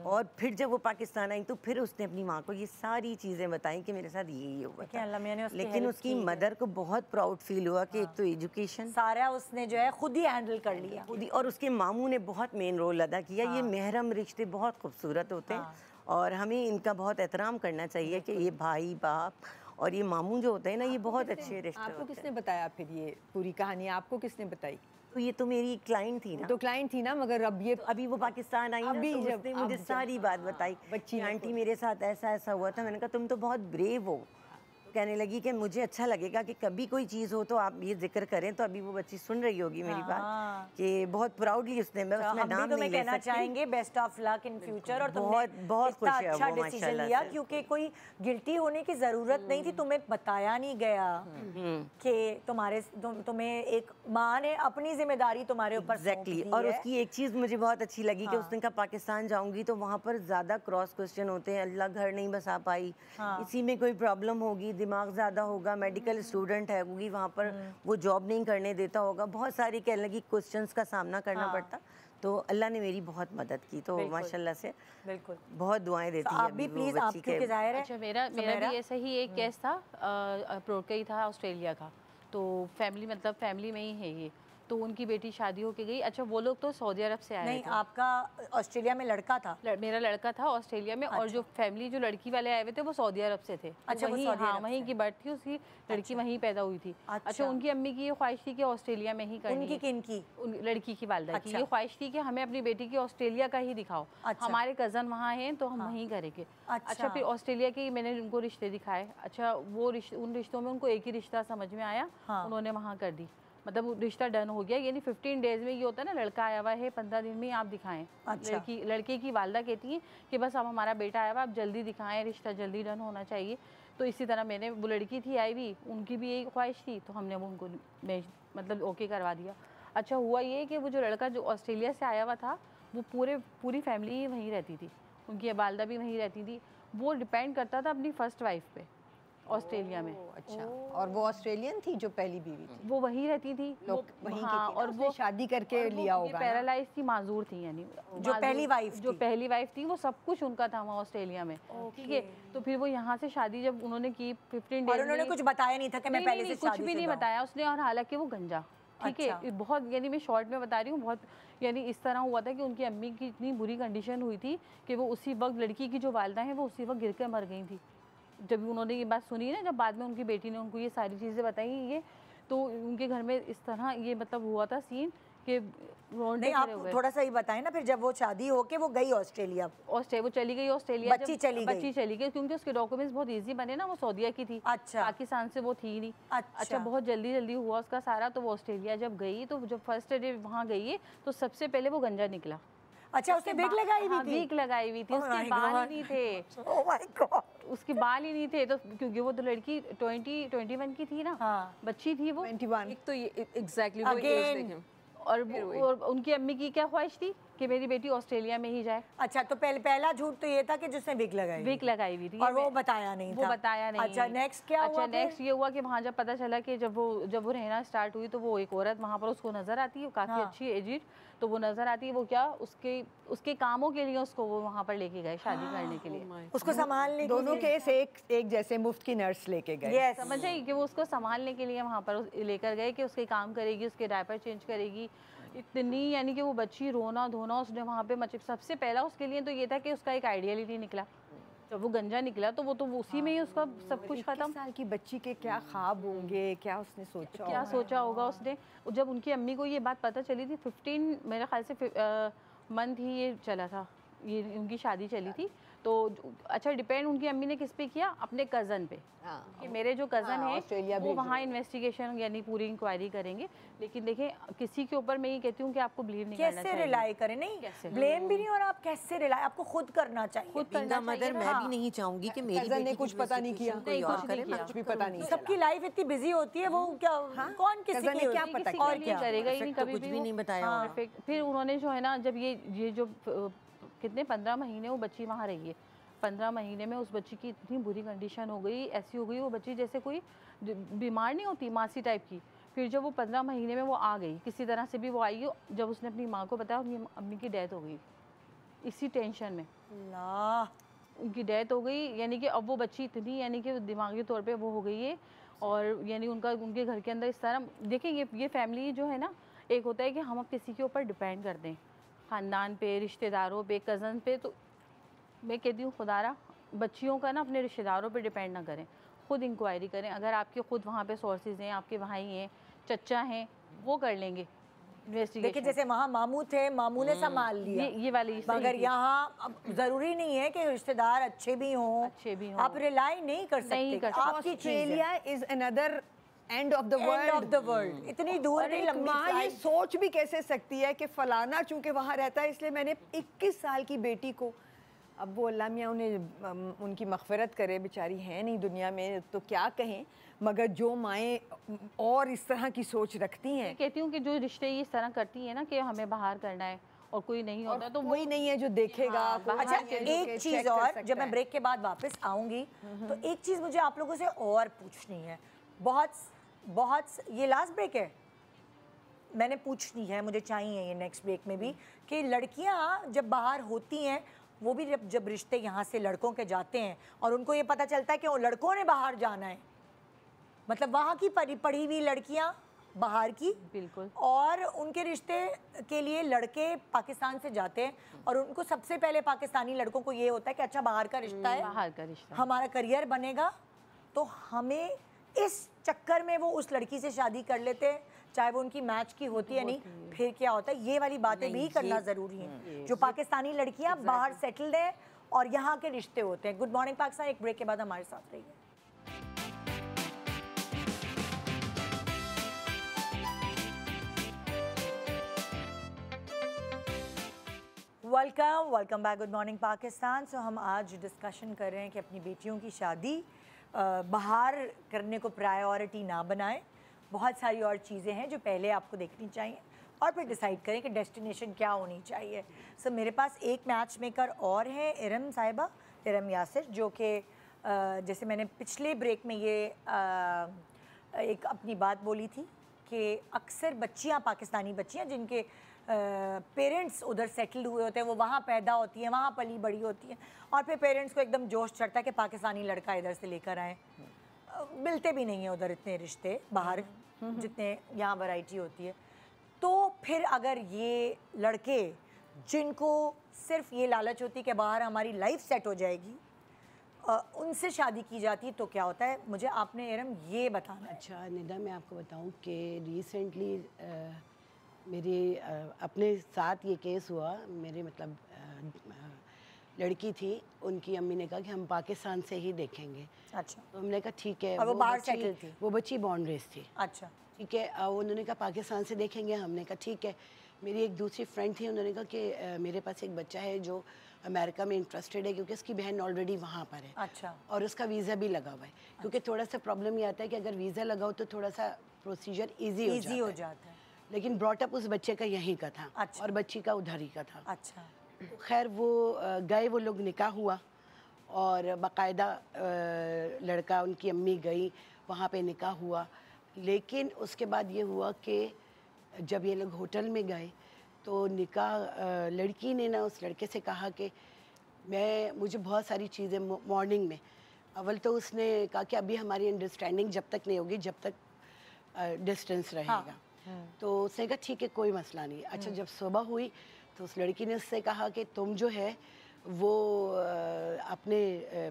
और फिर जब वो पाकिस्तान आई तो फिर उसने अपनी माँ को ये सारी चीज़ें बताई कि मेरे साथ ये हुआ था। लेकिन उसकी मदर को बहुत प्राउड फील हुआ कि एक तो एजुकेशन सारा उसने जो है खुद ही हैंडल कर लिया, खुद ही। और उसके मामू ने बहुत मेन रोल अदा किया। ये महरम रिश्ते बहुत खूबसूरत होते हैं और हमें इनका बहुत एहतराम करना चाहिए कि ये भाई बाप और ये मामू जो होते हैं ना, ये बहुत अच्छे रिश्ते होते हैं। आपको किसने बताया फिर ये पूरी कहानी, आपको किसने बताई? तो ये तो मेरी क्लाइंट थी ना, तो क्लाइंट थी ना, मगर अब ये तो अभी वो पाकिस्तान आई ना, अभी तो जब- उसने मुझे अब जब- सारी बात बताई बच्ची कि ने आंटी मेरे साथ ऐसा ऐसा हुआ था। मैंने कहा तुम तो बहुत ब्रेव हो। कहने लगी कि मुझे अच्छा लगेगा कि कभी कोई चीज़ हो तो आप ये जिक्र करें। तो अभी वो बच्ची सुन रही होगी मेरी बात कि बहुत प्राउडली उसने, मैं उसमें हम भी नाम तुम्हें नहीं ले कहना सकती। चाहेंगे best of luck in future. और तुमने बहुत इतना खुश है अच्छा वो डिसीजन माशाल्लाह लिया से। क्योंकि कोई गिल्टी होने की जरूरत नहीं थी। तुम्हें बताया नहीं गया कि तुम्हें एक माँ ने अपनी जिम्मेदारी तुम्हारे ऊपर सौंप एग्जैक्टली। दी और है। उसकी एक चीज़ मुझे बहुत अच्छी लगी कि उसने कहा पाकिस्तान जाऊंगी तो वहाँ पर ज़्यादा क्रॉस क्वेश्चन होते हैं, अल्लाह घर नहीं बसा पाई, इसी में कोई प्रॉब्लम होगी, दिमाग ज़्यादा होगा, मेडिकल स्टूडेंट है, क्योंकि वहाँ पर वो जॉब नहीं करने देता होगा, बहुत सारी कहने लगी क्वेश्चंस का सामना करना पड़ता। तो अल्लाह ने मेरी बहुत मदद की। तो माशाल्लाह से बिल्कुल बहुत दुआएं देती तो है आप भी अभी वो प्लीज, आप बच्ची क्योंकि के। जाहिर है अच्छा मेरा भी ऐसा ही एक केस था, अप्रोच का ही था ऑस्ट्रेलिया का। तो फैमिली में ही है ये। तो उनकी बेटी शादी होके गई। अच्छा वो लोग तो सऊदी अरब से आए नहीं, थे। आपका ऑस्ट्रेलिया में लड़का था। मेरा लड़का था ऑस्ट्रेलिया में। और जो फैमिली जो लड़की वाले आए हुए थे वो सऊदी अरब से थे। अच्छा, वो वहीं सऊदी अरब वहीं से। की बर्थ थी उसकी, लड़की वहीं पैदा हुई थी। अच्छा उनकी अम्मी की ये ख्वाहिश थी कि ऑस्ट्रेलिया में ही करनी उनकी है। किनकी? लड़की की वालदा की अच्छा। ये ख्वाहिश थी कि हमें अपनी बेटी की ऑस्ट्रेलिया का ही दिखाओ। अच्छा। हमारे कज़न वहाँ हैं तो हम वहीं करेंगे। अच्छा फिर ऑस्ट्रेलिया के मैंने उनको रिश्ते दिखाए। अच्छा वो उन रिश्तों में उनको एक ही रिश्ता समझ में आया, उन्होंने वहाँ कर दी। मतलब वो रिश्ता डन हो गया। यानी 15 डेज में ये होता है ना, लड़का आया हुआ है 15 दिन में आप दिखाएं। अच्छा। लड़के की वालदा कहती है कि बस अब हमारा बेटा आया हुआ, आप जल्दी दिखाएं, रिश्ता जल्दी डन होना चाहिए। तो इसी तरह मैंने, वो लड़की थी आई हुई, उनकी भी यही ख्वाहिश थी, तो हमने वो उनको मतलब ओके करवा दिया। अच्छा हुआ ये कि वो जो लड़का जो ऑस्ट्रेलिया से आया हुआ था वो पूरी फैमिली ही वहीं रहती थी, उनकी वालदा भी वहीं रहती थी। वो डिपेंड करता था अपनी फर्स्ट वाइफ पे ऑस्ट्रेलिया में। अच्छा। और वो ऑस्ट्रेलियन थी जो पहली बीवी थी? वो वहीं रहती थी, लोग वहीं की हाँ, थी ना, और उसने वो शादी करके लिया होगा ना? पैरालाइज थी, माजूर थी। यानी जो पहली वाइफ जो पहली वाइफ थी वो सब कुछ उनका था वहाँ ऑस्ट्रेलिया में। ठीक है। तो फिर वो यहाँ से शादी जब उन्होंने की 15 और उन्होंने कुछ बताया नहीं था कि मैं पहले से कुछ भी नहीं बताया उसने। और हालांकि वो गंजा, ठीक है, बहुत, यानी मैं शॉर्ट में बता रही हूँ, बहुत यानी इस तरह हुआ था कि उनकी अम्मी की इतनी बुरी कंडीशन हुई थी कि वो उसी वक्त, लड़की की जो वालदा है वो उसी वक्त गिर कर मर गई थी। जब उन्होंने ये बात सुनी ना, जब बाद में उनकी बेटी ने उनको ये सारी चीज़ें बताई ये, तो उनके घर में इस तरह ये मतलब हुआ था सीन कि नहीं, आप थोड़ा सा ही बताएं ना। फिर जब वो शादी होके वो गई ऑस्ट्रेलिया, वो चली गई ऑस्ट्रेलिया, बच्ची चली गई क्योंकि उसके डॉक्यूमेंट्स बहुत इजी बने ना, वो सऊदीया की थी। अच्छा। पाकिस्तान से वो थी नहीं। अच्छा, बहुत जल्दी हुआ उसका सारा। तो वो ऑस्ट्रेलिया जब गई, तो जब फर्स्ट डे वहाँ गई है तो सबसे पहले वो गंजा निकला। अच्छा, उसने विग लगाई हुई थी? विग लगाई हुई थी, उसके बाल ही नहीं थे। ओह माय गॉड, उसके बाल ही नहीं थे। तो क्योंकि वो तो लड़की 21 की थी ना, बच्ची थी वो 21। एक तो ये एग्जैक्टली वो एज देखें। और उनकी अम्मी की क्या ख्वाहिश थी कि मेरी बेटी ऑस्ट्रेलिया में ही जाए। अच्छा, तो पहला झूठ तो ये था कि जिसने विग लगाई हुई थी, और वो बताया नहीं था। वो बताया नहीं। अच्छा, नेक्स्ट क्या हुआ? अच्छा, नेक्स्ट ये हुआ कि वहाँ जब पता चला कि जब वो रहना स्टार्ट हुई, तो वो एक औरत वहाँ पर उसको नजर आती है, काफी अच्छी एजिड, तो वो नजर आती है। वो क्या उसके कामों के लिए उसको वो वहाँ पर लेके गए शादी करने के लिए, उसको संभालने। दोनों केस एक जैसे मुफ्त की नर्स लेके गए। समझ आई कि वो उसको संभालने के लिए वहाँ पर लेकर गए कि उसके काम करेगी, उसके डायपर चेंज करेगी। इतनी, यानी कि वो बच्ची रोना धोना उसने वहाँ पे सबसे पहला उसके लिए तो ये था कि उसका एक आइडियलिटी निकला। जब वो गंजा निकला तो वो तो उसी में ही उसका सब कुछ खत्म। 21 साल की बच्ची के क्या ख्वाब होंगे, क्या उसने सोचा होगा उसने। जब उनकी अम्मी को ये बात पता चली थी, 15 मेरे ख्याल से मंथ ही ये चला था, ये उनकी शादी चली थी। तो अच्छा, डिपेंड उनकी अम्मी ने किस पे किया? अपने कज़न पे, कि मेरे जो कज़न है वो वहाँ इन्वेस्टिगेशन यानी पूरी इंक्वायरी करेंगे। लेकिन देखें, किसी के ऊपर मैं ये कहती हूँ कि आपको बिलीव नहीं करना चाहिए। कैसे रिलाई करें? नहीं, ब्लेम भी नहीं, और आप कैसे रिलाई, आपको खुद करना चाहिए। खुद करना मदर मैं भी नहीं चाहूंगी कि मेरी बेटी ने कुछ पता नहीं किया, कुछ भी पता नहीं। सबकी लाइफ इतनी बिजी होती है, वो क्या कौन किसी की क्या पता और क्या करेगा ही नहीं, कभी कुछ भी नहीं बताया। फिर उन्होंने जो है ना, जब ये जो कितने 15 महीने वो बच्ची वहाँ रही है, 15 महीने में उस बच्ची की इतनी बुरी कंडीशन हो गई, ऐसी हो गई वो बच्ची जैसे कोई बीमार नहीं होती, मासी टाइप की। फिर जब वो 15 महीने में वो आ गई, किसी तरह से भी वो आई, जब उसने अपनी माँ को बताया, उनकी अम्मी की डेथ हो गई इसी टेंशन में। उनकी डेथ हो गई, यानी कि अब वो बच्ची इतनी, यानी कि दिमागी तौर पे वो हो गई है। और यानी उनके घर के अंदर इस तरह, देखिए ये फैमिली जो है ना, एक होता है कि हम अब किसी के ऊपर डिपेंड कर दें, ख़ानदान पे, रिश्तेदारों पे, कज़न पे। तो मैं कहती हूँ खुदारा बच्चियों का ना अपने रिश्तेदारों पे डिपेंड ना करें, खुद इंक्वायरी करें। अगर आपके खुद वहाँ पे सोर्सेज हैं, आपके भाई हैं, चचा हैं, वो कर लेंगे, देखिए जैसे वहाँ मामू थे, मामू ने संभाल लिया, ये वाली सही मगर थी। यहाँ अब जरूरी नहीं है कि रिश्तेदार अच्छे भी हों, आप रिलाई नहीं कर सकते, आपकी चीज़ है। Australia is another end of the end of the world, इतनी दूर की लंबी माँ ये फ्लाइट। सोच भी कैसे सकती है कि फलाना चूंकि वहाँ रहता है इसलिए मैंने 21 साल की बेटी को, अब वो अल्लाह मियाँ उन्हें उनकी मग़फ़िरत करे, बेचारी हैं नहीं दुनिया में तो क्या कहें, मगर जो माएँ और इस तरह की सोच रखती हैं, कहती हूँ कि जो रिश्ते इस तरह करती है ना कि हमें बाहर करना है और कोई नहीं होता तो वही नहीं है जो देखेगा। अच्छा एक चीज़ और, जब मैं ब्रेक के बाद वापस आऊँगी तो एक चीज़ मुझे आप लोगों से और पूछनी है, बहुत ये लास्ट ब्रेक है, मैंने पूछनी है, मुझे चाहिए ये नेक्स्ट ब्रेक में भी, कि लड़कियां जब बाहर होती हैं वो भी जब रिश्ते यहाँ से लड़कों के जाते हैं और उनको ये पता चलता है कि वो लड़कों ने बाहर जाना है, मतलब वहाँ की पढ़ी हुई लड़कियां बाहर की, बिल्कुल, और उनके रिश्ते के लिए लड़के पाकिस्तान से जाते हैं और उनको सबसे पहले पाकिस्तानी लड़कों को ये होता है कि अच्छा बाहर का रिश्ता है, बाहर का रिश्ता, हमारा करियर बनेगा, तो हमें इस चक्कर में वो उस लड़की से शादी कर लेते हैं, चाहे वो उनकी मैच की होती है नहीं, फिर क्या होता है, ये वाली बातें भी करना ज़रूरी है। जो पाकिस्तानी लड़कियां बाहर सेटल्ड हैं और यहाँ के रिश्ते होते हैं। गुड मॉर्निंग पाकिस्तान, एक ब्रेक के बाद हमारे साथ रहिए। Welcome back, good morning Pakistan. So हम आज डिस्कशन कर रहे हैं कि अपनी बेटियों की शादी बाहर करने को प्रायोरिटी ना बनाएं, बहुत सारी और चीज़ें हैं जो पहले आपको देखनी चाहिए और फिर डिसाइड करें कि डेस्टिनेशन क्या होनी चाहिए। सो मेरे पास एक मैच मेकर और है, इरम साहिबा, इरम यासिर, जो कि जैसे मैंने पिछले ब्रेक में ये एक अपनी बात बोली थी कि अक्सर बच्चियां, पाकिस्तानी बच्चियां जिनके पेरेंट्स उधर सेटल्ड हुए होते हैं, वो वहाँ पैदा होती हैं, वहाँ पली बड़ी होती हैं और फिर पेरेंट्स को एकदम जोश चढ़ता है कि पाकिस्तानी लड़का इधर से लेकर आए। मिलते भी नहीं हैं उधर इतने रिश्ते बाहर जितने यहाँ वैरायटी होती है। तो फिर अगर ये लड़के जिनको सिर्फ ये लालच होती है कि बाहर हमारी लाइफ सेट हो जाएगी, उनसे शादी की जाती है तो क्या होता है, मुझे आपने इरम ये बताना है। अच्छा निदा, मैं आपको बताऊं कि रिसेंटली मेरे अपने साथ ये केस हुआ। मेरे मतलब लड़की थी, उनकी अम्मी ने कहा कि हम पाकिस्तान से ही देखेंगे। अच्छा, तो हमने कहा ठीक है। और वो बाहर सेटल थी? वो बच्ची बॉन्ड रेस थी। अच्छा, ठीक है। उन्होंने कहा पाकिस्तान से देखेंगे, हमने कहा ठीक है। मेरी एक दूसरी फ्रेंड थी, उन्होंने कहा कि मेरे पास एक बच्चा है जो अमेरिका में इंटरेस्टेड है क्योंकि उसकी बहन ऑलरेडी वहाँ पर है। अच्छा, और उसका वीज़ा भी लगा हुआ है। क्योंकि थोड़ा सा प्रॉब्लम ये आता है कि अगर वीज़ा लगाओ तो थोड़ा सा प्रोसीजर ईजी हो जाता है। लेकिन ब्रॉटअप उस बच्चे का यहीं का था। अच्छा। और बच्ची का उधर ही का था। अच्छा, खैर वो गए, वो लोग निकाह हुआ और बाकायदा लड़का, उनकी अम्मी गई, वहाँ पे निकाह हुआ। लेकिन उसके बाद ये हुआ कि जब ये लोग होटल में गए तो निकाह लड़की ने ना उस लड़के से कहा कि मुझे बहुत सारी चीज़ें मॉर्निंग में, अव्वल तो उसने कहा कि अभी हमारी अंडरस्टैंडिंग जब तक नहीं होगी जब तक डिस्टेंस रहेगा। तो उसने कहा ठीक है कोई मसला नहीं। अच्छा, जब सुबह हुई तो उस लड़की ने उससे कहा कि तुम जो है वो अपने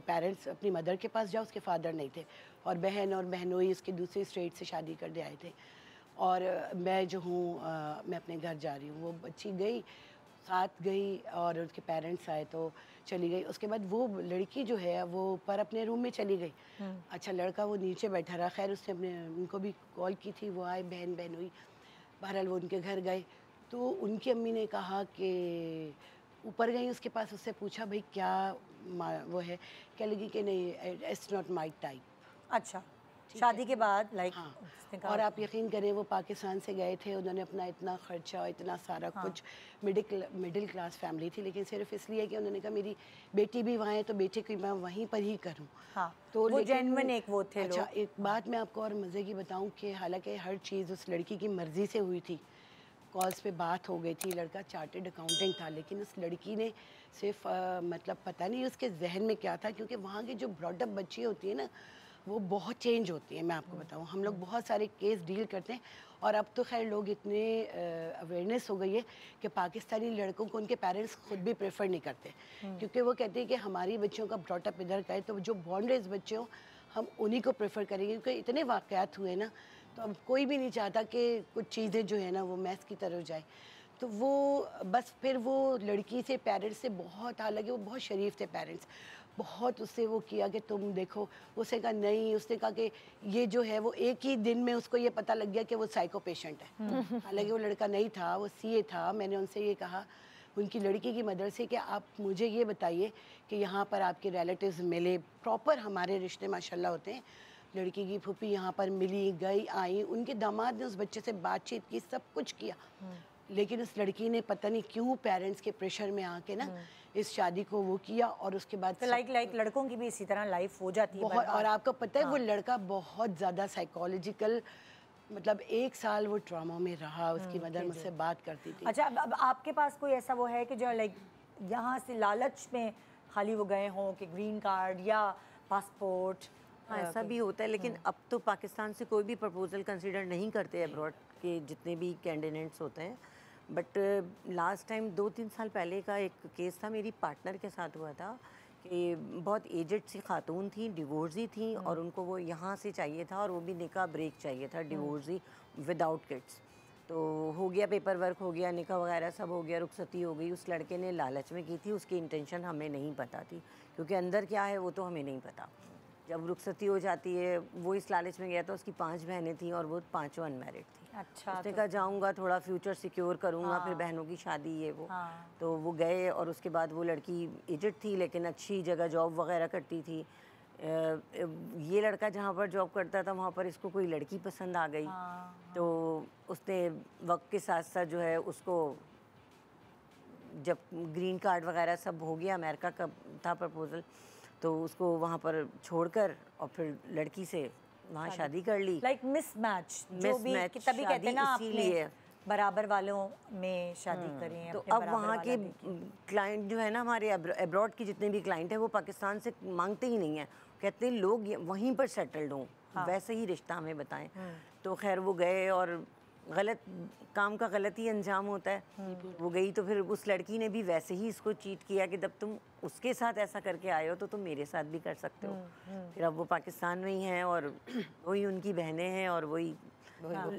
पेरेंट्स, अपनी मदर के पास जाओ, उसके फादर नहीं थे, और बहन और बहनोई उसके दूसरी स्टेट से शादी कर दे आए थे, और मैं जो हूँ मैं अपने घर जा रही हूँ। वो बच्ची गई, साथ गई और उसके पेरेंट्स आए तो चली गई। उसके बाद वो लड़की जो है वो ऊपर अपने रूम में चली गई। अच्छा, लड़का वो नीचे बैठा रहा। खैर उसने उनको भी कॉल की थी, वो आए, बहन हुई। बहरहाल वो उनके घर गए तो उनकी अम्मी ने कहा कि ऊपर गई उसके पास, उससे पूछा भाई क्या वो है, क्या लगी कि नहीं, इट्स नॉट माई टाइप। अच्छा, शादी के बाद लाइक हाँ। और आप यकीन करें वो पाकिस्तान से गए थे, उन्होंने अपना इतना खर्चा, इतना सारा कुछ, मिडिल क्लास फैमिली थी, लेकिन सिर्फ इसलिए कि उन्होंने कहा मेरी बेटी भी वहाँ है तो बेटे की मैं वहीं पर ही करूँ। हाँ, तो वो जेन्युइन एक वो थे अच्छा, लोग। एक बात मैं आपको और मज़े की बताऊँ कि हालांकि हर चीज़ उस लड़की की मर्ज़ी से हुई थी, कॉल्स पे बात हो गई थी, लड़का चार्टर्ड अकाउंटेंट था, लेकिन उस लड़की ने सिर्फ मतलब पता नहीं उसके जहन में क्या था, क्योंकि वहाँ की जो ब्रॉडअप बच्ची होती है ना वो बहुत चेंज होती है। मैं आपको बताऊँ, हम लोग बहुत सारे केस डील करते हैं और अब तो खैर लोग इतने अवेयरनेस हो गई है कि पाकिस्तानी लड़कों को उनके पेरेंट्स खुद भी प्रेफर नहीं करते, क्योंकि वो कहते हैं कि हमारी बच्चियों का ब्रॉटअप इधर का है, तो जो बॉन्ड रेस बच्चे हों हम उन्हीं को प्रेफर करेंगे, क्योंकि इतने वाक़यात हुए ना तो अब कोई भी नहीं चाहता कि कुछ चीज़ें जो है ना वो मैस की तरफ जाए। तो वो बस फिर वो लड़की से पेरेंट्स से बहुत, हालांकि वो बहुत शरीफ थे पेरेंट्स, बहुत उससे वो किया कि तुम देखो। उसने कहा नहीं, उसने कहा कि ये जो है वो एक ही दिन में उसको ये पता लग गया कि वो साइको पेशेंट है। हालांकि वो लड़का नहीं था, वो सीए था। मैंने उनसे ये कहा उनकी लड़की की मदर से कि आप मुझे ये बताइए कि यहाँ पर आपके रिलेटिव्स मिले, प्रॉपर हमारे रिश्ते माशाल्लाह होते हैं। लड़की की फूफी यहाँ पर मिली, गई, आई, उनके दामाद ने उस बच्चे से बातचीत की, सब कुछ किया। लेकिन उस लड़की ने पता नहीं क्यों पेरेंट्स के प्रेशर में आके ना इस शादी को वो किया, और उसके बाद तो लाइक लड़कों की भी इसी तरह लाइफ हो जाती है बहुत। और आपको पता है वो लड़का बहुत ज़्यादा साइकोलॉजिकल, मतलब 1 साल वो ट्रॉमा में रहा। उसकी मदर मुझसे बात करती थी। अच्छा, अब आपके पास कोई ऐसा वो है कि जो लाइक यहाँ से लालच में खाली वो गए हों कि ग्रीन कार्ड या पासपोर्ट? हाँ, ऐसा भी होता है, लेकिन अब तो पाकिस्तान से कोई भी प्रपोजल कंसीडर नहीं करते अब्रॉड के जितने भी कैंडिडेट्स होते हैं। बट लास्ट टाइम 2-3 साल पहले का एक केस था, मेरी पार्टनर के साथ हुआ था कि बहुत एजड सी खातून थी, डिवोर्सी थी, और उनको वो यहाँ से चाहिए था और वो भी निकाह ब्रेक चाहिए था, डिवोर्सी विदाउट किड्स। तो हो गया, पेपर वर्क हो गया, निकाह वगैरह सब हो गया, रुखसती हो गई। उस लड़के ने लालच में की थी, उसकी इंटेंशन हमें नहीं पता थी, क्योंकि अंदर क्या है वो तो हमें नहीं पता। जब रुखसती हो जाती है, वो इस लालच में गया था। उसकी 5 बहनें थीं और वो 5 अनमैरिड थी। अच्छा, उसने कहा जाऊँगा, थोड़ा फ्यूचर सिक्योर करूँगा, फिर बहनों की शादी ये वो। तो वो गए, और उसके बाद वो लड़की एजेड थी लेकिन अच्छी जगह जॉब वगैरह करती थी। ये लड़का जहाँ पर जॉब करता था वहाँ पर इसको कोई लड़की पसंद आ गई। तो उसने वक्त के साथ साथ जो है उसको, जब ग्रीन कार्ड वगैरह सब हो गया, अमेरिका का था प्रपोजल, तो उसको वहाँ पर छोड़कर और फिर लड़की से वहाँ शादी कर ली। लाइक मिसमैच, जो भी कि तभी कहते हैं ना आपने बराबर वालों में शादी करें। तो अब वहाँ के क्लाइंट जो है ना, हमारे अब्रॉड के जितने भी क्लाइंट हैं, वो पाकिस्तान से मांगते ही नहीं हैं, कहते हैं लोग वहीं पर सेटल्ड हों, वैसे ही रिश्ता हमें बताएं। तो खैर वो गए, और गलत काम का गलत ही अंजाम होता है। वो गई तो फिर उस लड़की ने भी वैसे ही इसको चीट किया कि जब तुम उसके साथ ऐसा करके आए हो तो तुम मेरे साथ भी कर सकते हो। फिर अब वो पाकिस्तान में ही हैं, और वही उनकी बहनें हैं, और वही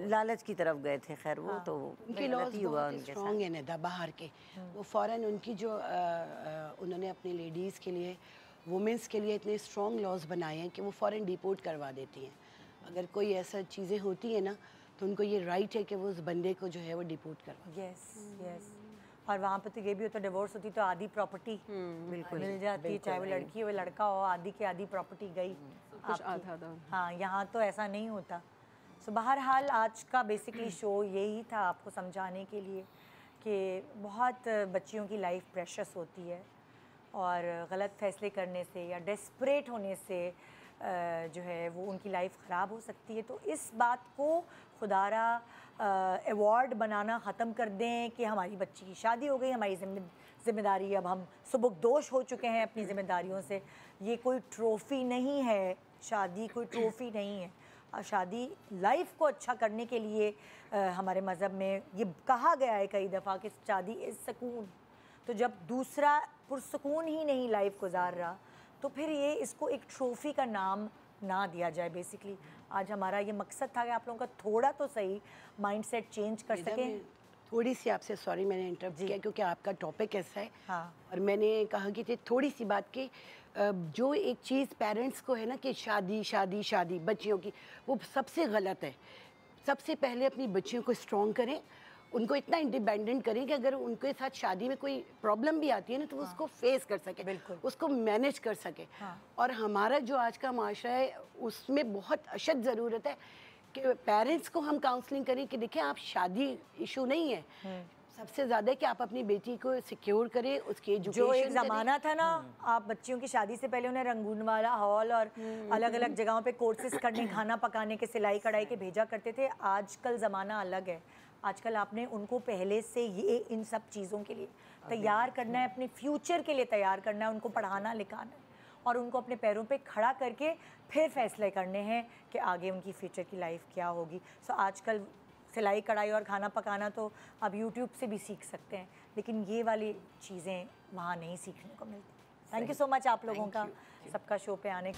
लालच की तरफ गए थे। खैर वो तो उनके लॉज बहुत स्ट्रॉन्ग है निदा बाहर के। वो फ़ौरन उनकी जो उन्होंने अपनी लेडीज़ के लिए, वुमेंस के लिए इतने स्ट्रॉन्ग लॉज बनाए हैं कि वो फ़ौरन डिपोर्ट करवा देती हैं। अगर कोई ऐसा चीज़ें होती है ना, तो उनको ये राइट है कि वो उस बंदे को जो है वो डिपोर्ट करवा। यस। और वहाँ पे तो ये भी होता है, डिवोर्स होती तो आधी प्रॉपर्टी बिल्कुल मिल जाती है, चाहे वो लड़की हो लड़का हो, आधी की आधी प्रॉपर्टी गई कुछ आधा। हाँ, यहाँ तो ऐसा नहीं होता। सो बहरहाल आज का बेसिकली शो यही था, आपको समझाने के लिए कि बहुत बच्चियों की लाइफ प्रेशस होती है, और गलत फैसले करने से या डेस्परेट होने से जो है वो उनकी लाइफ ख़राब हो सकती है। तो इस बात को खुदारा अवार्ड बनाना ख़त्म कर दें कि हमारी बच्ची की शादी हो गई, हमारी ज़िम्मेदारी, अब हम सुबुकदोश हो चुके हैं अपनी ज़िम्मेदारियों से। ये कोई ट्रॉफ़ी नहीं है, शादी कोई ट्रॉफ़ी नहीं है। शादी लाइफ को अच्छा करने के लिए हमारे मज़हब में ये कहा गया है कई दफ़ा कि शादी इज़ सुकून। तो जब दूसरा पुरसुकून ही नहीं लाइफ गुजार रहा, तो फिर ये इसको एक ट्रॉफ़ी का नाम ना दिया जाए। बेसिकली आज हमारा ये मकसद था कि आप लोगों का थोड़ा तो सही माइंडसेट चेंज कर सकें। थोड़ी सी आपसे सॉरी मैंने इंटरप्ट किया, क्योंकि आपका टॉपिक ऐसा है। हाँ। और मैंने कहा कि थोड़ी सी बात की, जो एक चीज़ पेरेंट्स को है ना कि शादी शादी शादी बच्चियों की, वो सबसे गलत है। सबसे पहले अपनी बच्चियों को स्ट्रॉन्ग करें, उनको इतना इंडिपेंडेंट करें कि अगर उनके साथ शादी में कोई प्रॉब्लम भी आती है ना, तो वो उसको फेस कर सके, बिल्कुल, उसको मैनेज कर सके। और हमारा जो आज का माशरा है उसमें बहुत अशद ज़रूरत है कि पेरेंट्स को हम काउंसलिंग करें कि देखिए आप शादी इशू नहीं है, सबसे ज़्यादा कि आप अपनी बेटी को सिक्योर करें, उसकी एजुकेशन। जो एक ज़माना था ना, आप बच्चियों की शादी से पहले उन्हें रंगून वाला हॉल और अलग अलग जगहों पे कोर्सेज करने, खाना पकाने के, सिलाई कढ़ाई के भेजा करते थे। आजकल ज़माना अलग है। आजकल आपने उनको पहले से ये इन सब चीज़ों के लिए तैयार करना है, अपने फ्यूचर के लिए तैयार करना है, उनको पढ़ाना लिखाना है, और उनको अपने पैरों पे खड़ा करके फिर फैसले करने हैं कि आगे उनकी फ्यूचर की लाइफ क्या होगी। सो आजकल सिलाई कढ़ाई और खाना पकाना तो आप यूट्यूब से भी सीख सकते हैं, लेकिन ये वाली चीज़ें वहाँ नहीं सीखने को मिलती। थैंक यू सो मच आप लोगों का, सबका शो पे आने